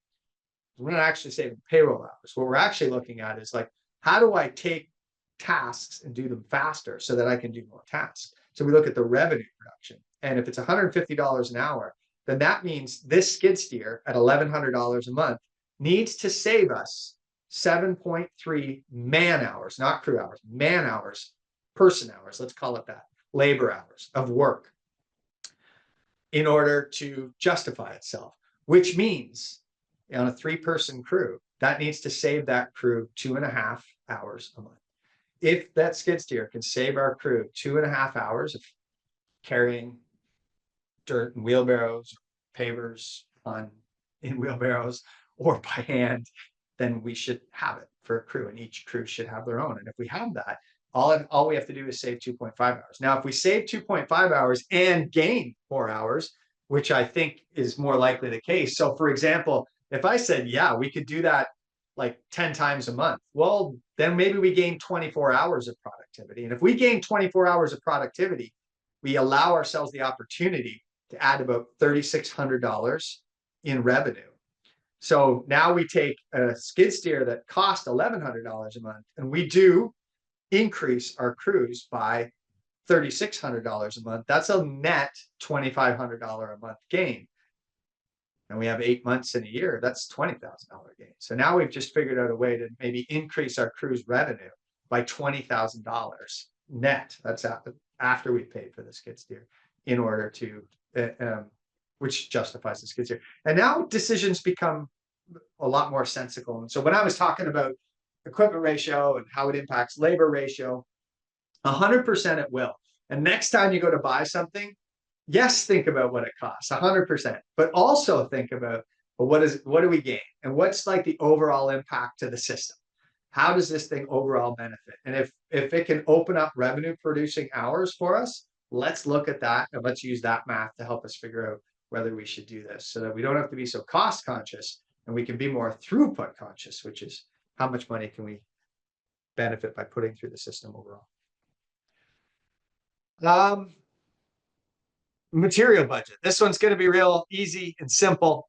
We're not actually saving payroll hours. What we're actually looking at is like, how do I take tasks and do them faster so that I can do more tasks? So we look at the revenue production. And if it's $150 an hour, then that means this skid steer at $1,100 a month needs to save us 7.3 man hours, not crew hours, man hours, person hours, let's call it that, labor hours of work in order to justify itself, which means on a 3-person crew, that needs to save that crew 2.5 hours a month. If that skid steer can save our crew 2.5 hours of carrying dirt and wheelbarrows, pavers in wheelbarrows or by hand, then we should have it for a crew, and each crew should have their own. And if we have that, all we have to do is save 2.5 hours. Now, if we save 2.5 hours and gain 4 hours, which I think is more likely the case. So for example, if I said, yeah, we could do that like 10 times a month, well, then maybe we gain 24 hours of productivity. And if we gain 24 hours of productivity, we allow ourselves the opportunity to add about $3,600 in revenue. So now we take a skid steer that cost $1,100 a month, and we do increase our crews by $3,600 a month. That's a net $2,500 a month gain. And we have 8 months in a year, that's $20,000 gain. So now we've just figured out a way to maybe increase our crew's revenue by $20,000 net. That's after we paid for the skid steer in order to, which justifies the skid steer. And now decisions become a lot more sensible. And so when I was talking about equipment ratio and how it impacts labor ratio, 100% it will. And next time you go to buy something, yes, think about what it costs, 100%, but also think about, well, what do we gain? And what's like the overall impact to the system? How does this thing overall benefit? And if it can open up revenue producing hours for us, let's look at that and let's use that math to help us figure out whether we should do this so that we don't have to be so cost conscious and we can be more throughput conscious, which is how much money can we benefit by putting through the system overall. Material budget. This one's going to be real easy and simple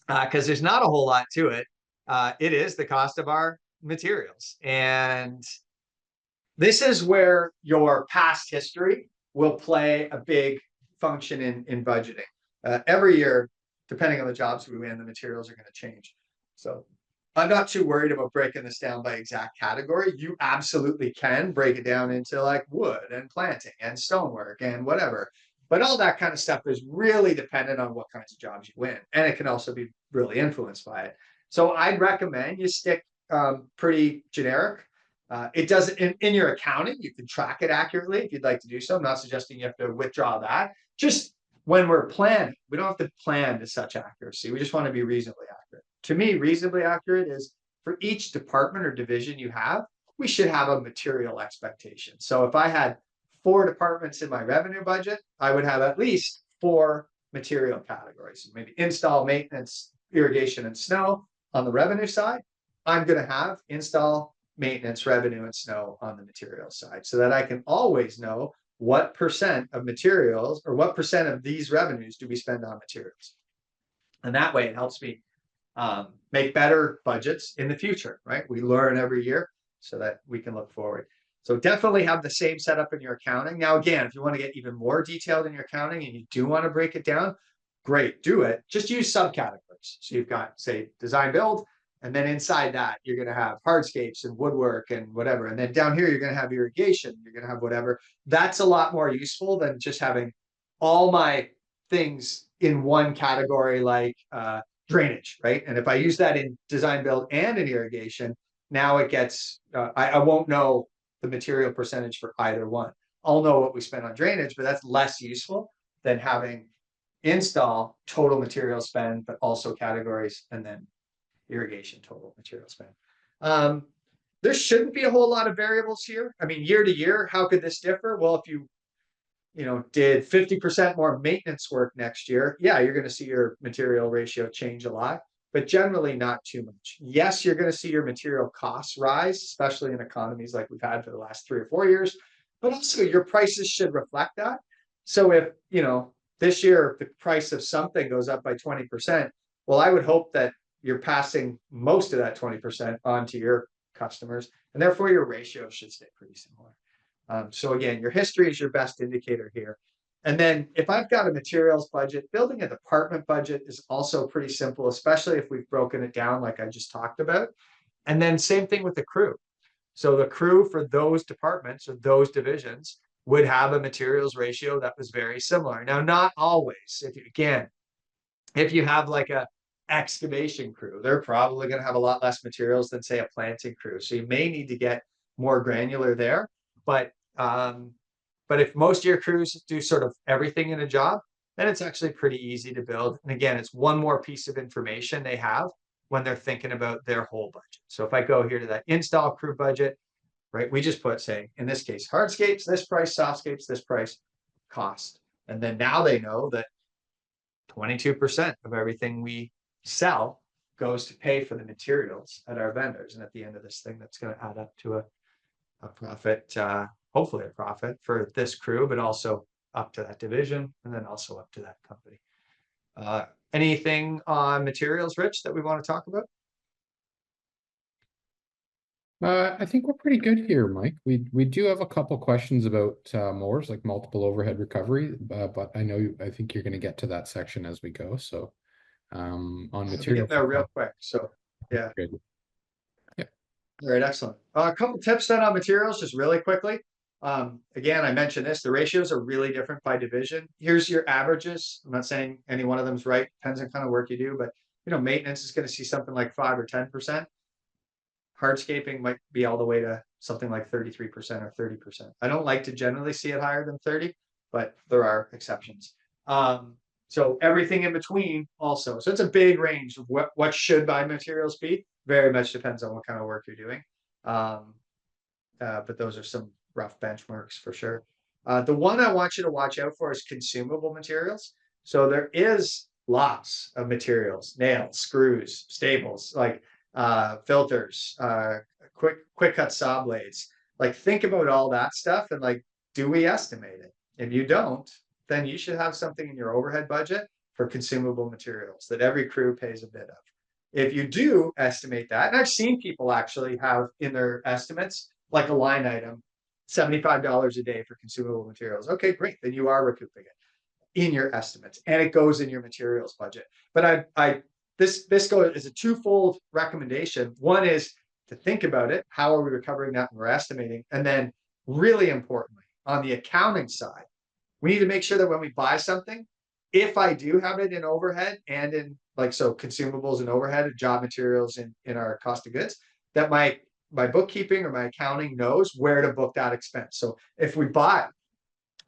because there's not a whole lot to it. It is the cost of our materials. And this is where your past history will play a big function in budgeting. Every year, depending on the jobs we win, the materials are going to change. So I'm not too worried about breaking this down by exact category. You absolutely can break it down into like wood and planting and stonework and whatever. But all that kind of stuff is really dependent on what kinds of jobs you win. And it can also be really influenced by it. So I'd recommend you stick pretty generic. It doesn't in your accounting, you can track it accurately if you'd like to do so. I'm not suggesting you have to withdraw that. Just when we're planning, we don't have to plan to such accuracy. We just want to be reasonably accurate. To me, reasonably accurate is for each department or division you have, we should have a material expectation. So if I had 4 departments in my revenue budget, I would have at least 4 material categories. Maybe install, maintenance, irrigation, and snow on the revenue side. I'm going to have install, maintenance, revenue, and snow on the material side so that I can always know what percent of materials or what percent of these revenues do we spend on materials. And that way it helps me make better budgets in the future, right? We learn every year so that we can look forward. So definitely have the same setup in your accounting. Now, again, if you want to get even more detailed in your accounting and you do want to break it down, great, do it. Just use subcategories. So you've got, say, design build, and then inside that, you're going to have hardscapes and woodwork and whatever. And then down here, you're going to have irrigation. You're going to have whatever. That's a lot more useful than just having all my things in one category like drainage, right? And if I use that in design build and in irrigation, now it gets, I won't know the material percentage for either one. I'll know what we spend on drainage, but that's less useful than having install total material spend, but also categories and then irrigation total material spend. There shouldn't be a whole lot of variables here. I mean, year to year, how could this differ? Well, if you did 50% more maintenance work next year, yeah, you're going to see your material ratio change a lot, but generally not too much. Yes, you're going to see your material costs rise, especially in economies like we've had for the last 3 or 4 years, but also your prices should reflect that. So if, this year the price of something goes up by 20%, well, I would hope that you're passing most of that 20% on to your customers, and therefore your ratio should stay pretty similar. So again, your history is your best indicator here. And then if I've got a materials budget, building a department budget is also pretty simple, especially if we've broken it down like I just talked about. And then same thing with the crew. So the crew for those departments or those divisions would have a materials ratio that was very similar. Now, not always. If you have like a excavation crew, they're probably going to have a lot less materials than say a planting crew. So you may need to get more granular there. But if most of your crews do sort of everything in a job, then it's actually pretty easy to build. And again, it's one more piece of information they have when they're thinking about their whole budget. So if I go here to that install crew budget, right, we just put, say, in this case, hardscapes, this price, softscapes, this price, cost. And then now they know that 22% of everything we sell goes to pay for the materials at our vendors. And at the end of this thing, that's going to add up to a profit, hopefully a profit for this crew, but also up to that division and then also up to that company. Anything on materials, Rich, that we want to talk about? I think we're pretty good here, Mike. We do have a couple questions about mowers, like multiple overhead recovery, but I think you're going to get to that section as we go. So on material, get there real quick. So yeah. Good. All right, excellent. A couple tips then on materials, just really quickly. Again, I mentioned this, the ratios are really different by division. Here's your averages. I'm not saying any one of them's right, depends on kind of work you do, but maintenance is going to see something like 5 or 10%. Hardscaping might be all the way to something like 33% or 30%. I don't like to generally see it higher than 30, but there are exceptions. So everything in between also. So it's a big range of what should buy materials be. Very much depends on what kind of work you're doing. But those are some rough benchmarks for sure. The one I want you to watch out for is consumable materials. So there is lots of materials, nails, screws, staples, like filters, quick cut saw blades. Like think about all that stuff and like, do we estimate it? If you don't, then you should have something in your overhead budget for consumable materials that every crew pays a bit of. If you do estimate that, and I've seen people actually have in their estimates like a line item, $75 a day for consumable materials. Okay, great. Then you are recouping it in your estimates and it goes in your materials budget. But this goes as a twofold recommendation. One is to think about it. How are we recovering that when we're estimating? And then really importantly, on the accounting side, we need to make sure that when we buy something, if I do have it in overhead and in like, so consumables and overhead and job materials in our cost of goods, that my bookkeeping or my accounting knows where to book that expense. So if we buy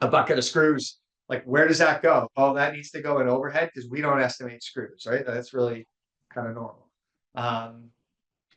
a bucket of screws, like where does that go? Oh, that needs to go in overhead because we don't estimate screws, right? That's really kind of normal.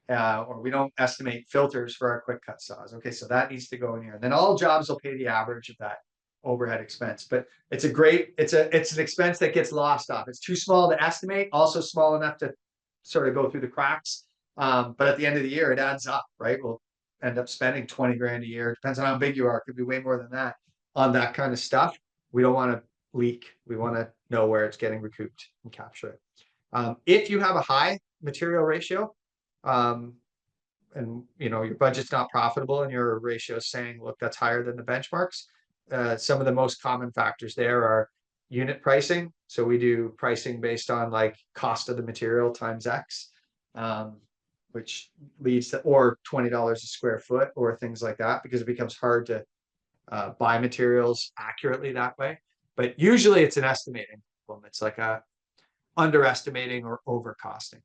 Or we don't estimate filters for our quick cut saws. Okay, so that needs to go in here. And then all jobs will pay the average of that overhead expense. But it's an expense that gets lost off. It's too small to estimate, also small enough to sort of go through the cracks. But at the end of the year, it adds up, right? We'll end up spending 20 grand a year. Depends on how big you are. It could be way more than that on that kind of stuff. We don't want to leak. We want to know where it's getting recouped and capture it. If you have a high material ratio, and your budget's not profitable and your ratio is saying, look, that's higher than the benchmarks. Some of the most common factors there are unit pricing. So we do pricing based on like cost of the material times X, which leads to, or $20 a square foot or things like that, because it becomes hard to buy materials accurately that way. But usually it's an estimating problem. It's like a underestimating or overcosting.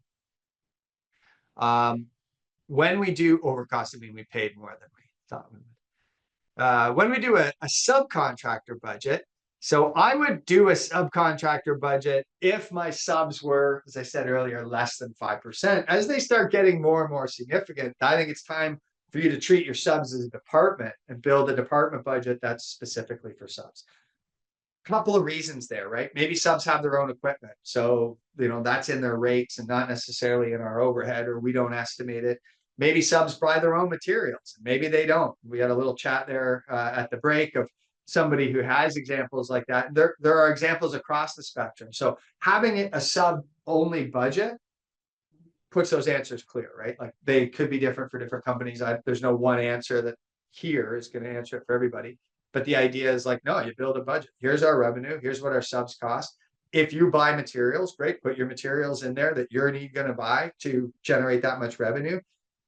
When we do overcosting, I mean, we paid more than we thought we would. When we do a subcontractor budget, so I would do a subcontractor budget if my subs were, as I said earlier, less than 5%. As they start getting more and more significant, I think it's time for you to treat your subs as a department and build a department budget that's specifically for subs. Couple of reasons there, right? Maybe subs have their own equipment. So, that's in their rates and not necessarily in our overhead, or we don't estimate it. Maybe subs buy their own materials. Maybe they don't. We had a little chat there at the break of somebody who has examples like that. There are examples across the spectrum. So having a sub-only budget puts those answers clear, right? Like they could be different for different companies. There's no one answer that here is going to answer it for everybody. But the idea is like, no, you build a budget. Here's our revenue. Here's what our subs cost. If you buy materials, great, put your materials in there that you're going to buy to generate that much revenue.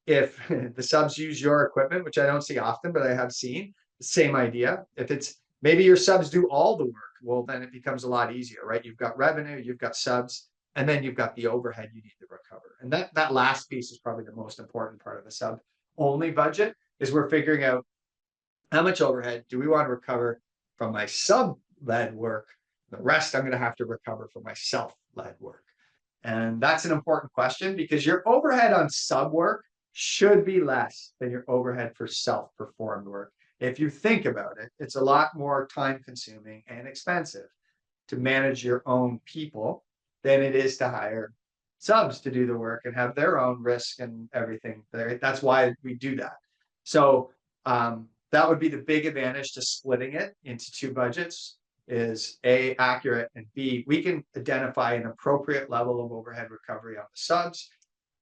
If the subs use your equipment, which I don't see often, but I have seen, the same idea. If it's maybe your subs do all the work, well, then it becomes a lot easier, right? You've got revenue, you've got subs, and then you've got the overhead you need to recover. And that last piece is probably the most important part of the sub only budget, is we're figuring out how much overhead do we want to recover from my sub-led work? The rest I'm going to have to recover from my self-led work. And that's an important question because your overhead on sub work should be less than your overhead for self-performed work. If you think about it, it's a lot more time consuming and expensive to manage your own people than it is to hire subs to do the work and have their own risk and everything. That's why we do that. So that would be the big advantage to splitting it into two budgets, is A, accurate, and B, we can identify an appropriate level of overhead recovery on the subs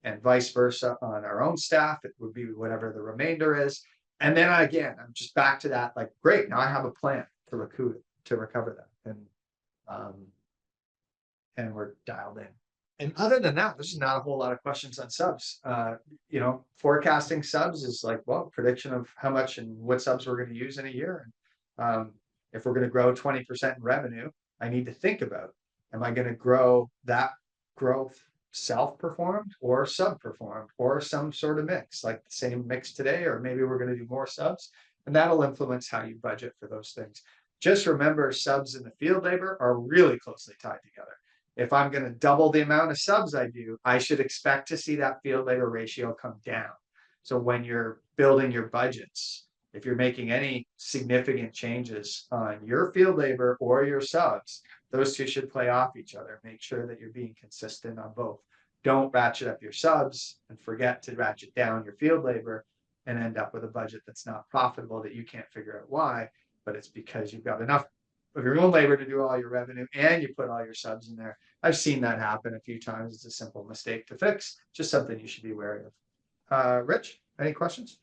and vice versa on our own staff. It would be whatever the remainder is. And then again, I'm just back to that, like, great, now I have a plan to recover that. And we're dialed in. And other than that, there's not a whole lot of questions on subs. Forecasting subs is like, well, prediction of how much and what subs we're going to use in a year. And if we're going to grow 20% in revenue, I need to think about, am I going to grow that growth self-performed or sub-performed or some sort of mix, like the same mix today, or maybe we're going to do more subs, and that'll influence how you budget for those things. just remember subs and the field labor are really closely tied together. If I'm going to double the amount of subs I do, I should expect to see that field labor ratio come down. So when you're building your budgets, if you're making any significant changes on your field labor or your subs, those two should play off each other. Make sure that you're being consistent on both. Don't ratchet up your subs and forget to ratchet down your field labor and end up with a budget that's not profitable that you can't figure out why, but it's because you've got enough of your own labor to do all your revenue and you put all your subs in there. I've seen that happen a few times. It's a simple mistake to fix, just something you should be wary of. Rich, any questions?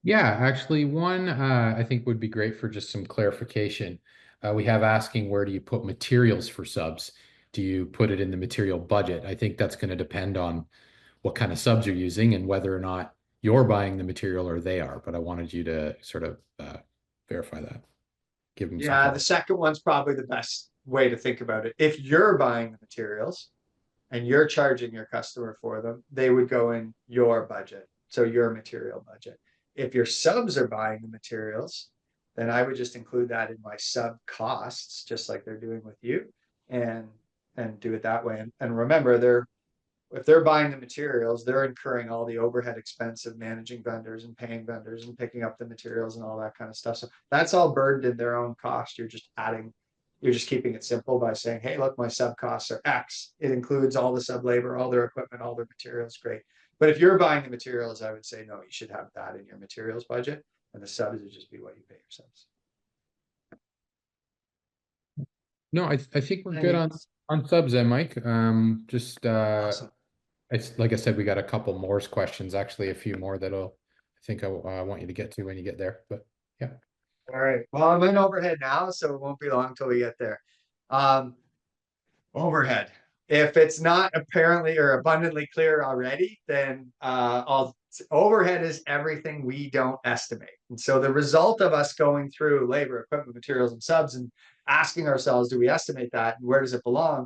Yeah, actually, one I think would be great for just some clarification. We have asking, where do you put materials for subs? Do you put it in the material budget? I think that's going to depend on what kind of subs you're using and whether or not you're buying the material or they are. But I wanted you to sort of verify that, give them some Yeah, color. the second one's probably the best way to think about it. If you're buying the materials and you're charging your customer for them, they would go in your budget, so your material budget. If your subs are buying the materials, then I would just include that in my sub costs, just like they're doing with you, and do it that way. And remember, if they're buying the materials, they're incurring all the overhead expense of managing vendors and paying vendors and picking up the materials and all that kind of stuff. So that's all burdened in their own cost. You're just keeping it simple by saying, hey, look, my sub costs are X. It includes all the sub labor, all their equipment, all their materials. Great. But if you're buying the materials, I would say, no, you should have that in your materials budget. And the subs would just be what you pay your subs. No, I think we're good Any- on subs then, Mike. Just Awesome. it's like I said, we got a couple more questions, actually a few more that'll I think I want you to get to when you get there. But yeah. All right. Well, I'm in overhead now, so it won't be long till we get there. Um, Overhead. If it's not apparently or abundantly clear already, then overhead is everything we don't estimate. And so the result of us going through labor, equipment, materials, and subs and asking ourselves, do we estimate that? And where does it belong?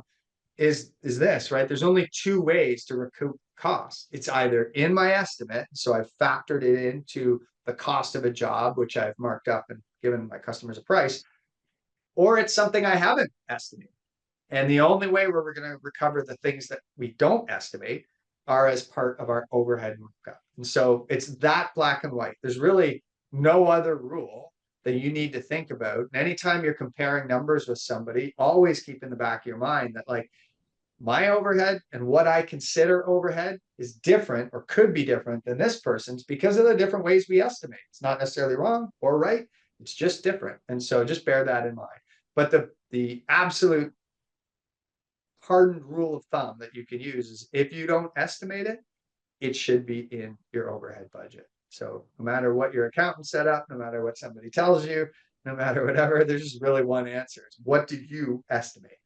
Is this, right? There's only two ways to recoup costs. It's either in my estimate, so I've factored it into the cost of a job, which I've marked up and given my customers a price, or it's something I haven't estimated. And the only way where we're going to recover the things that we don't estimate are as part of our overhead markup. And so it's that black and white. There's really no other rule that you need to think about. And anytime you're comparing numbers with somebody, always keep in the back of your mind that, like, my overhead and what I consider overhead is different or could be different than this person's because of the different ways we estimate. It's not necessarily wrong or right. It's just different. And so just bear that in mind. But the absolute hardened rule of thumb that you can use is if you don't estimate it, it should be in your overhead budget. So no matter what your accountant set up, no matter what somebody tells you, no matter whatever, there's just really one answer. It's what did you estimate?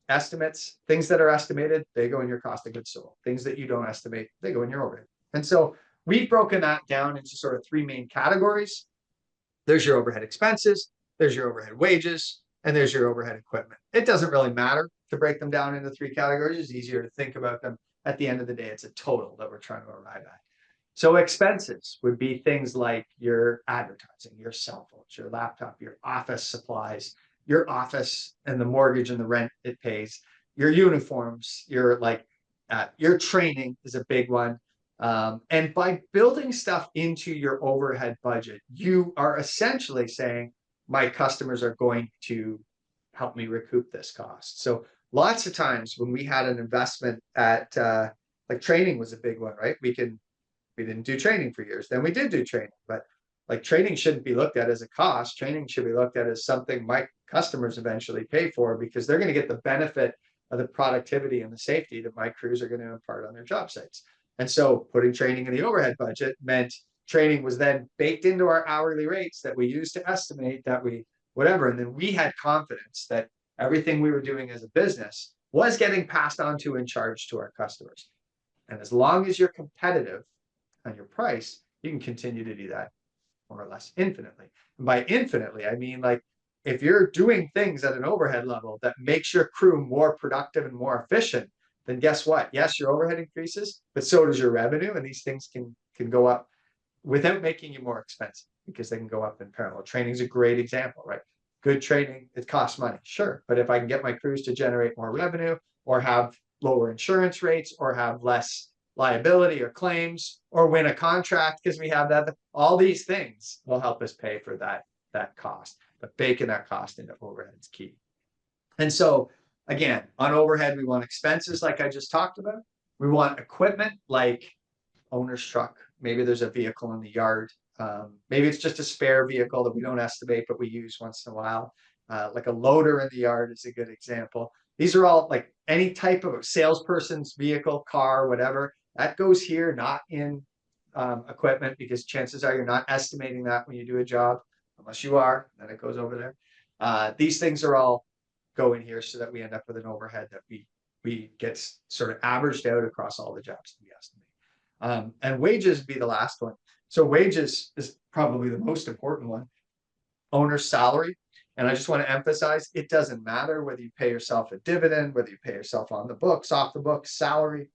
Estimates, things that are estimated, they go in your cost of goods sold. Things that you don't estimate, they go in your overhead. And so we've broken that down into sort of three main categories. There's your overhead expenses, there's your overhead wages, and there's your overhead equipment. It doesn't really matter to break them down into three categories. It's easier to think about them. At the end of the day, it's a total that we're trying to arrive at. So expenses would be things like your advertising, your cell phones, your laptop, your office supplies, your office and the mortgage and the rent it pays, your uniforms, your training is a big one. And by building stuff into your overhead budget, you are essentially saying, my customers are going to help me recoup this cost. So lots of times when we had an investment at like training was a big one, right? We didn't do training for years. Then we did do training, but like training shouldn't be looked at as a cost. Training should be looked at as something my customers eventually pay for because they're going to get the benefit of the productivity and the safety that my crews are going to impart on their job sites. And so putting training in the overhead budget meant training was then baked into our hourly rates that we used to estimate that we whatever. And then we had confidence that everything we were doing as a business was getting passed on to and charged to our customers. And as long as you're competitive on your price, you can continue to do that more or less infinitely. And by infinitely, I mean, like, if you're doing things at an overhead level that makes your crew more productive and more efficient, then guess what? Yes, your overhead increases, but so does your revenue. And these things can go up without making you more expensive because they can go up in parallel. Training is a great example, right? Good training, it costs money, sure. But if I can get my crews to generate more revenue or have lower insurance rates or have less liability or claims or win a contract because we have that, all these things will help us pay for that cost. But baking that cost into overhead is key. And so again, on overhead, we want expenses like I just talked about. We want equipment like owner's truck. Maybe there's a vehicle in the yard. Maybe it's just a spare vehicle that we don't estimate, but we use once in a while. Like a loader in the yard is a good example. These are all like any type of salesperson's vehicle, car, whatever. That goes here, not in equipment, because chances are you're not estimating that when you do a job. Unless you are, then it goes over there. These things are all go in here so that we end up with an overhead that we get sort of averaged out across all the jobs that we estimate. And wages would be the last one. So wages is probably the most important one. Owner's salary. And I just want to emphasize, it doesn't matter whether you pay yourself a dividend, whether you pay yourself on the books, off the books, salary,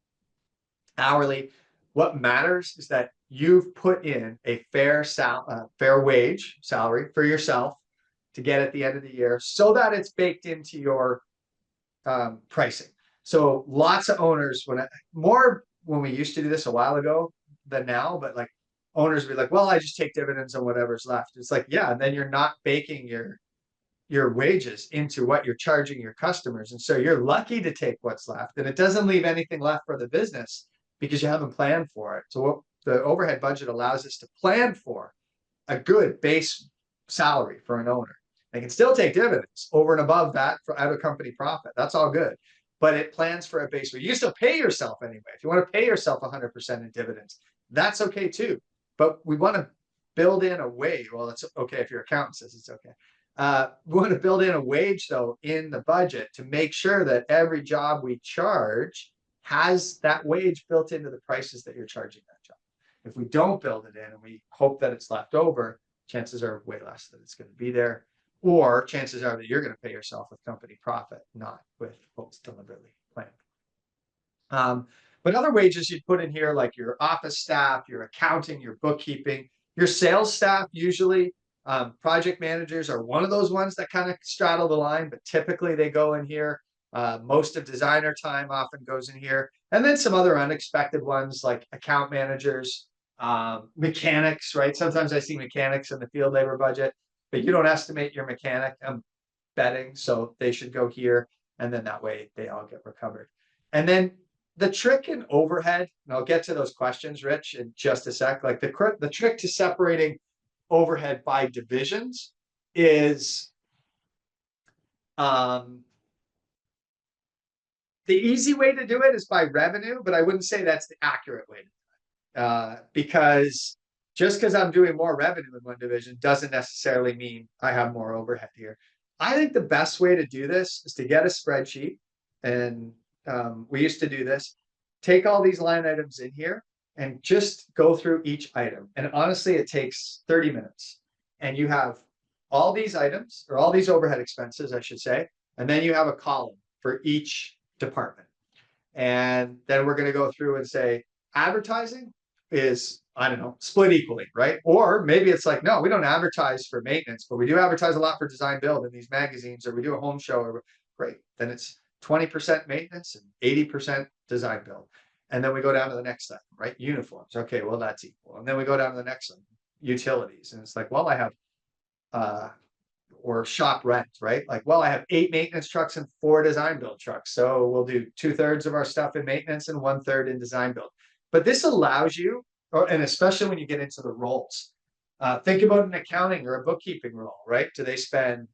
hourly. What matters is that you've put in a fair wage salary for yourself to get at the end of the year so that it's baked into your pricing. So lots of owners, when we used to do this a while ago than now, but like owners would be like, well, I just take dividends on whatever's left. It's like, yeah, and then you're not baking your wages into what you're charging your customers. And so you're lucky to take what's left, and it doesn't leave anything left for the business because you haven't planned for it. So what the overhead budget allows us to plan for a good base salary for an owner. They can still take dividends over and above that out of company profit. That's all good. But it plans for a base where you can still pay yourself anyway. If you want to pay yourself 100% in dividends, that's okay too. But we want to build in a wage. Well, it's okay if your accountant says it's okay. We want to build in a wage, though, in the budget to make sure that every job we charge has that wage built into the prices that you're charging that job. If we don't build it in and we hope that it's left over, chances are way less that it's going to be there. Or chances are that you're going to pay yourself with company profit, not with what's deliberately planned. But other wages you'd put in here, like your office staff, your accounting, your bookkeeping, your sales staff, usually project managers are one of those ones that kind of straddle the line, but typically they go in here. Most of designer time often goes in here. And then some other unexpected ones like account managers, mechanics, right? Sometimes I see mechanics in the field labor budget, but you don't estimate your mechanic, I'm betting, so they should go here. And then that way they all get recovered. And then the trick in overhead, and I'll get to those questions, Rich, in just a sec. Like the trick to separating overhead by divisions is the easy way to do it is by revenue, but I wouldn't say that's the accurate way to do it. Because just because I'm doing more revenue in one division doesn't necessarily mean I have more overhead here. I think the best way to do this is to get a spreadsheet, and we used to do this, take all these line items in here and just go through each item. And honestly, it takes 30 minutes. And you have all these items, or all these overhead expenses, I should say, and then you have a column for each department. And then we're going to go through and say, advertising is, I don't know, split equally, right? Or maybe it's like, no, we don't advertise for maintenance, but we do advertise a lot for design build in these magazines, or we do a home show, or great. Then it's 20% maintenance and 80% design build. And then we go down to the next item, right? Uniforms. Okay, well, that's equal. And then we go down to the next one, utilities. And it's like, well, I have, or shop rent, right? Like, well, I have 8 maintenance trucks and 4 design build trucks. So we'll do 2/3 of our stuff in maintenance and 1/3 in design build. But this allows you, and especially when you get into the roles, think about an accounting or a bookkeeping role, right? Do they spend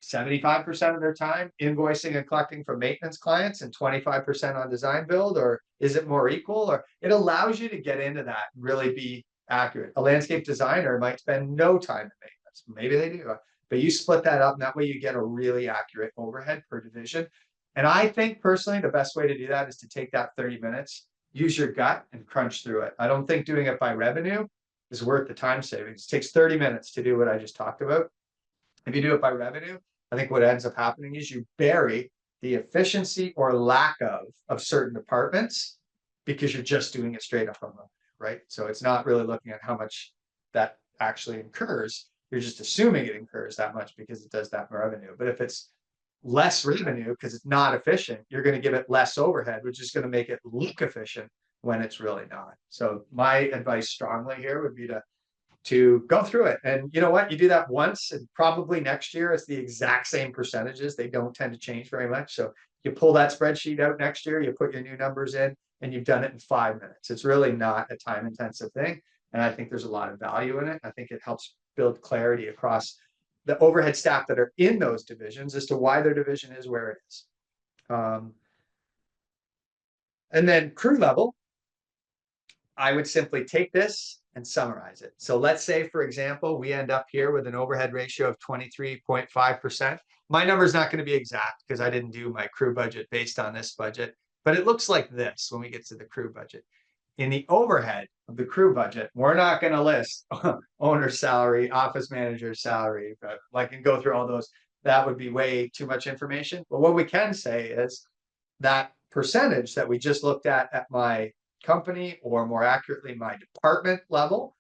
75% of their time invoicing and collecting from maintenance clients and 25% on design build? Or is it more equal? Or it allows you to get into that and really be accurate. A landscape designer might spend no time in maintenance. Maybe they do, but you split that up, and that way you get a really accurate overhead per division. And I think personally, the best way to do that is to take that 30 minutes, use your gut, and crunch through it. I don't think doing it by revenue is worth the time savings. It takes 30 minutes to do what I just talked about. If you do it by revenue, I think what ends up happening is you bury the efficiency or lack of certain departments because you're just doing it straight up on revenue, right? So it's not really looking at how much that actually incurs. you're just assuming it incurs that much because it does that revenue. But if it's less revenue because it's not efficient, you're going to give it less overhead, which is going to make it look efficient when it's really not. So my advice strongly here would be to go through it. And you know what? You do that once, and probably next year it's the exact same percentages. They don't tend to change very much. So you pull that spreadsheet out next year, you put your new numbers in, and you've done it in 5 minutes. It's really not a time intensive thing. And I think there's a lot of value in it. I think it helps build clarity across the overhead staff that are in those divisions as to why their division is where it is. And then crew level, I would simply take this and summarize it. So let's say, for example, we end up here with an overhead ratio of 23.5%. My number is not going to be exact because I didn't do my crew budget based on this budget, but it looks like this when we get to the crew budget. In the overhead of the crew budget, we're not going to list owner's salary, office manager's salary, but I can go through all those. That would be way too much information. But what we can say is that percentage that we just looked at my company, or more accurately, my department level,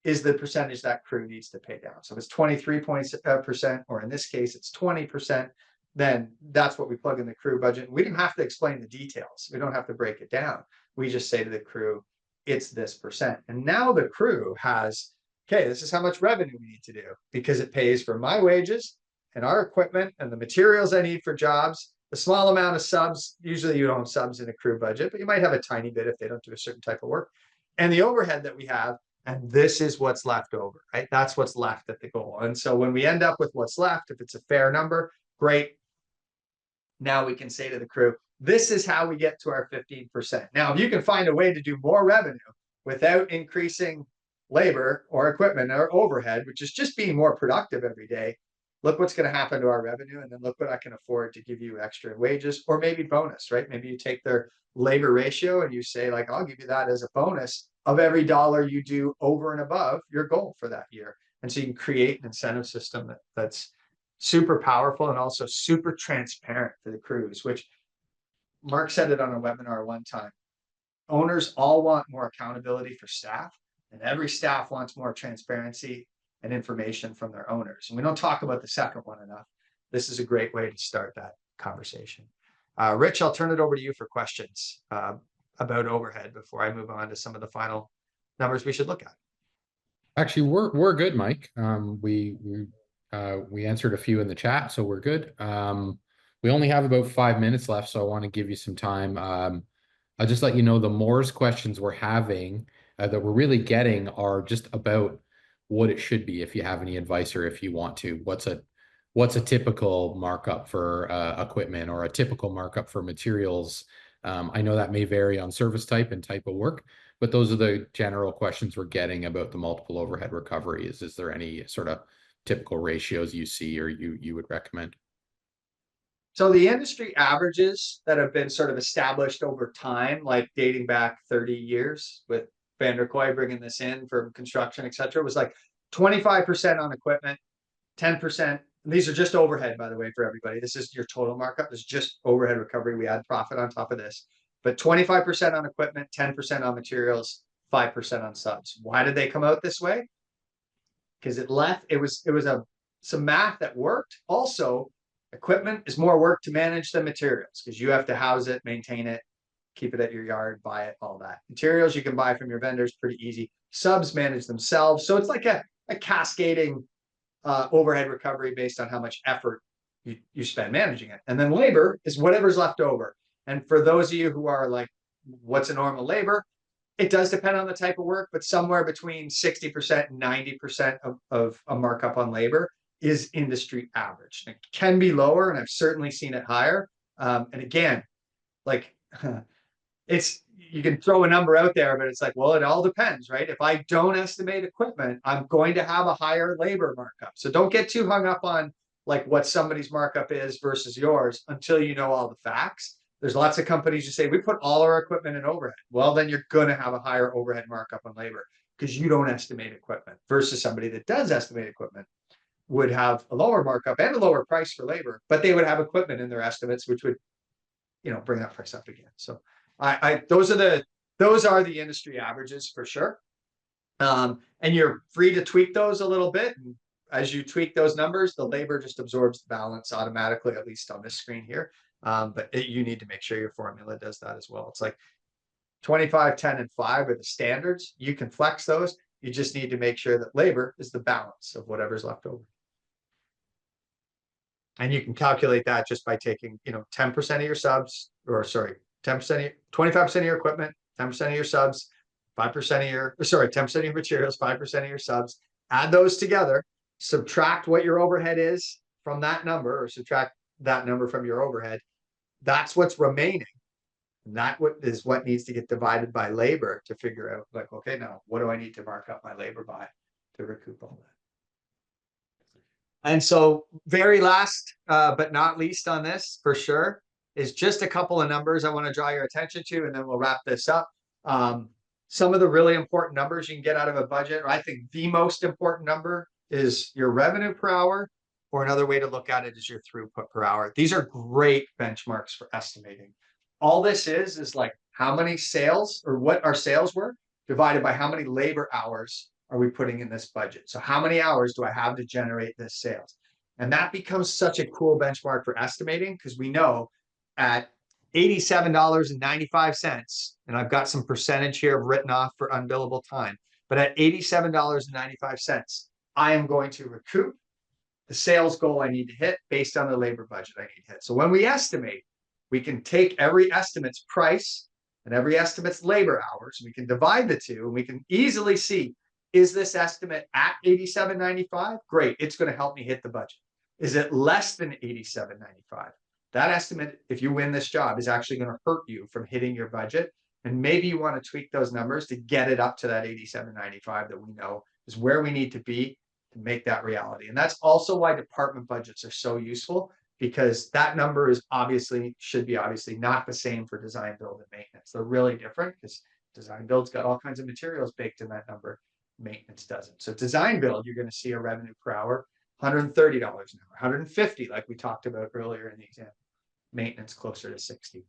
is the percentage that crew needs to pay down. So if it's 23%, or in this case, it's 20%, then that's what we plug in the crew budget. We don't have to explain the details. We don't have to break it down. We just say to the crew, it's this percent. And now the crew has, okay, this is how much revenue we need to do, because it pays for my wages and our equipment and the materials I need for jobs, the small amount of subs. Usually you don't have subs in a crew budget, but you might have a tiny bit if they don't do a certain type of work, and the overhead that we have. And this is what's left over, right? That's what's left at the goal. And so when we end up with what's left, if it's a fair number, great. Now we can say to the crew, this is how we get to our 15%. Now, if you can find a way to do more revenue without increasing labor or equipment or overhead, which is just being more productive every day, look what's going to happen to our revenue. And then look what I can afford to give you extra wages, or maybe bonus, right? Maybe you take their labor ratio and you say, like, I'll give you that as a bonus of every dollar you do over and above your goal for that year. And so you can create an incentive system that's super powerful and also super transparent for the crews, which Mark said it on a webinar one time. Owners all want more accountability for staff, and every staff wants more transparency and information from their owners. And we don't talk about the second one enough. This is a great way to start that conversation. Rich, I'll turn it over to you for questions about overhead before I move on to some of the final numbers we should look at. Actually, we're good, Mike. We answered a few in the chat, so we're good. We only have about 5 minutes left, so I want to give you some time. I'll just let you know the Moore's questions we're having that we're really getting are just about what it should be. If you have any advice, or if you want to, what's a typical markup for equipment, or a typical markup for materials? I know that may vary on service type and type of work, but those are the general questions we're getting about the multiple overhead recovery. Is there any sort of typical ratios you see or you would recommend? So the industry averages that have been sort of established over time, like dating back 30 years with Van der Kooi bringing this in for construction, et cetera, was like 25% on equipment, 10%. These are just overhead, by the way, for everybody. This is your total markup. This is just overhead recovery. We add profit on top of this, but 25% on equipment, 10% on materials, 5% on subs. Why did they come out this way? Because it was some math that worked. Also, equipment is more work to manage than materials, because you have to house it, maintain it, keep it at your yard, buy it, all that. Materials you can buy from your vendors, pretty easy. Subs manage themselves. So it's like a cascading overhead recovery based on how much effort you spend managing it. And then labor is whatever's left over. And for those of you who are like, what's a normal labor? It does depend on the type of work, but somewhere between 60% and 90% of a markup on labor is industry average. It can be lower, and I've certainly seen it higher. And again, like you can throw a number out there, but it's like, well, it all depends, right? If I don't estimate equipment, I'm going to have a higher labor markup. So don't get too hung up on like what somebody's markup is versus yours until you know all the facts. There's lots of companies who say, we put all our equipment in overhead. Well, then you're going to have a higher overhead markup on labor because you don't estimate equipment, versus somebody that does estimate equipment would have a lower markup and a lower price for labor, but they would have equipment in their estimates, which would, bring that price up again. So those are the industry averages for sure. And you're free to tweak those a little bit and as you tweak those numbers, the labor just absorbs the balance automatically, at least on this screen here. But you need to make sure your formula does that as well. It's like 25, 10, and 5 are the standards. You can flex those. You just need to make sure that labor is the balance of whatever's left over. And you can calculate that just by taking, 10% of your subs, or sorry, 10%, 25% of your equipment, 10% of your subs, 5% of your, 10% of your materials, 5% of your subs, add those together, subtract what your overhead is from that number, or subtract that number from your overhead. That's what's remaining. And that is what needs to get divided by labor to figure out, like, okay, now what do I need to mark up my labor by to recoup all that? And so very last, but not least on this for sure, is just a couple of numbers I want to draw your attention to, and then we'll wrap this up. Some of the really important numbers you can get out of a budget, or I think the most important number is your revenue per hour, or another way to look at it is your throughput per hour. These are great benchmarks for estimating. All this is like how many sales, or what our sales were, divided by how many labor hours are we putting in this budget. So how many hours do I have to generate this sales? And that becomes such a cool benchmark for estimating, because we know at $87.95, and I've got some percentage here written off for unbillable time, but at $87.95, I am going to recoup the sales goal I need to hit based on the labor budget I need to hit. So when we estimate, we can take every estimate's price and every estimate's labor hours, we can divide the two, and we can easily see, is this estimate at $87.95? Great, it's going to help me hit the budget. Is it less than $87.95? That estimate, if you win this job, is actually going to hurt you from hitting your budget. And maybe you want to tweak those numbers to get it up to that $87.95 that we know is where we need to be to make that reality. And that's also why department budgets are so useful, because that number is should be obviously not the same for design, build, and maintenance. They're really different, because design build's got all kinds of materials baked in that number. Maintenance doesn't. So design build, you're going to see a revenue per hour, $130 an hour, $150, like we talked about earlier in the example. Maintenance closer to 60.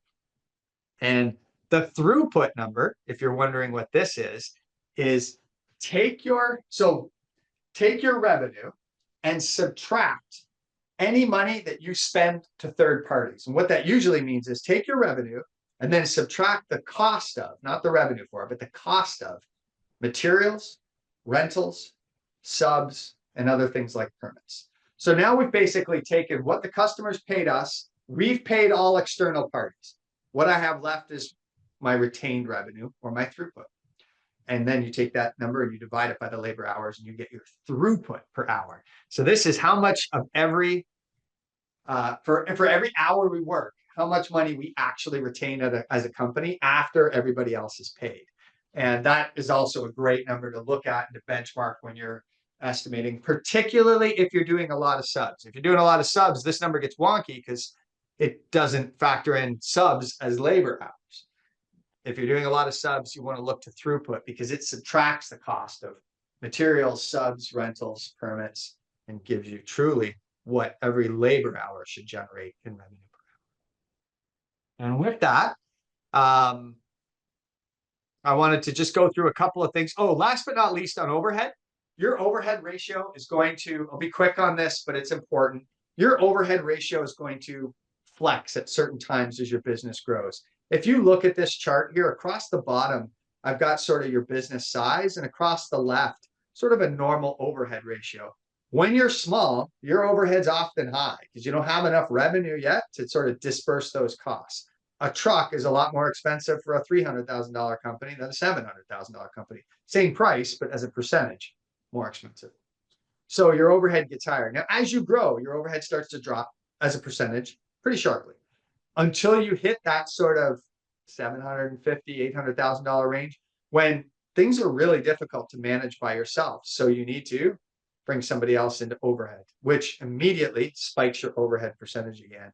And the throughput number, if you're wondering what this is take your revenue and subtract any money that you spend to third parties. And what that usually means is take your revenue and then subtract the cost of, not the revenue for it, but the cost of materials, rentals, subs, and other things like permits. So now we've basically taken what the customers paid us. We've paid all external parties. What I have left is my retained revenue, or my throughput. And then you take that number and you divide it by the labor hours, and you get your throughput per hour. So this is how much of every, for every hour we work, how much money we actually retain as a company after everybody else is paid. And that is also a great number to look at and to benchmark when you're estimating, particularly if you're doing a lot of subs. If you're doing a lot of subs, this number gets wonky because it doesn't factor in subs as labor hours. If you're doing a lot of subs, you want to look to throughput, because it subtracts the cost of materials, subs, rentals, permits, and gives you truly what every labor hour should generate in revenue per hour. And with that, I wanted to just go through a couple of things. Oh, last but not least, on overhead, your overhead ratio is going to, I'll be quick on this, but it's important. Your overhead ratio is going to flex at certain times as your business grows. If you look at this chart here, across the bottom, I've got sort of your business size, and across the left, sort of a normal overhead ratio. When you're small, your overhead's often high because you don't have enough revenue yet to sort of disperse those costs. A truck is a lot more expensive for a $300,000 company than a $700,000 company. Same price, but as a percentage, more expensive. So your overhead gets higher. Now, as you grow, your overhead starts to drop as a percentage pretty sharply, until you hit that sort of $750,000, $800,000 range, when things are really difficult to manage by yourself. So you need to bring somebody else into overhead, which immediately spikes your overhead percentage again.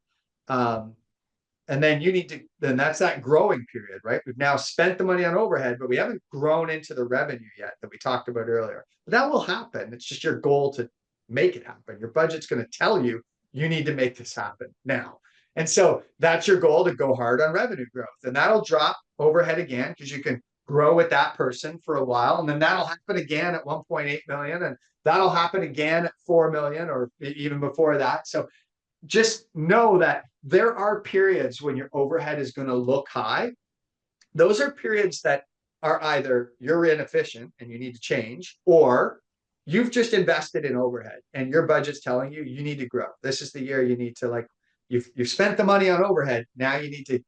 And then you need to, then that's that growing period, right? We've now spent the money on overhead, but we haven't grown into the revenue yet that we talked about earlier. But that will happen. It's just your goal to make it happen. Your budget's going to tell you, you need to make this happen now. And so that's your goal, to go hard on revenue growth. And that'll drop overhead again, because you can grow with that person for a while, and then that'll happen again at 1.8 million, and that'll happen again at 4 million, or even before that. So just know that there are periods when your overhead is going to look high. Those are periods that are either you're inefficient and you need to change, or you've just invested in overhead and your budget's telling you you need to grow. This is the year you need to, like, you've spent the money on overhead. Now you need to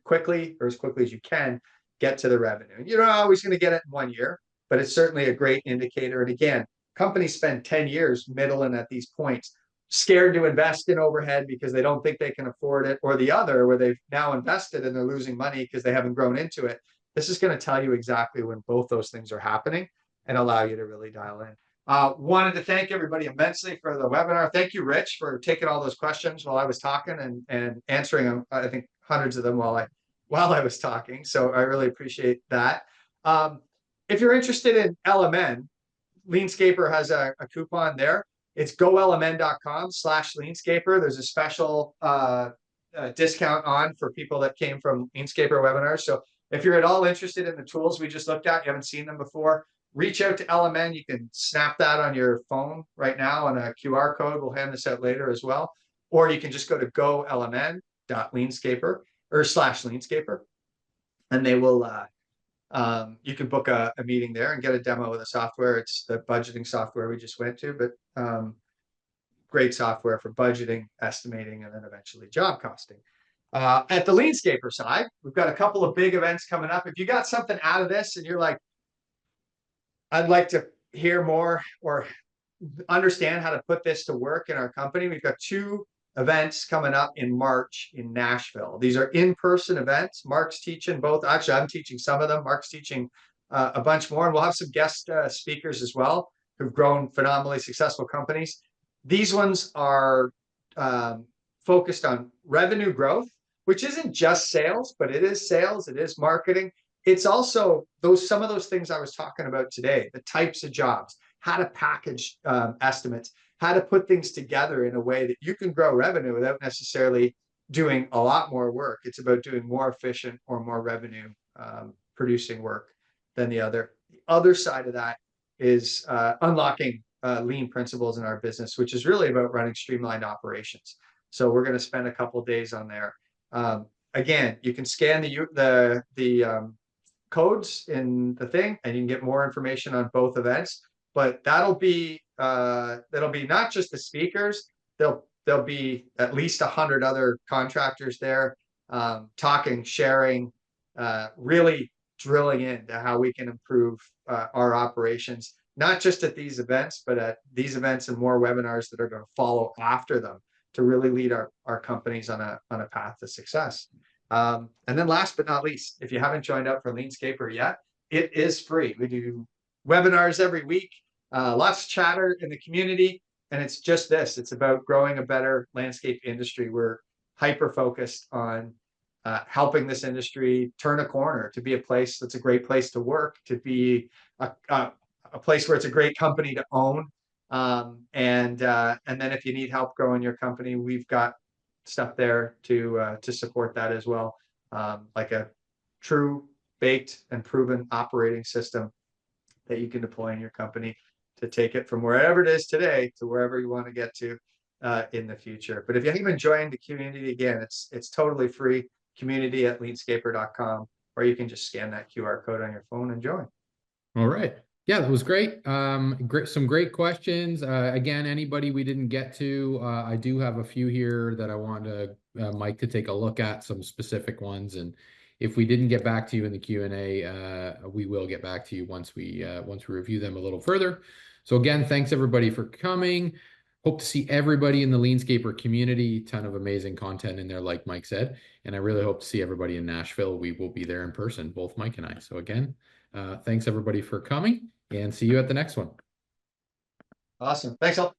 quickly, or as quickly as you can, get to the revenue. You're not always going to get it in 1 year, but it's certainly a great indicator. And again, companies spend 10 years middling at these points, scared to invest in overhead because they don't think they can afford it, or the other where they've now invested and they're losing money because they haven't grown into it. This is going to tell you exactly when both those things are happening and allow you to really dial in. Wanted to thank everybody immensely for the webinar. Thank you, Rich, for taking all those questions while I was talking and answering them. I think hundreds of them while I was talking. So I really appreciate that. If you're interested in LMN, LeanScaper has a coupon there. It's golmn.com/LeanScaper. There's a special discount on for people that came from LeanScaper webinars. So if you're at all interested in the tools we just looked at, you haven't seen them before, reach out to LMN. You can snap that on your phone right now on a QR code. We'll hand this out later as well. Or you can just go to golmn.leanscaper or /LeanScaper, and they will you can book a meeting there and get a demo of the software. It's the budgeting software we just went to, but great software for budgeting, estimating, and then eventually job costing. At the LeanScaper side, we've got a couple of big events coming up. If you got something out of this and you're like, I'd like to hear more or understand how to put this to work in our company, we've got 2 events coming up in March in Nashville. These are in-person events. Mark's teaching both. Actually, I'm teaching some of them. Mark's teaching a bunch more. And we'll have some guest speakers as well who've grown phenomenally successful companies. These ones are focused on revenue growth, which isn't just sales, but it is sales. It is marketing. It's also some of those things I was talking about today, the types of jobs, how to package estimates, how to put things together in a way that you can grow revenue without necessarily doing a lot more work. It's about doing more efficient or more revenue producing work than the other. The other side of that is unlocking lean principles in our business, which is really about running streamlined operations. So we're going to spend a couple of days on there. Again, you can scan the codes in the thing, and you can get more information on both events. But that'll be not just the speakers. There'll be at least 100 other contractors there, talking, sharing, really drilling into how we can improve our operations, not just at these events, but at these events and more webinars that are going to follow after them to really lead our companies on a path to success. And then last but not least, if you haven't joined up for LeanScaper yet, it is free. We do webinars every week, lots of chatter in the community, and it's just this. It's about growing a better landscape industry. We're hyper-focused on helping this industry turn a corner to be a place that's a great place to work, to be a place where it's a great company to own. And then if you need help growing your company, we've got stuff there to support that as well, like a true baked and proven operating system that you can deploy in your company to take it from wherever it is today to wherever you want to get to in the future. But if you haven't joined the community, again, it's totally free. community@leanscaper.com, or you can just scan that QR code on your phone and join. All right. Yeah, that was great. Some great questions. Again, anybody we didn't get to, I do have a few here that I want Mike to take a look at, some specific ones. And if we didn't get back to you in the Q&A, we will get back to you once we review them a little further. So again, thanks everybody for coming. Hope to see everybody in the LeanScaper community. Ton of amazing content in there, like Mike said. And I really hope to see everybody in Nashville. We will be there in person, both Mike and I. So again, thanks everybody for coming, and see you at the next one. Awesome. Thanks all.